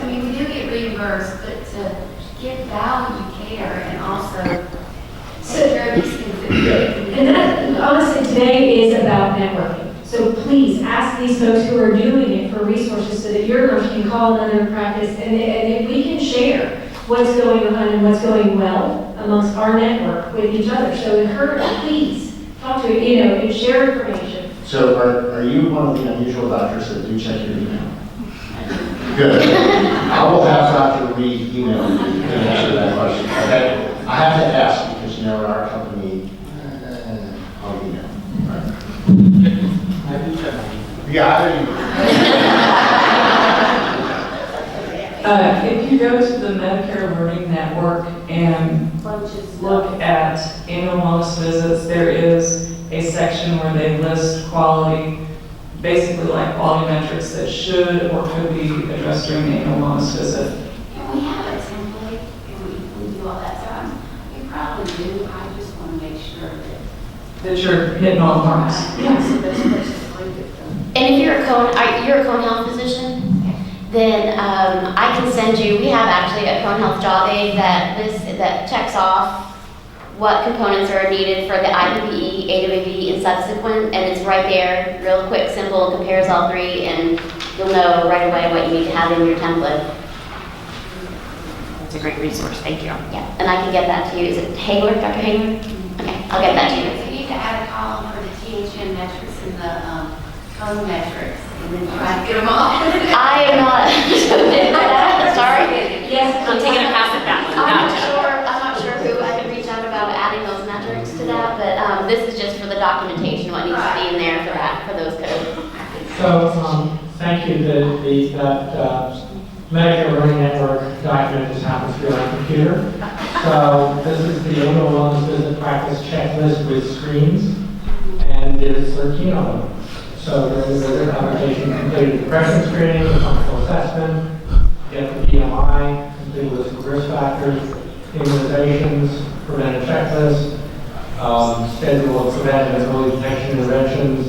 S: I mean, we do get reimbursed, but to give value care and also secure these things.
T: And that, honestly, today is about networking. So please ask these folks who are doing it for resources so that your nurse can call another practice and if we can share what's going on and what's going well amongst our network with each other. So encourage, please, talk to, you know, and share information.
C: So are you one of the unusual doctors that do check your email? Good. I will have Dr. Reed email you to answer that question, okay? I have to ask because, you know, in our company, I'll email, right?
F: I do check.
C: Yeah, I do.
H: If you go to the Medicare Learning Network and look at annual wellness visits, there is a section where they list quality, basically like quality metrics that should or could be addressed during the annual wellness visit.
S: And we have a template, and we do all that time. We probably do, I just want to make sure
H: That you're hitting all the marks.
I: And if you're a Cone Health physician, then I can send you, we have actually a Cone Health job aid that checks off what components are needed for the IPPE, AWV, and subsequent, and it's right there, real quick, simple, compares all 3, and you'll know right away what you need to have in your template.
J: It's a great resource, thank you.
I: Yeah, and I can get that to you. Is it Hagler, Dr. Hagler? Okay, I'll get that to you.
S: we need to add a column for the THN metrics and the cone metrics, and then try to get them all.
I: I am not, sorry.
J: Yes, I'm taking a pass at that one.
I: I'm not sure who I could reach out about adding those metrics to that, but this is just for the documentation, what needs to be in there for that, for those codes.
F: So, thank you. That Medicare Learning Network document just happens to be on a computer. So this is the annual wellness visit practice checklist with screens, and there's 13 of them. So during the visit application, completed the depression screening, the functional assessment, get the BMI, complete a list of risk factors, immunizations, preventive checklist, schedule of preventive and early detection interventions,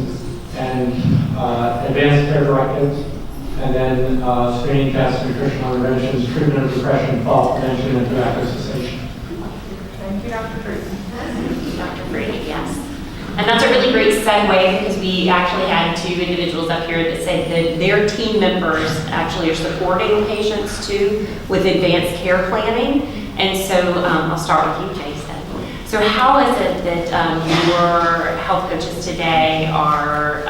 F: and advanced care directives, and then screening tests, nutritional interventions, treatment of depression, fall prevention, and tobacco cessation.
H: Thank you, Dr. Brady.
J: Dr. Brady, yes. And that's a really great segue because we actually had 2 individuals up here that said that their team members actually are supporting patients too with advanced care planning. And so I'll start with you, Jason. So how is it that your health coaches today are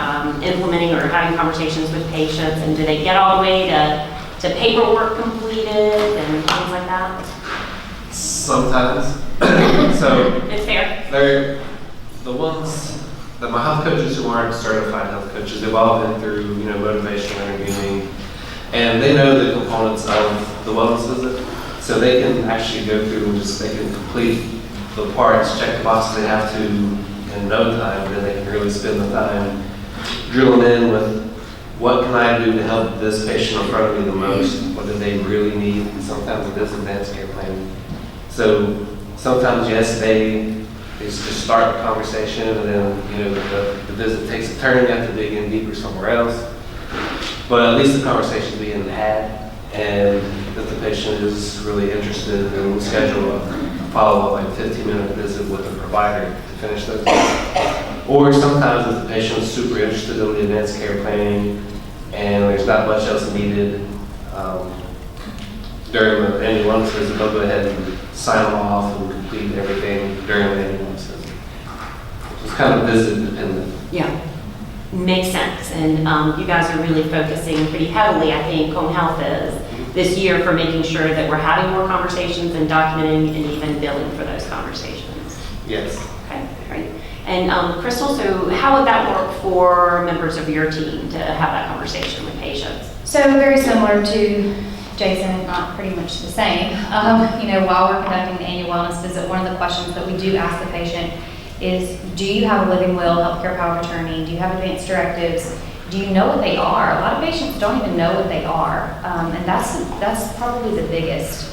J: implementing or having conversations with patients, and do they get all the way to paperwork completed and things like that?
P: Sometimes. So
J: it's fair.
P: They're the ones that my health coaches who aren't certified health coaches, they've all been through, you know, motivational interviewing, and they know the components of the wellness visit, so they can actually go through and they can complete the parts, check the boxes they have to in no time, and then they can really spend the time drilling in with what can I do to help this patient in front of me the most, what do they really need, and sometimes it is advanced care planning. So sometimes, yes, they just start the conversation, and then, you know, the visit takes a turn, you have to dig in deeper somewhere else. But at least the conversation is being had, and if the patient is really interested, then we'll schedule a follow-up, like a 15-minute visit with a provider to finish those. Or sometimes if the patient is super interested in the advanced care planning, and there's not much else needed during the annual wellness visit, they'll go ahead and sign them off and complete everything during the annual wellness visit. It's kind of visit dependent.
J: Yeah, makes sense. And you guys are really focusing pretty heavily, I think, Cone Health is, this year for making sure that we're having more conversations and documenting and even billing for those conversations.
P: Yes.
J: Okay, great. And Crystal, so how would that work for members of your team to have that conversation with patients?
Q: So very similar to Jason, not pretty much the same. While we're conducting the annual wellness visit, one of the questions that we do ask the patient is, do you have a living will, healthcare power of attorney? Do you have advance directives? Do you know what they are? A lot of patients don't even know what they are. And that's probably the biggest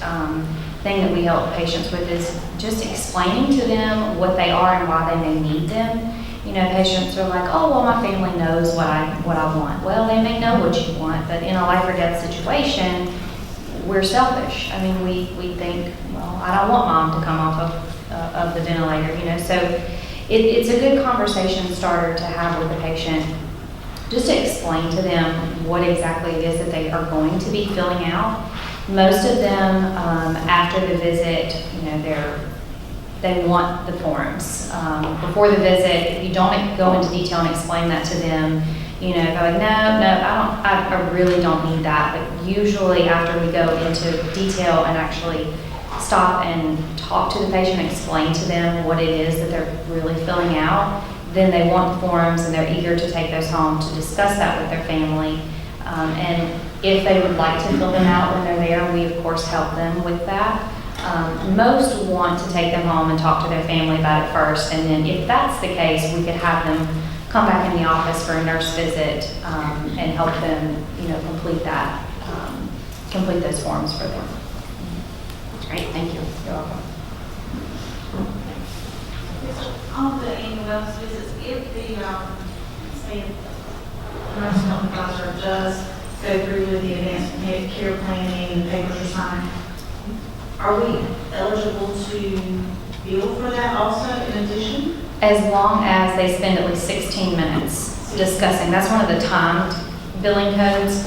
Q: thing that we help patients with, is just explaining to them what they are and why they may need them. Patients are like, oh, well, my family knows what I want. Well, they may know what you want, but in a life or death situation, we're selfish. I mean, we think, well, I don't want mom to come off of the ventilator, So it's a good conversation starter to have with the patient, just to explain to them what exactly it is that they are going to be filling out. Most of them, after the visit, they want the forms. Before the visit, if you don't go into detail and explain that to them, they're like, no, I really don't need that. But usually after we go into detail and actually stop and talk to the patient, explain to them what it is that they're really filling out, then they want the forms and they're eager to take those home to discuss that with their family. And if they would like to fill them out when they're there, we of course help them with that. Most want to take them home and talk to their family about it first, and then if that's the case, we could have them come back in the office for a nurse visit and help them, complete those forms for them.
J: Great, thank you.
Q: You're welcome.
U: On the annual wellness visits, if the say the nursing home advisor does go through with the advanced care planning, the papers are signed, are we eligible to bill for that also in addition?
Q: As long as they spend at least 16 minutes discussing. That's one of the timed billing codes.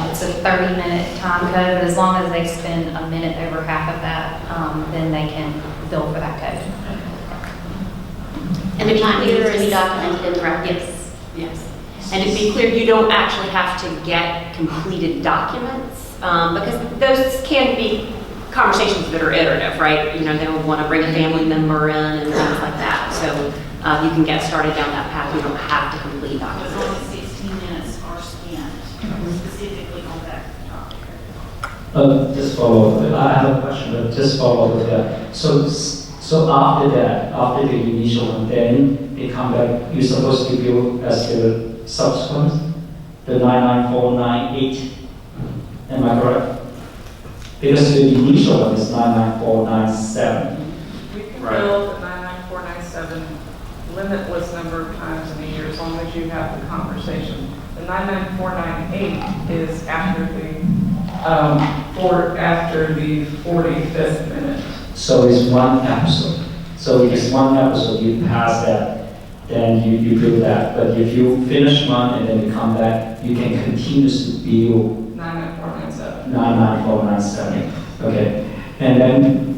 Q: It's a 30-minute time code, but as long as they spend a minute over half of that, then they can bill for that code.
I: And the time needs to be documented in the record.
J: Yes. And to be clear, you don't actually have to get completed documents, because those can be conversations that are iterative, right? They will want to bring a family member in and things like that. So you can get started down that path. You don't have to complete documents.
U: As long as 16 minutes are spent specifically on that topic.
M: Just follow up. I have a question, but just follow up with that. So after that, after the initial one, then they come back, you're supposed to bill as the subsequent, the 99498. Am I correct? Because the initial one is 99497.
H: We can bill the 99497 limitless number of times in a year as long as you have the conversation. The 99498 is after the 45th minute.
M: So it's one episode. So if it's one episode, you pass that, then you bill that. But if you finish one and then you come back, you can continuously bill
H: 99497.
M: 99497. Okay. And then,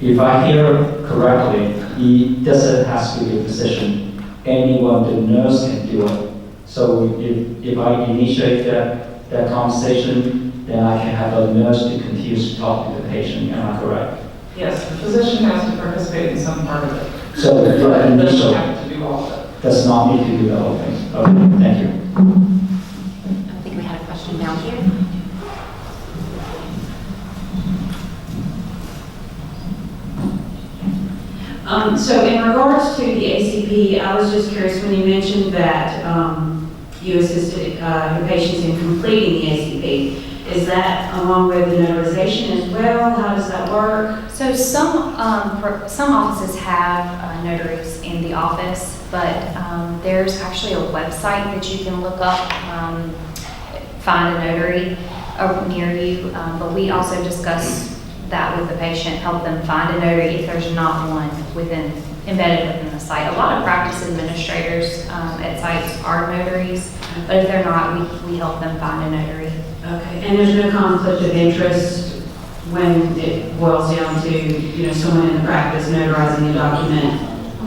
M: if I hear correctly, it doesn't have to be a physician. Anyone, the nurse can do it. So if I initiate that conversation, then I can have a nurse to continue to talk to the patient. Am I correct?
H: Yes, the physician has to participate in some part of it.
M: So the
H: But
M: initial
H: doesn't have to do all of it.
M: does not need to do the whole thing. Okay, thank you.
J: I think we had a question down here.
V: So in regards to the ACP, I was just curious when you mentioned that you assisted your patients in completing the ACP. Is that along with the notarization as well? How does that work?
Q: So some offices have notaries in the office, but there's actually a website that you can look up, find a notary near you. But we also discuss that with the patient, help them find a notary if there's not one embedded within the site. A lot of practice administrators at sites are notaries, but if they're not, we help them find a notary.
V: Okay, and there's no conflict of interest when it boils down to, someone in the practice notarizing a document?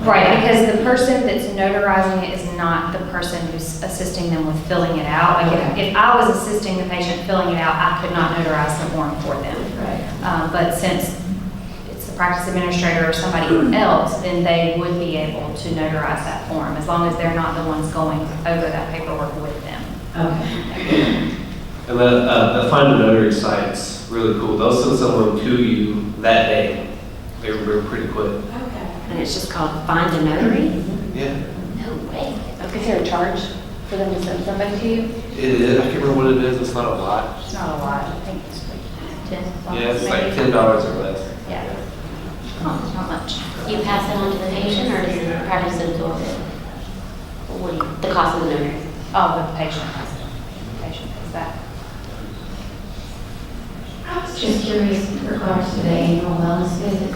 Q: Right, because the person that's notarizing it is not the person who's assisting them with filling it out. Like if I was assisting the patient filling it out, I could not notarize the form for them. Right. But since it's the practice administrator or somebody else, then they would be able able to notarize that form, as long as they're not the ones going over that paperwork with them.
P: And the Find a Notary site's really cool. They'll send someone to you that day. They're pretty quick.
J: Okay. And it's just called Find a Notary?
P: Yeah.
J: No way.
I: Okay, is there a charge for them to send somebody to you?
P: It is. I can't remember what it is. It's not a lot.
Q: It's not a lot, I think it's like $10.
P: Yeah, it's
Q: maybe.
P: like $10 or less.
Q: Yeah. Oh, not much.
I: You pass it on to the patient, or does the practice absorb it? Or what do you, the cost of the notary?
Q: Oh, the patient has it. The patient pays that.
S: I was just curious in regards to the annual wellness visit,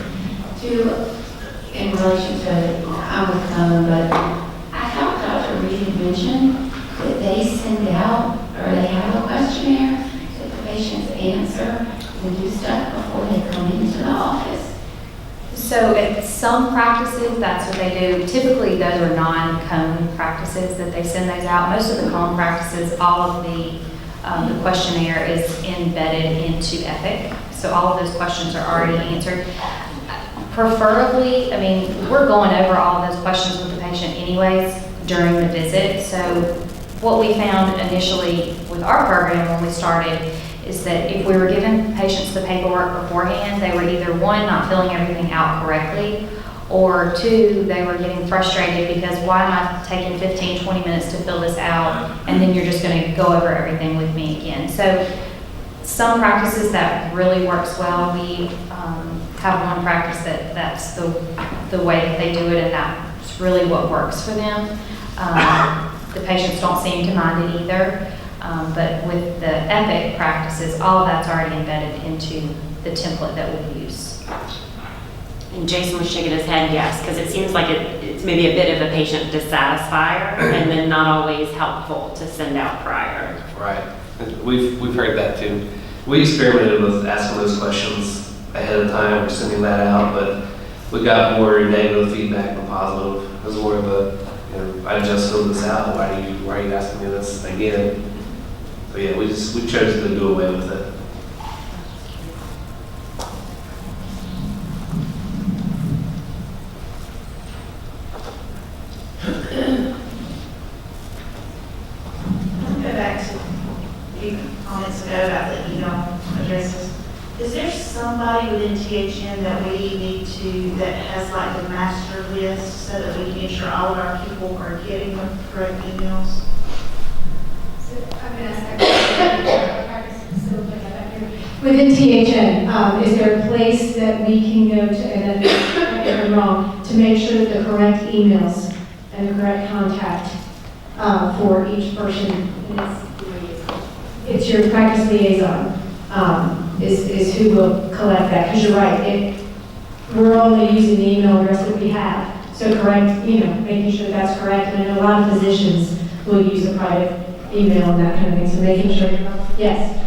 S: in relation to, I'm with Cohen, but I thought Dr. Reed had mentioned that they send out, or they have a questionnaire that the patients answer and do stuff before they come into the office.
Q: So at some practices, that's what they do. Typically, those are non-cone practices that they send those out. Most of the cone practices, all of the questionnaire is embedded into Epic. So all of those questions are already answered. Preferably, I mean, we're going over all of those questions with the patient anyways during the visit. So what we found initially with our program when we started is that if we were giving patients the paperwork beforehand, they were either one, not filling everything out correctly, or two, they were getting frustrated because why am I taking 15, 20 minutes to fill this out, and then you're just gonna go over everything with me again. So some practices that really works well. We have one practice that's the way that they do it, and that's really what works for them. The patients don't seem to mind it either. But with the Epic practices, all of that's already embedded into the template that we use.
J: And Jason was shaking his head yes, because it seems like it's maybe a bit of a patient dissatisfier and then not always helpful to send out prior.
P: Right. We've heard that too. We experimented with asking those questions ahead of time or sending that out, but we got more negative feedback than positive. It was more of a, I just filled this out. Why are you asking me this again? So yeah, we chose to do away with it.
U: Go back to a few comments ago about the email addresses. Is there somebody within THN that we need to, that has like the master list so that we can ensure all of our people are getting the correct emails?
T: Within THN, is there a place that we can go to, and then, I'm wrong, to make sure that the correct emails and the correct contact for each person, it's your practice liaison, is who will collect that, because you're right, we're only using the email address that we have, so correct, making sure that's correct, and I know a lot of physicians will use a private email and that kind of thing, so making sure, yes.